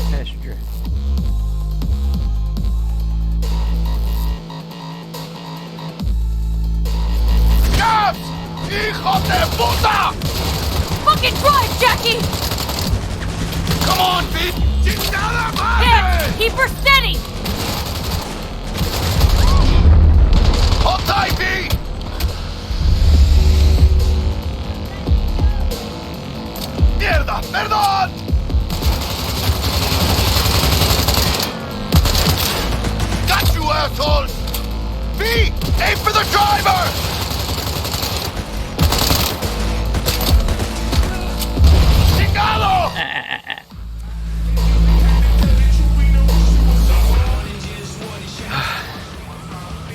Passenger. ¡Gas! ¡Hijo de puta! Fucking drive, Jackie! Come on, bitch! ¡Chingada Hit! madre! Keep her steady! Hold tight, B! ¡Mierda! ¡Perdón! Got you, assholes! B! Aim for the driver! ¡Chingado!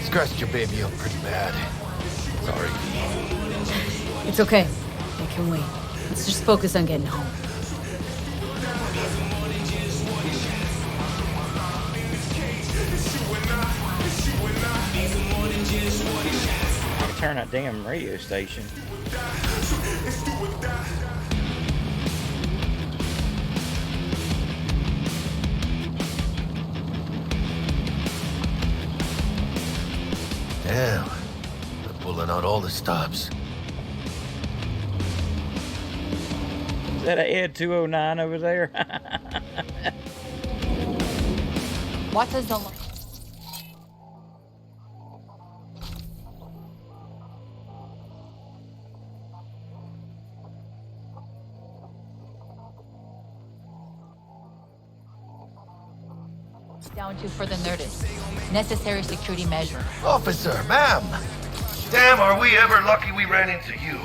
Scratched your baby up pretty bad. Sorry, B. It's okay. I can wait. Let's just focus on getting home. Turn that damn radio station. Damn. They're pulling out all the stops. Is that a Ed 209 over there? What is the... down to further notice. Necessary security measure. Officer, ma'am! Damn, are we ever lucky we ran into you.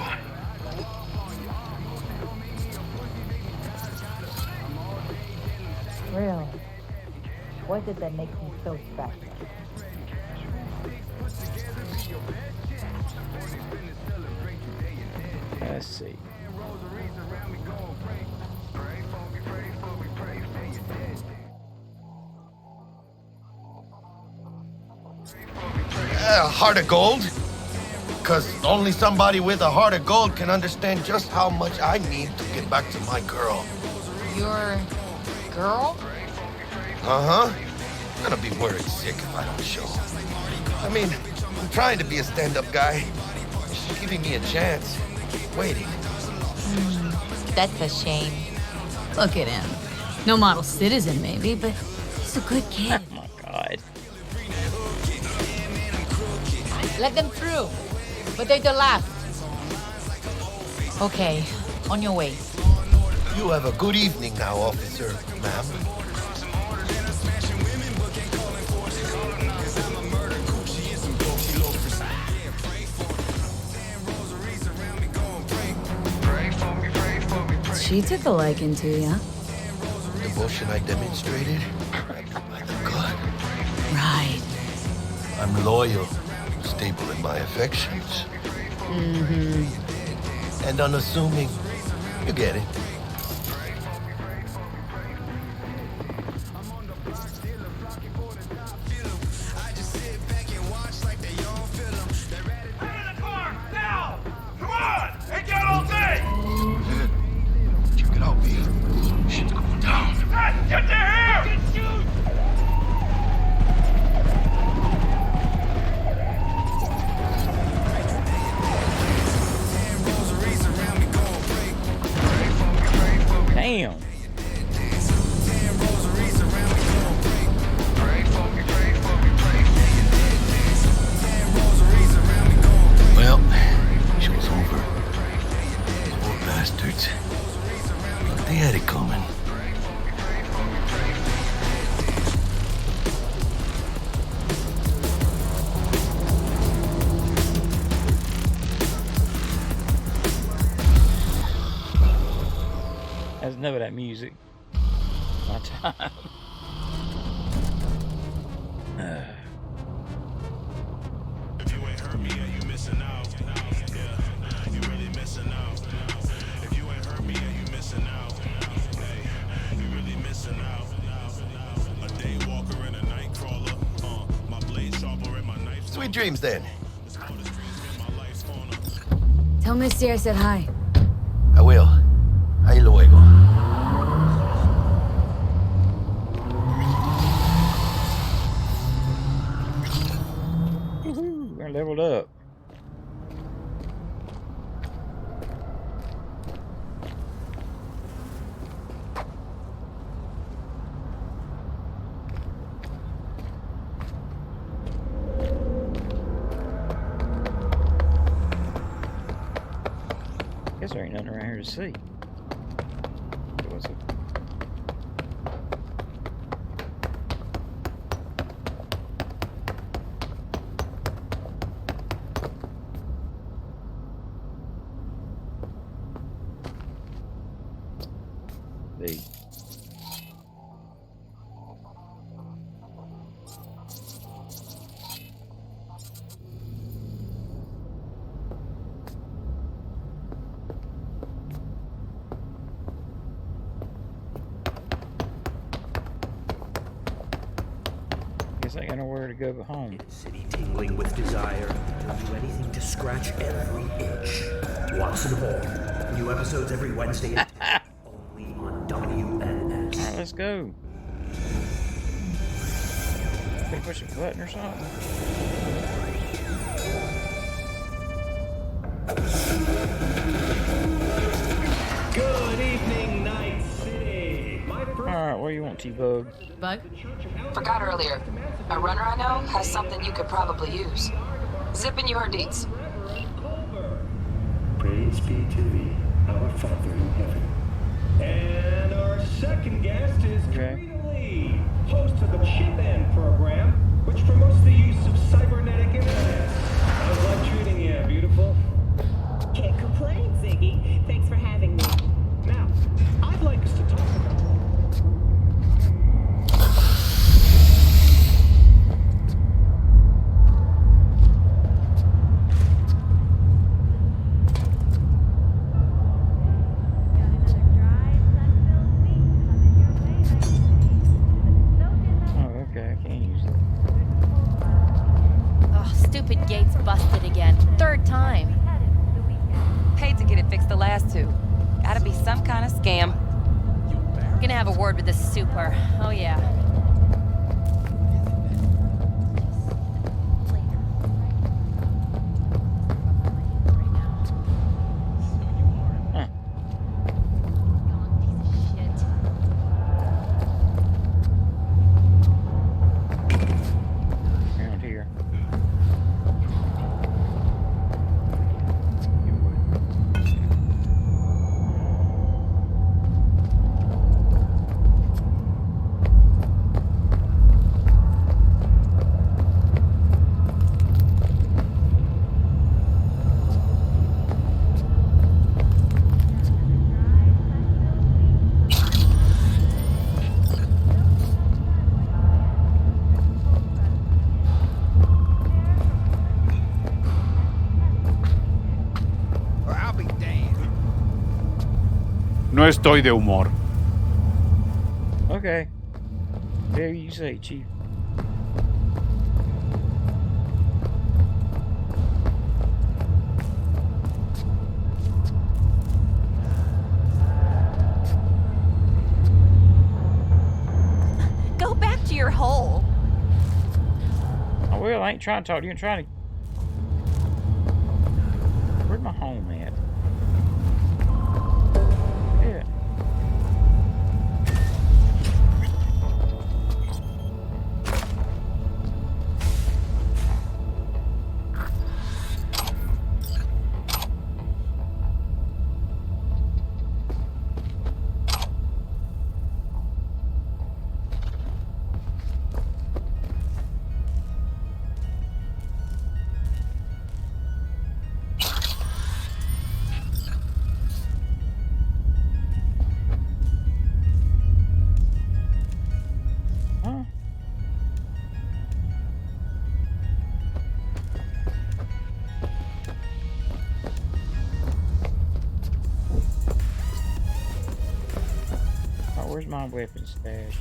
Really? What is it that makes you so special? Let's see. Heart of gold? Because only somebody with a heart of gold can understand just how much I need to get back to my girl. Your girl? Uh-huh. I'm gonna be worried sick if I don't show. I mean, I'm trying to be a stand-up guy. She's giving me a chance. Waiting. That's a shame. Look at him. No model citizen, maybe, but he's a good kid. Oh my God. Let them through. But they're the last. Okay, on your way. You have a good evening now, officer, ma'am. She took a liking to you. Devotion I demonstrated? By the God. Right. I'm loyal, stable in my affections. Mm-hmm. And unassuming. You get it. enough of that music. My time. If you ain't heard me, yeah, you missing out. Yeah, you really missing out. If you ain't heard me, yeah, you missing out. Hey, you really missing out. A day walker and a night crawler. My blade sharper and my knife. Sweet dreams then. Tell Misty I said hi. I will. Ahí luego. Woohoo! I leveled up. Guess there ain't nothing around here to see. What's it? They guess I got nowhere to go but home. City tingling with desire. They'll do anything to scratch every itch. Watson Hall. New episodes every Wednesday at 10. Only on WNS. Alright, let's go. Can I push a button or something? Good evening, Night City. Alright, what do you want, T-Bug? Bug? Forgot earlier. A runner I know has something you could probably use. Zip in your deets. Praise be to thee, our Father in heaven. And our second guest is Karina Lee, host of the Chip In program, which promotes the use of cybernetic internet. How's life treating you, beautiful? Can't complain, Ziggy. Thanks for having me. Now, I'd like us to talk about... Stupid gate's busted again. Third time. Paid to get it fixed the last two. Gotta be some kind of scam. Gonna have a word with this super. Oh yeah. No estoy de humor. Okay. Whatever you say, Chief. Go back to your hole. I will. I ain't trying to talk to you. I'm trying to... Where's my home at? Yeah. my weapon stash.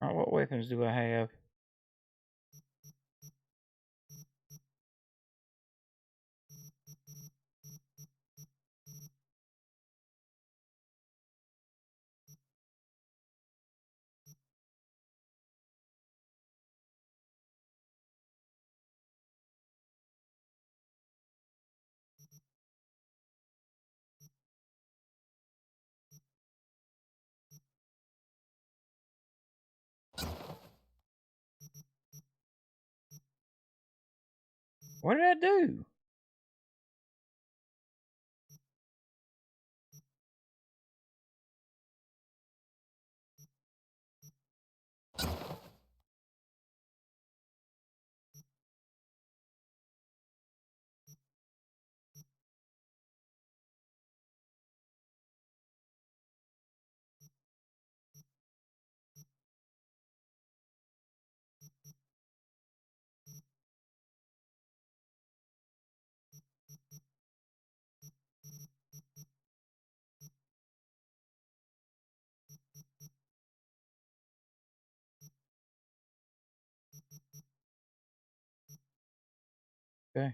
Alright, what weapons do I have? What did I do? Okay.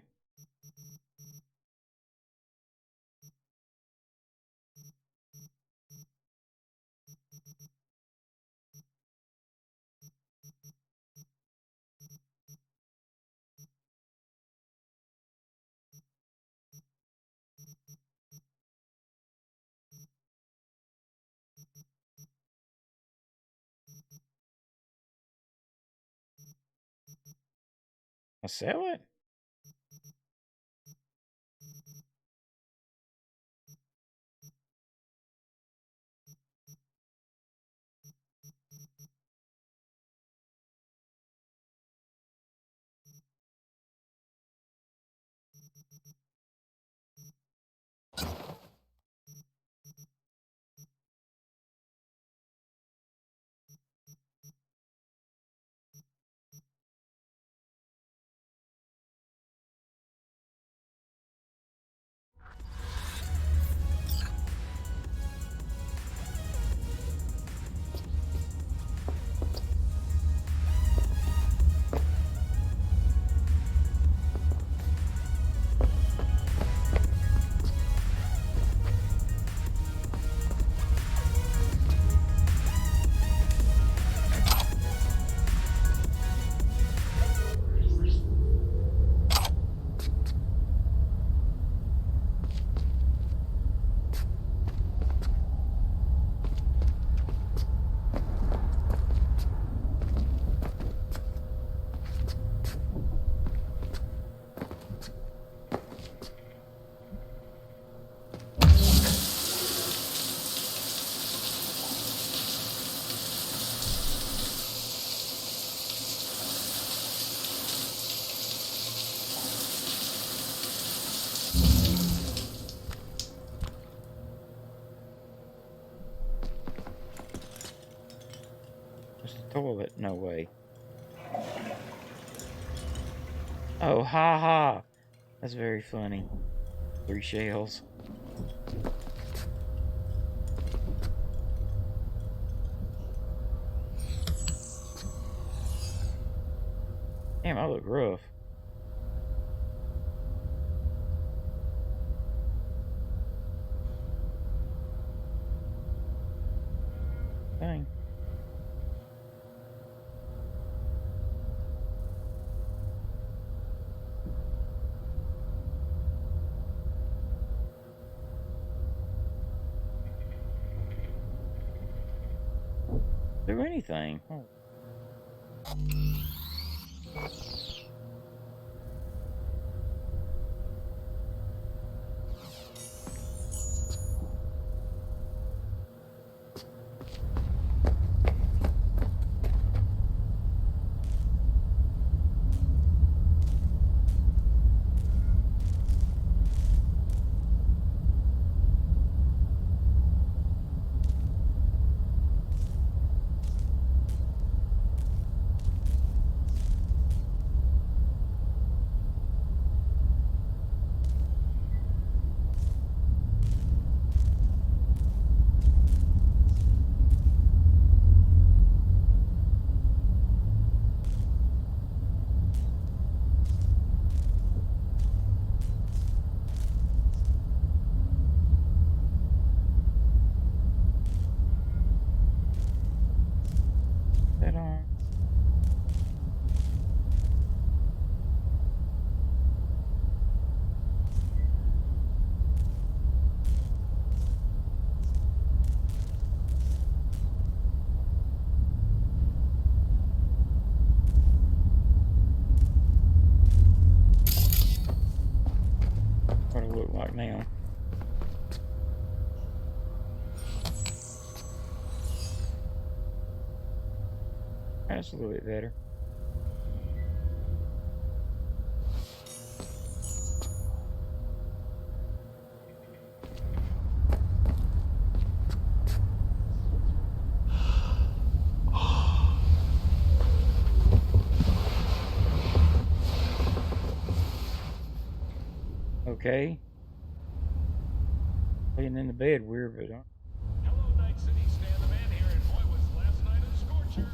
I sell it? Toilet? No way. Oh, ha ha. That's very funny. 3 shells. Damn, I look rough. Dang. Do anything. Oh. look like now. That's a little bit better. Okay. Laying in the bed weird, but Hello, Night City. Stan the Man here, and boy, was last night a scorcher.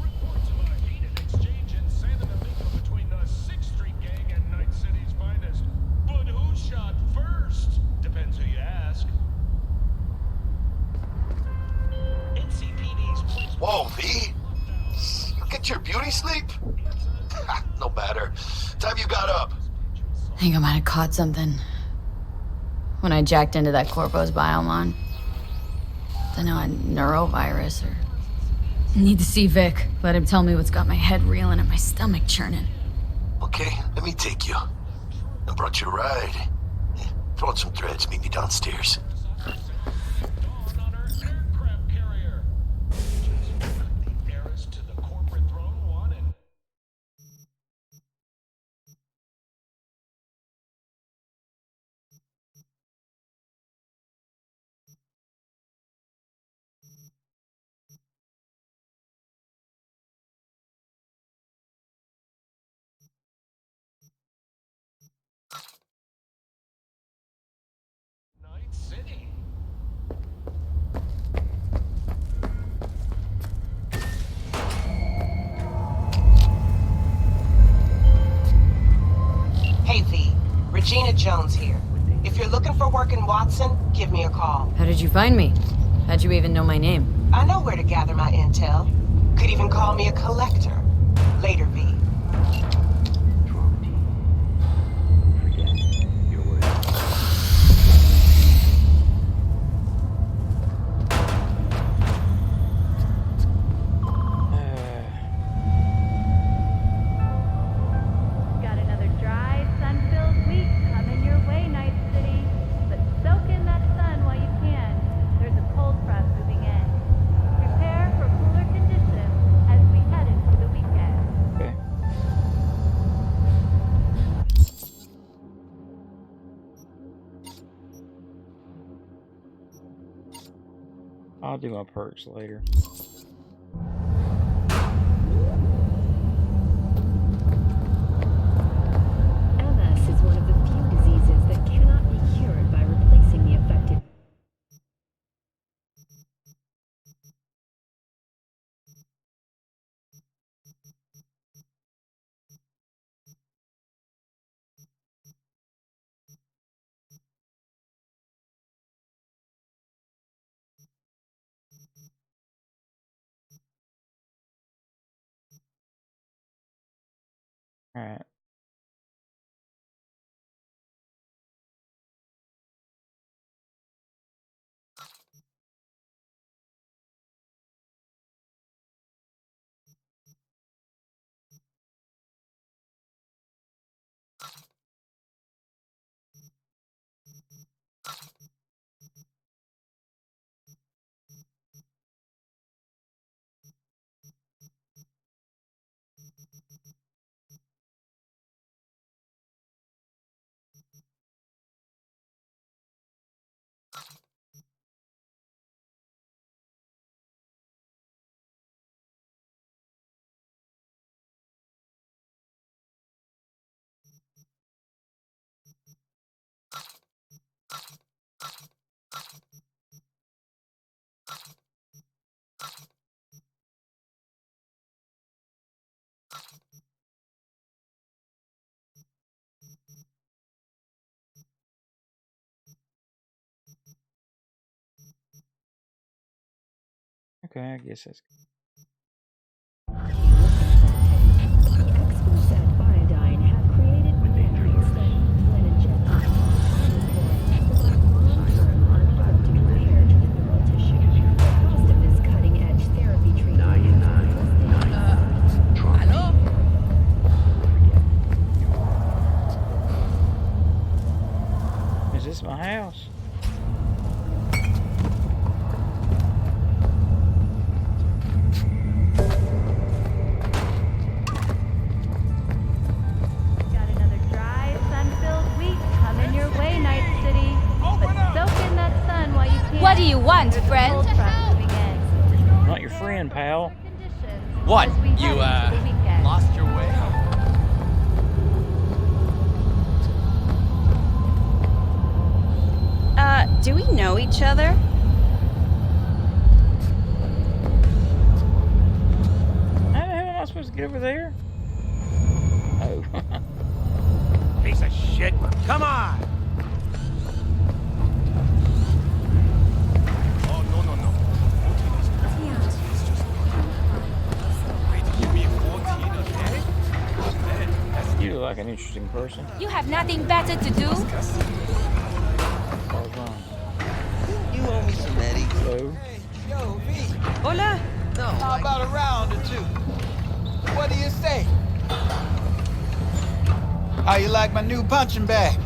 Reports of a heated exchange in Santa Monica between the 6th Street Gang and Night City's finest. But who shot first? Depends who you ask. NCPD's police. Whoa, V! You get your beauty sleep? No matter. Time you got up. I think I might have caught something when I jacked into that Corpo's biomon. Don't know, a neurovirus or... Need to see Vic. Let him tell me what's got my head reeling and my stomach churning. Okay, let me take you. I brought you a ride. Throw on some threads, meet me downstairs. Night City. Hey V, Regina Jones here. If you're looking for work in Watson, give me a call. How did you find me? How'd you even know my name? I know where to gather my intel. Could even call me a collector. Later, V. Got another dry, sun-filled week coming your way, Night City. But soak in that sun while you can. There's a cold front moving in. Prepare for cooler conditions as we head into the weekend. okay. I'll do my perks later. MS is one of the few diseases that cannot be cured by replacing the affected. All right. Okay, I guess that's good. Experts at Biodyne have created memories that when injected long-term uninterrupted repair to the neural tissue. The cost of this cutting-edge therapy treatment Hello? this my house? Got another dry, sun-filled week coming your way, Night City. But soak in that sun while you can. What do you want, There's a friend? cold front moving in. Not your friend, pal. What? As we You, head into the weekend. lost your way? Do we know each other? How the hell am I supposed to get over there? Oh. Piece of shit. Come on! Oh, no, no, no. Give me 14 a day? You look like an interesting person. You have nothing better to do? You owe me some Eddie. Hello. Hey, yo, V. Hola. No, how about a round or two? What do you say? How you like my new punching bag?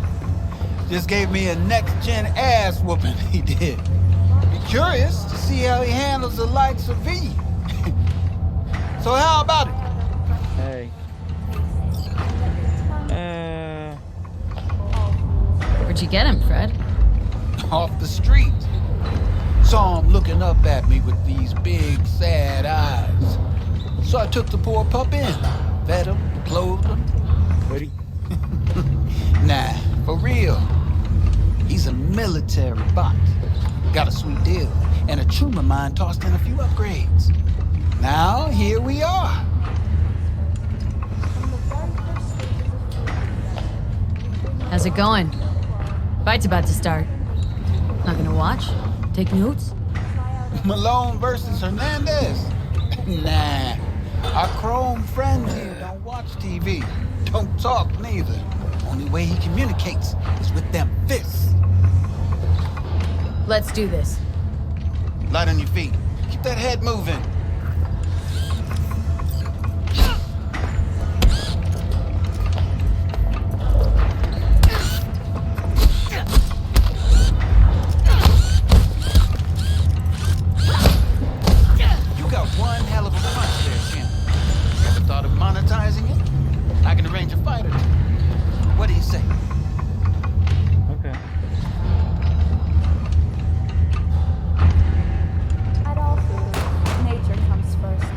Just gave me a next-gen ass whooping, he did. Be curious to see how he handles the likes of V. So how about it? Hey. Where'd you get him, Fred? Off the street. Saw him looking up at me with these big, sad eyes. So I took the poor pup in. Fed him, clothed him. Buddy. Nah, for real. He's a military bot. Got a sweet deal. And a tumor mine tossed in a few upgrades. Now, here we are. How's it going? Fight's about to start. Not gonna watch? Take notes? Malone versus Hernandez? Nah. Our chrome friend here don't watch TV. Don't talk neither. Only way he communicates is with them fists. Let's do this. Light on your feet. Keep that head moving. You got one hell of a punch there, champ. Ever thought of monetizing it? I can arrange a fight or two. What do you say? Okay. At all foods, nature comes first.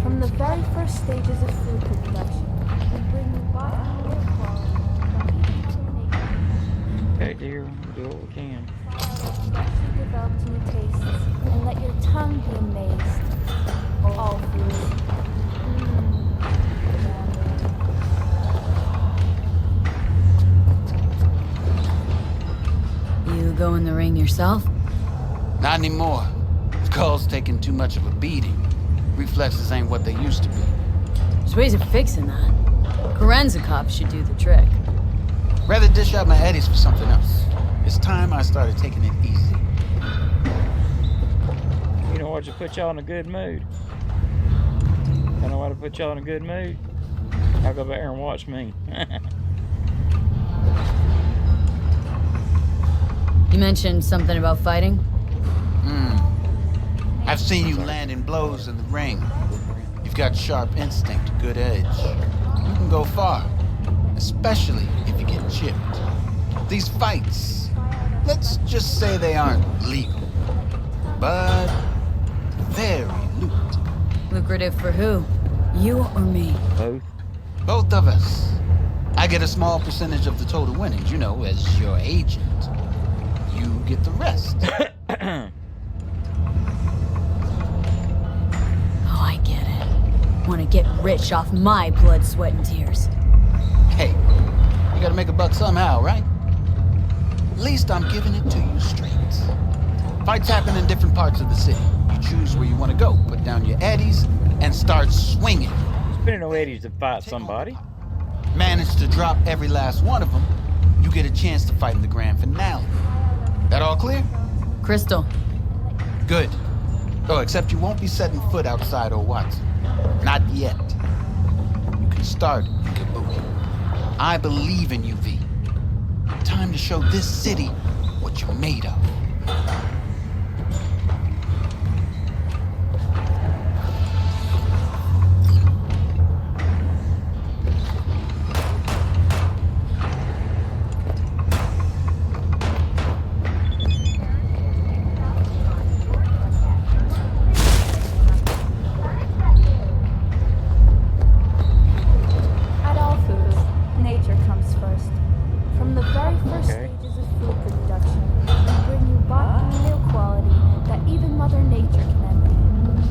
From the very first stages of food production, we bring you bottom and quality from each other nature. Okay, dear. We'll do what we can. Freshly developed new tastes, and let your tongue be amazed. All food. You go in the ring yourself? Not anymore. Skull's taking too much of a beating. Reflexes ain't what they used to be. There's ways of fixing that. Korenzikov should do the trick. Rather dish out my eddies for something else. It's time I started taking it easy. You know what to put y'all in a good mood? I know what to put y'all in a good mood. I'll go back there and watch me. You mentioned something about fighting? I've seen you landing blows in the ring. You've got sharp instinct, good edge. You can go far, especially if you get chipped. These fights, let's just say they aren't legal, but very lucrative. Lucrative for who? You or me? Both. Both of us. I get a small percentage of the total winnings, you know, as your agent. You get the rest. Oh, I get it. Want to get rich off my blood, sweat, and tears. Hey, you gotta make a buck somehow, right? At least I'm giving it to you straight. Fights happen in different parts of the city. You choose where you want to go, put down your eddies, and start swinging. Spending no eddies to fight somebody. Manage to drop every last one of them, you get a chance to fight in the grand finale. That all clear? Crystal. Good. Oh, except you won't be setting foot outside old Watson. Not yet. You can start in Kabuki. I believe in you, V. Time to show this city what you're made of. At all foods, nature comes first. From the very first stages of food production, we bring you bottom meal quality that even Mother Nature can envy.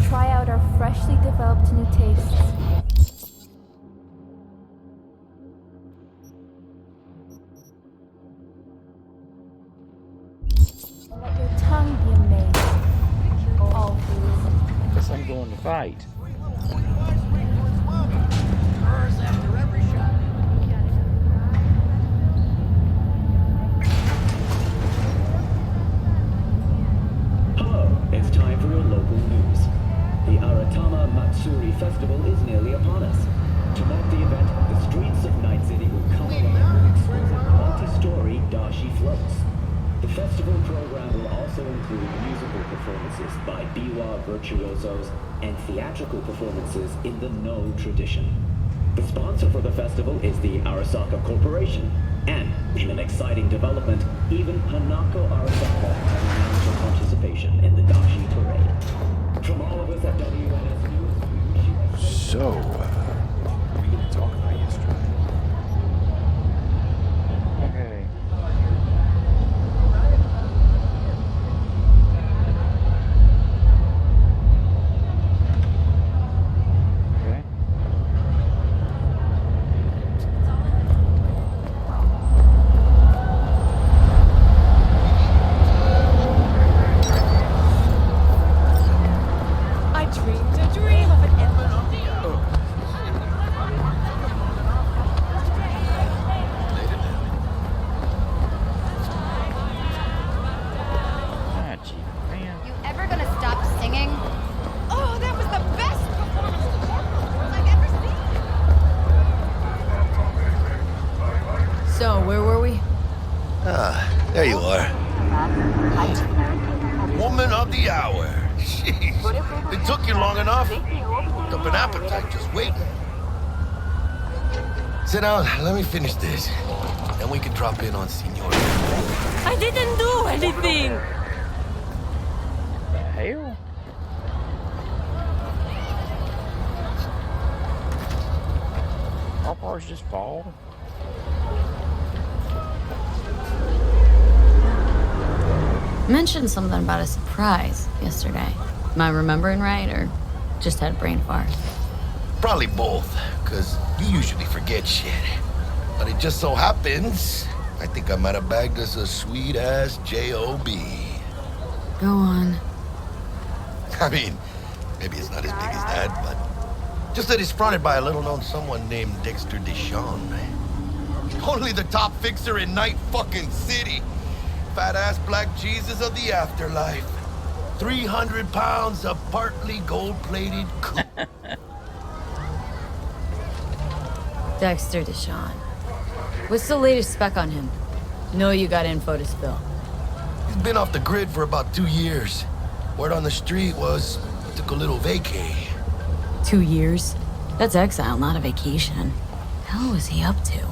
Try out our freshly developed new tastes. Let your tongue be amazed. All foods. Guess I'm going to fight. Hello, it's time for your local news. The Aratama Matsuri Festival is nearly upon us. To mark the event, the streets of Night City will come alive with exquisite multi-story dashi floats. The festival program will also include musical performances by biwa virtuosos and theatrical performances in the No tradition. The sponsor for the festival is the Arasaka Corporation, and in an exciting development, even Hanako Arasaka has announced her participation in the dashi parade. From all of us at WNS News, we wish you a So, we didn't talk about yesterday. Okay. Okay. I dreamed a dream of an endless... Ah, gee, man. You ever gonna stop singing? Oh, that was the best performance I've ever seen! So, where were we? Ah, there you are. Woman of the hour. Jeez. It took you long enough. Built up an appetite just waiting. Sit down, let me finish this. Then we can drop in on Senor. I didn't do anything! The hell? Our cars just fall? Mentioned something about a surprise yesterday. Am I remembering right, or just had a brain fart? Probably both, because you usually forget shit. But it just so happens, I think I might have bagged us a sweet-ass J.O.B. Go on. I mean, maybe it's not as big as that, but just that it's fronted by a little-known someone named Dexter Deshawn. Only the top fixer in Night fucking City. Fat-ass black Jesus of the afterlife. 300 pounds of partly gold-plated cool. Dexter Deshawn. What's the latest spec on him? Know you got info to spill. He's been off the grid for about 2 years. Word on the street was he took a little vacay. 2 years? That's exile, not a vacation. Hell was he up to?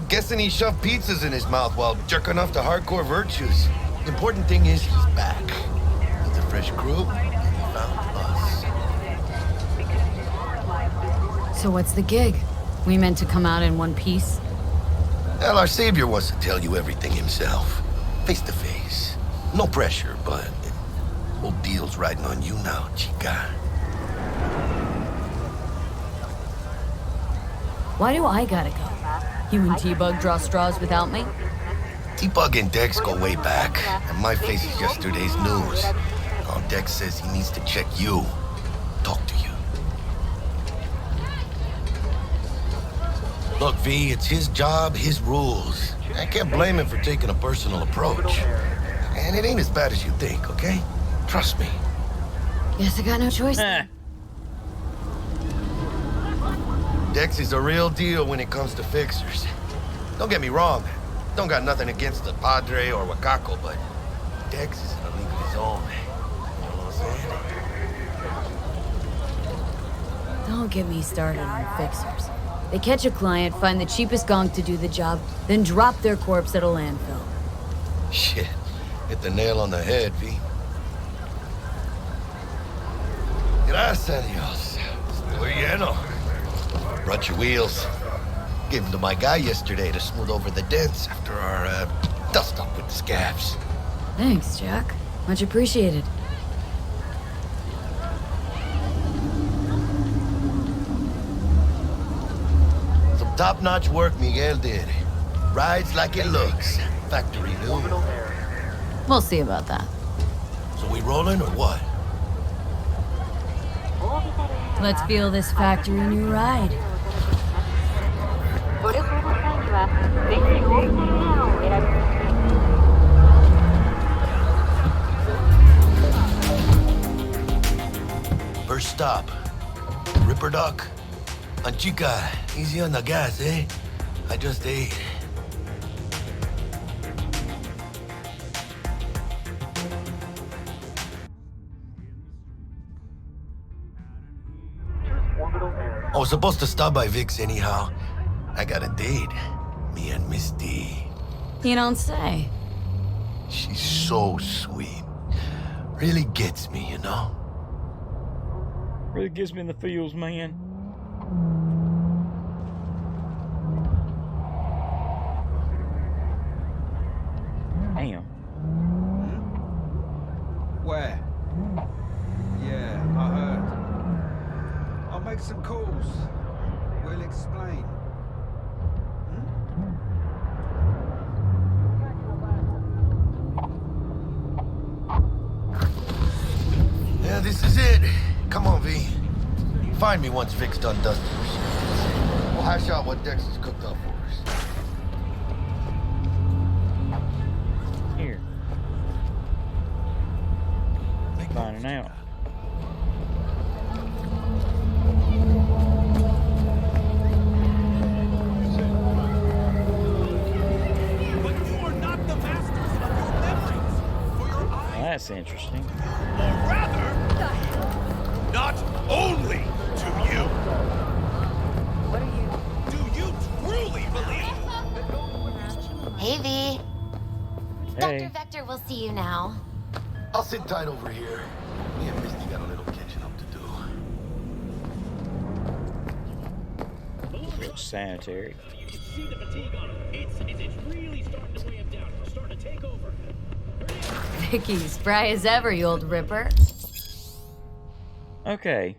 Guessing he shoved pizzas in his mouth while jerking off to hardcore virtues. The important thing is he's back. With a fresh crew, and he found us. So what's the gig? We meant to come out in one piece? Well, our savior wants to tell you everything himself. Face to face. No pressure, but whole deal's riding on you now, chica. Why do I gotta go? You and T-Bug draw straws without me? T-Bug and Dex go way back, and my face is yesterday's news. Now Dex says he needs to check you. Talk to you. Look, V, it's his job, his rules. I can't blame him for taking a personal approach. And it ain't as bad as you think, okay? Trust me. Guess I got no choice. Dex is a real deal when it comes to fixers. Don't get me wrong. Don't got nothing against the Padre or Wakako, but Dex is in a league of his own. You know what I'm saying? Don't get me started on fixers. They catch a client, find the cheapest gonk to do the job, then drop their corpse at a landfill. Shit. Hit the nail on the head, V. Gracias a Dios. Estoy lleno. Brought your wheels. Gave them to my guy yesterday to smooth over the dents after our dust-up with the scabs. Thanks, Jack. Much appreciated. Some top-notch work Miguel did. Rides like it looks. Factory new. We'll see about that. So we rolling or what? Let's feel this factory new ride. First stop. Ripper Dock. Chica, easy on the gas, eh? I just ate. I was supposed to stop by Vic's anyhow. I got a date. Me and Misty. You don't say. She's so sweet. Really gets me, you know? Really gives me the feels, man. Damn. Where? Yeah, I heard. I'll make some calls. We'll explain. Yeah, this is it. Come on, V. Find me once Vic's done dusting her shit. We'll hash out what Dex has cooked up for us. Here. Finding out. That's interesting. Or rather, not only to you. What are you? Do you truly believe? Hey, V. Hey. Dr. Vector will see you now. I'll sit tight over here. Me and Misty got a little catching up to do. Looks sanitary. You can see the fatigue on him. It's really starting to weigh him down. We're starting to take over. Vicky, spry as ever, you old ripper. Okay.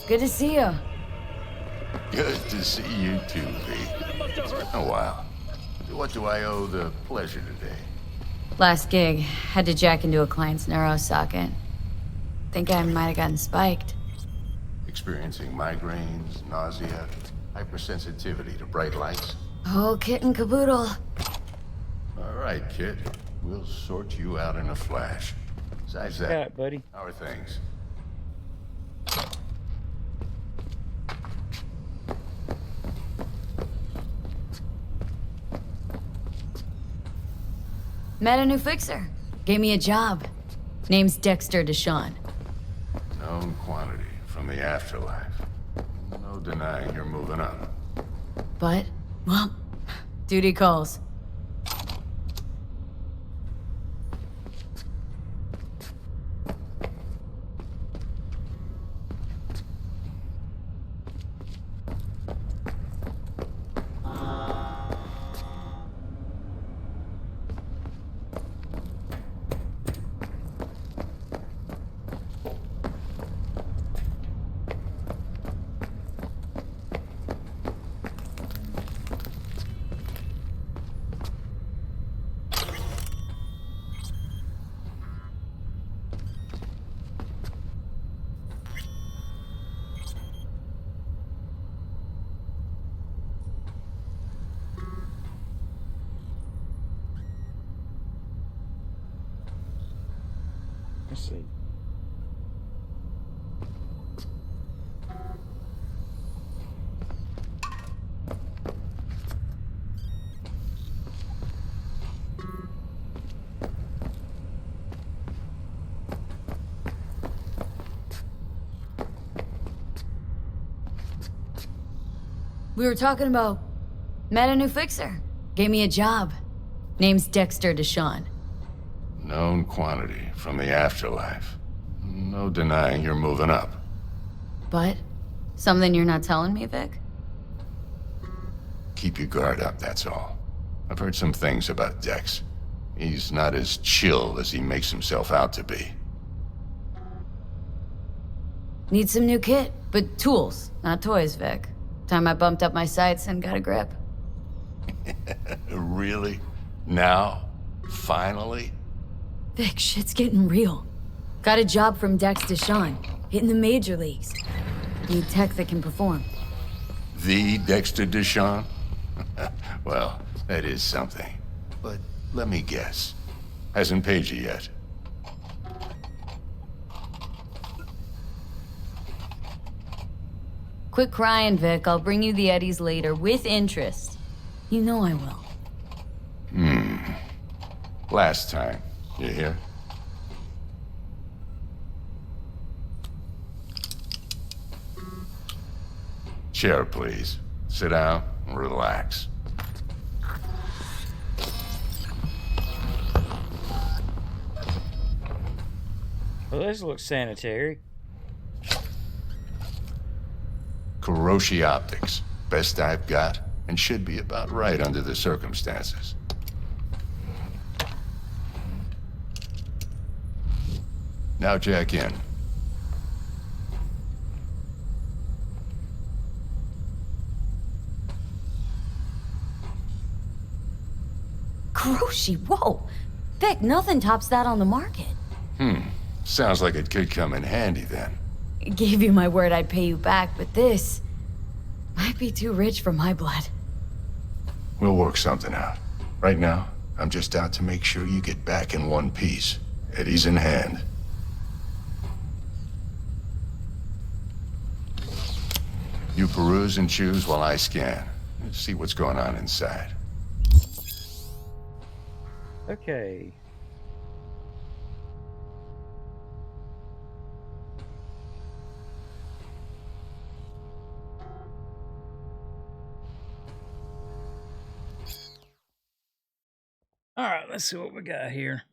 Good to see you. Good to see you too, V. It's been a while. To what do I owe the pleasure today? Last gig, had to jack into a client's neuro socket. Think I might have gotten spiked. Experiencing migraines, nausea, hypersensitivity to bright lights? Oh, kit and caboodle. All right, kid. We'll sort you out in a flash. Besides that, Yeah, buddy. how are things? Met a new fixer. Gave me a job. Name's Dexter Deshawn. Known quantity from the afterlife. No denying you're moving up. But, well, duty calls. Let's see. We were talking about... Met a new fixer. Gave me a job. Name's Dexter Deshawn. Known quantity from the afterlife. No denying you're moving up. But? Something you're not telling me, Vic? Keep your guard up, that's all. I've heard some things about Dex. He's not as chill as he makes himself out to be. Need some new kit, but tools, not toys, Vic. Time I bumped up my sights and got a grip. Really? Now? Finally? Vic, shit's getting real. Got a job from Dex Deshawn, hitting the major leagues. Need tech that can perform. The Dexter Deshawn? Well, that is something. But let me guess. Hasn't paid you yet. Quit crying, Vic. I'll bring you the Eddies later, with interest. You know I will. Last time. You hear? Chair, please. Sit down and relax. Well, this looks sanitary. Kuroshi Optics. Best I've got, and should be about right under the circumstances. Now jack in. Kuroshi, whoa! Vic, nothing tops that on the market. Sounds like it could come in handy then. Gave you my word I'd pay you back, but this might be too rich for my blood. We'll work something out. Right now, I'm just out to make sure you get back in one piece. Eddie's in hand. You peruse and choose while I scan. See what's going on inside. Okay. All right, let's see what we got here.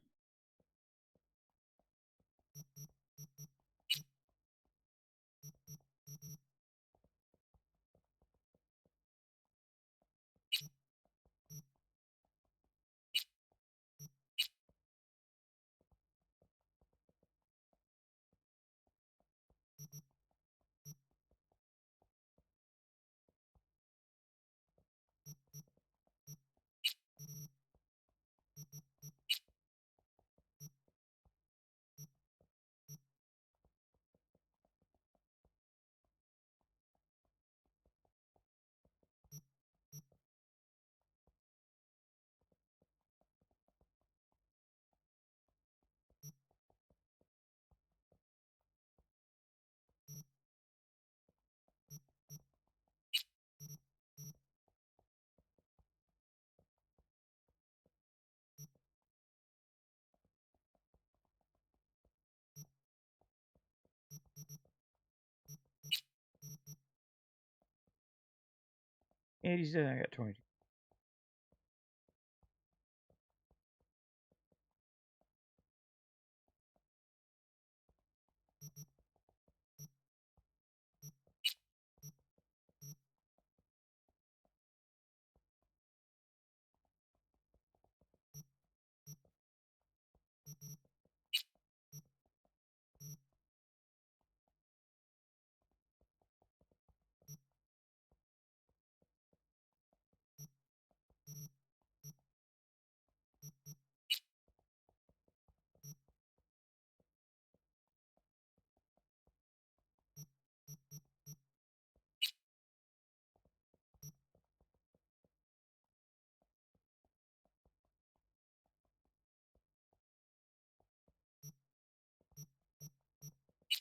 Yeah, he said I got 20.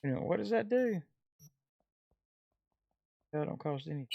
You know, what does that do? That don't cost anything.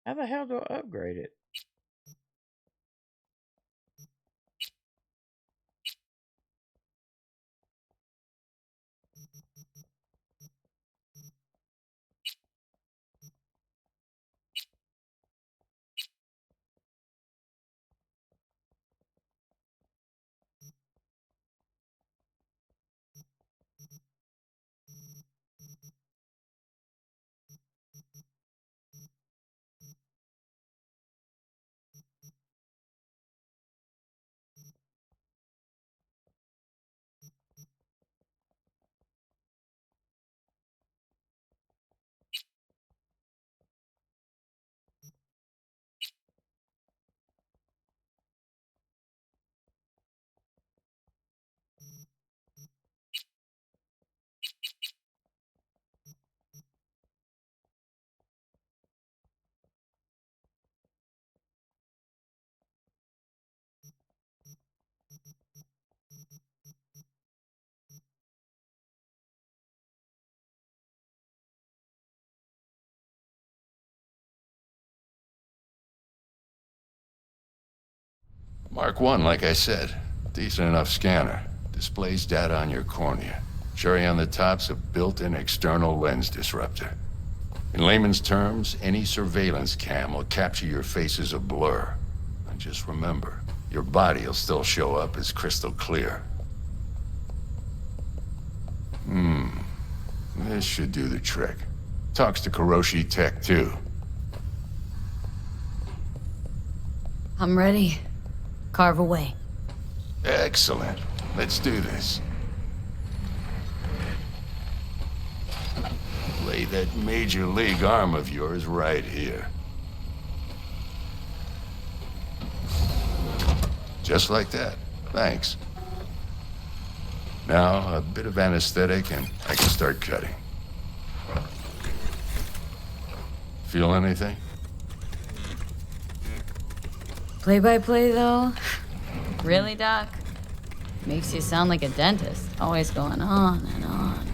How the hell do I upgrade it? Mark 1, like I said. Decent enough scanner. Displays data on your cornea. Cherry on the top's a built-in external lens disruptor. In layman's terms, any surveillance cam will capture your face as a blur. And just remember, your body will still show up as crystal clear. This should do the trick. Talks to Kiroshi Tech, too. I'm ready. Carve away. Excellent. Let's do this. Lay that Major League arm of yours right here. Just like that. Thanks. Now, a bit of anesthetic and I can start cutting. Feel anything? Play-by-play, though? Really, Doc? Makes you sound like a dentist. Always going on and on.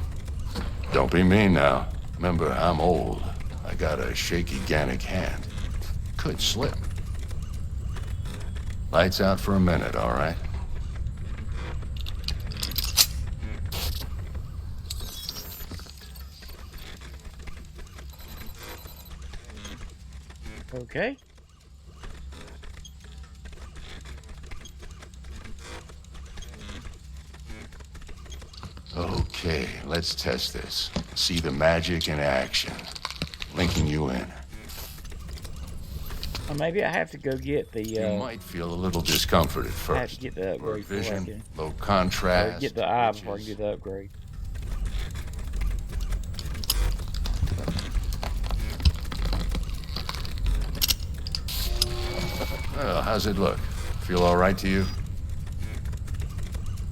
Don't be mean now. Remember, I'm old. I got a shaky Gannic hand. Could slip. Lights out for a minute, all right? Okay. Okay, let's test this. See the magic in action. Linking you in. Well, maybe I have to go get the. You might feel a little discomfort at first. I have to get the upgrade before I Vision, can. low contrast. Or get the eye before I can get the upgrade. Well, how's it look? Feel all right to you?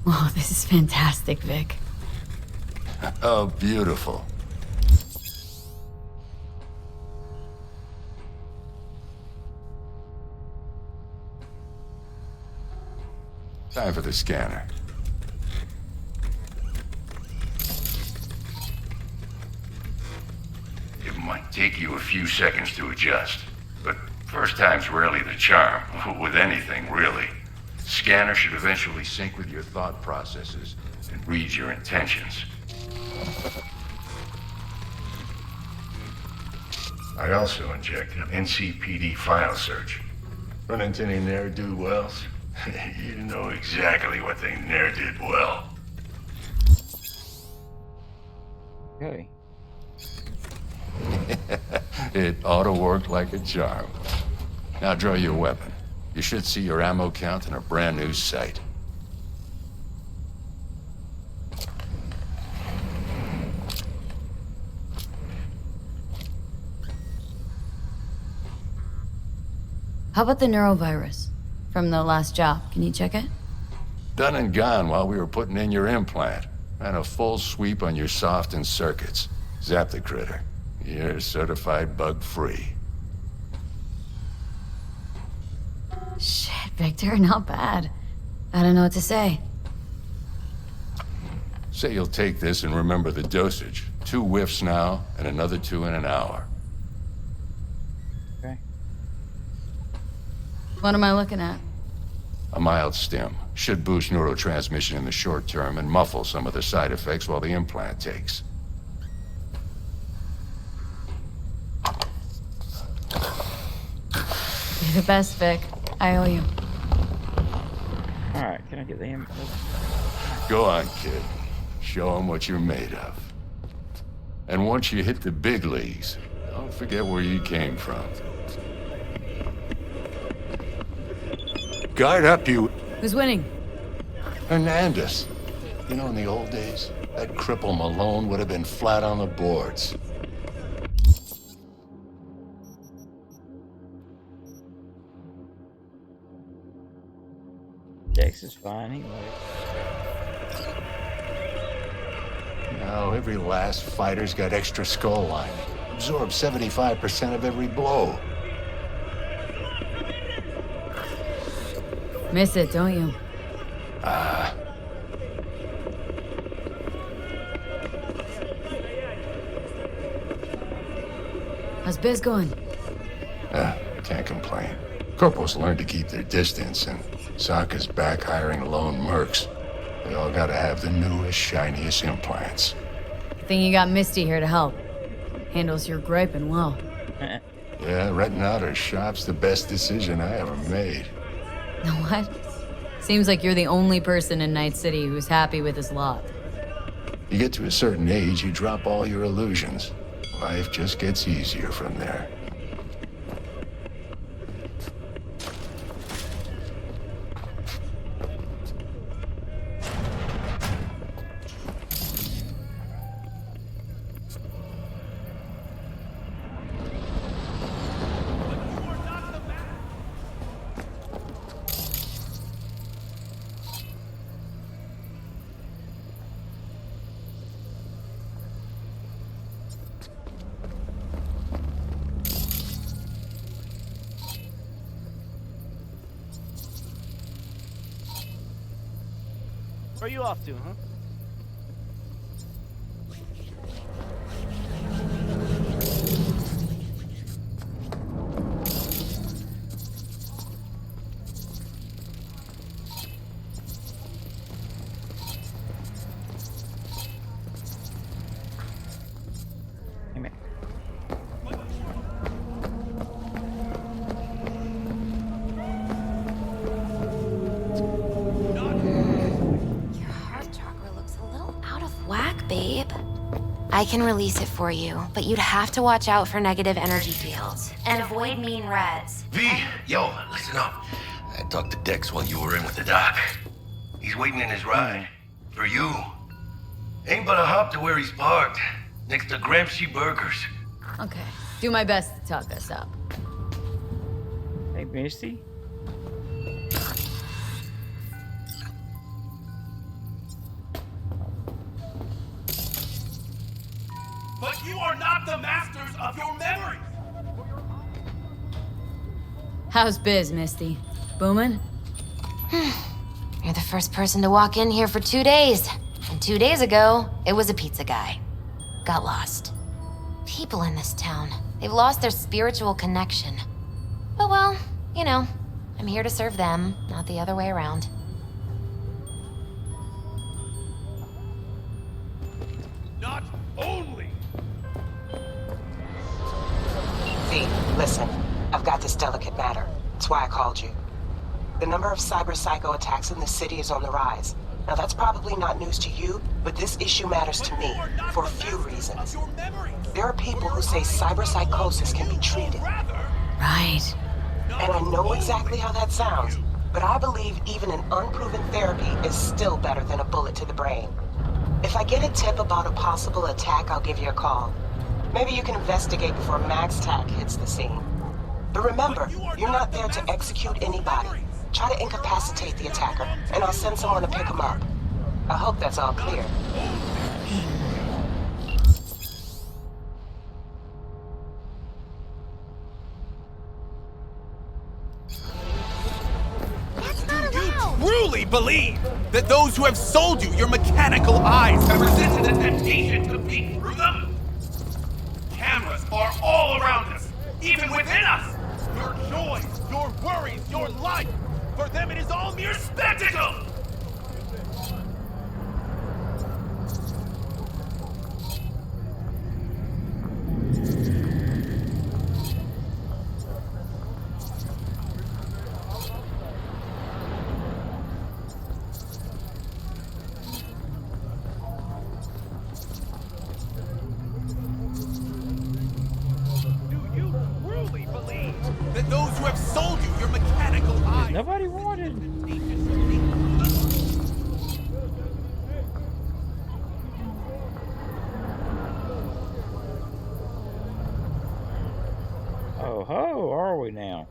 Oh, this is fantastic, Vic. Oh, beautiful. Time for the scanner. It might take you a few seconds to adjust, but first time's rarely the charm, with anything, really. Scanner should eventually sync with your thought processes and read your intentions. I also inject an NCPD file search. Run into any ne'er-do-wells? You know exactly what they ne'er did well. Okay. It ought to work like a charm. Now draw your weapon. You should see your ammo count in a brand new sight. How about the neurovirus from the last job? Can you check it? Done and gone while we were putting in your implant. Ran a full sweep on your soft and circuits. Zap the critter. You're certified bug-free. Shit, Victor, not bad. I don't know what to say. Say you'll take this and remember the dosage. 2 whiffs now, and another 2 in an hour. Okay. What am I looking at? A mild stim. Should boost neurotransmission in the short term and muffle some of the side effects while the implant takes. You're the best, Vic. I owe you. Alright, can I get the ammo? Go on, kid. Show them what you're made of. And once you hit the big leagues, don't forget where you came from. Guard up, you... Who's winning? Hernandez. You know, in the old days, that cripple Malone would have been flat on the boards. Dex is fine anyway. Now, every last fighter's got extra skull lining. Absorbs 75% of every blow. Miss it, don't you? How's biz going? Can't complain. Corporals learn to keep their distance, and Sokka's back hiring lone mercs. They all gotta have the newest, shiniest implants. Think you got Misty here to help. Handles your griping well. Yeah, renting out her shop's the best decision I ever made. Know what? Seems like you're the only person in Night City who's happy with his lot. You get to a certain age, you drop all your illusions. Life just gets easier from there. Where are you off to, huh? I can release it for you, but you'd have to watch out for negative energy fields and avoid mean reds. V, yo, listen up. I talked to Dex while you were in with the doc. He's waiting in his ride. For you. Ain't but a hop to where he's parked. Next to Gramsci Burgers. Okay. Do my best to talk us up. Hey, Misty. But you are not the masters of your memories! How's biz, Misty? Booming? You're the first person to walk in here for 2 days. And 2 days ago, it was a pizza guy. Got lost. People in this town, they've lost their spiritual connection. But well, you know, I'm here to serve them, not the other way around. Not only! V, listen. I've got this delicate matter. That's why I called you. The number of cyber psycho attacks in the city is on the rise. Now that's probably not news to you, but this issue matters to me for a few reasons. There are people who say cyber psychosis can be treated. Right. And I know exactly how that sounds, but I believe even an unproven therapy is still better than a bullet to the brain. If I get a tip about a possible attack, I'll give you a call. Maybe you can investigate before MaxTac hits the scene. But remember, you're not there to execute anybody. Try to incapacitate the attacker, and I'll send someone to pick him up. I hope that's all clear. Truly believe that those who have sold you your mechanical eyes have resisted the temptation to peek through them? Cameras are all around us, even within us. Your joys, your worries, your life, for them it is all mere spectacle. That those who have sold you your mechanical eyes. Nobody wanted. Oh ho, are we now?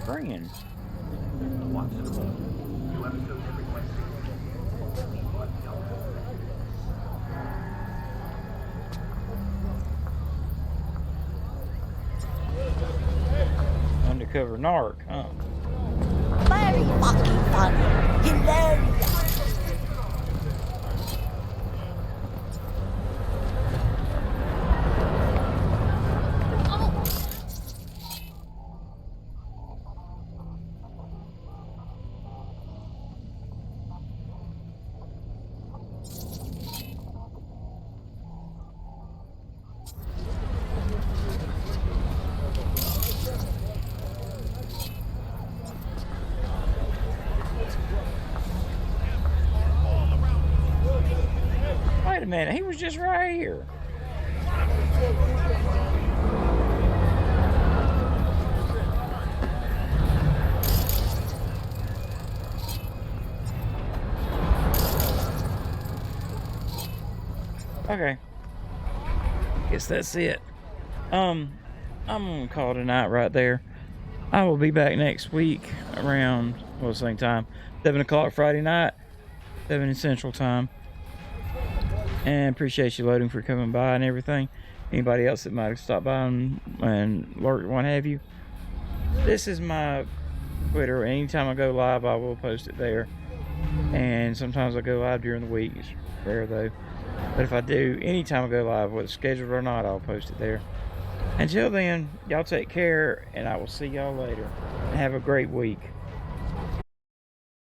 Bringing. Undercover narc, huh? Very fucking funny. Hilarious. Wait a minute, he was just right here. Okay. Guess that's it. I'm gonna call it a night right there. I will be back next week around, well, same time, 7 o'clock Friday night, 7 Central Time. And appreciate you loading for coming by and everything. Anybody else that might have stopped by and lurked, what have you. This is my Twitter. Anytime I go live, I will post it there. And sometimes I go live during the week. It's rare though. But if I do, anytime I go live, whether it's scheduled or not, I'll post it there. Until then, y'all take care, and I will see y'all later. And have a great week.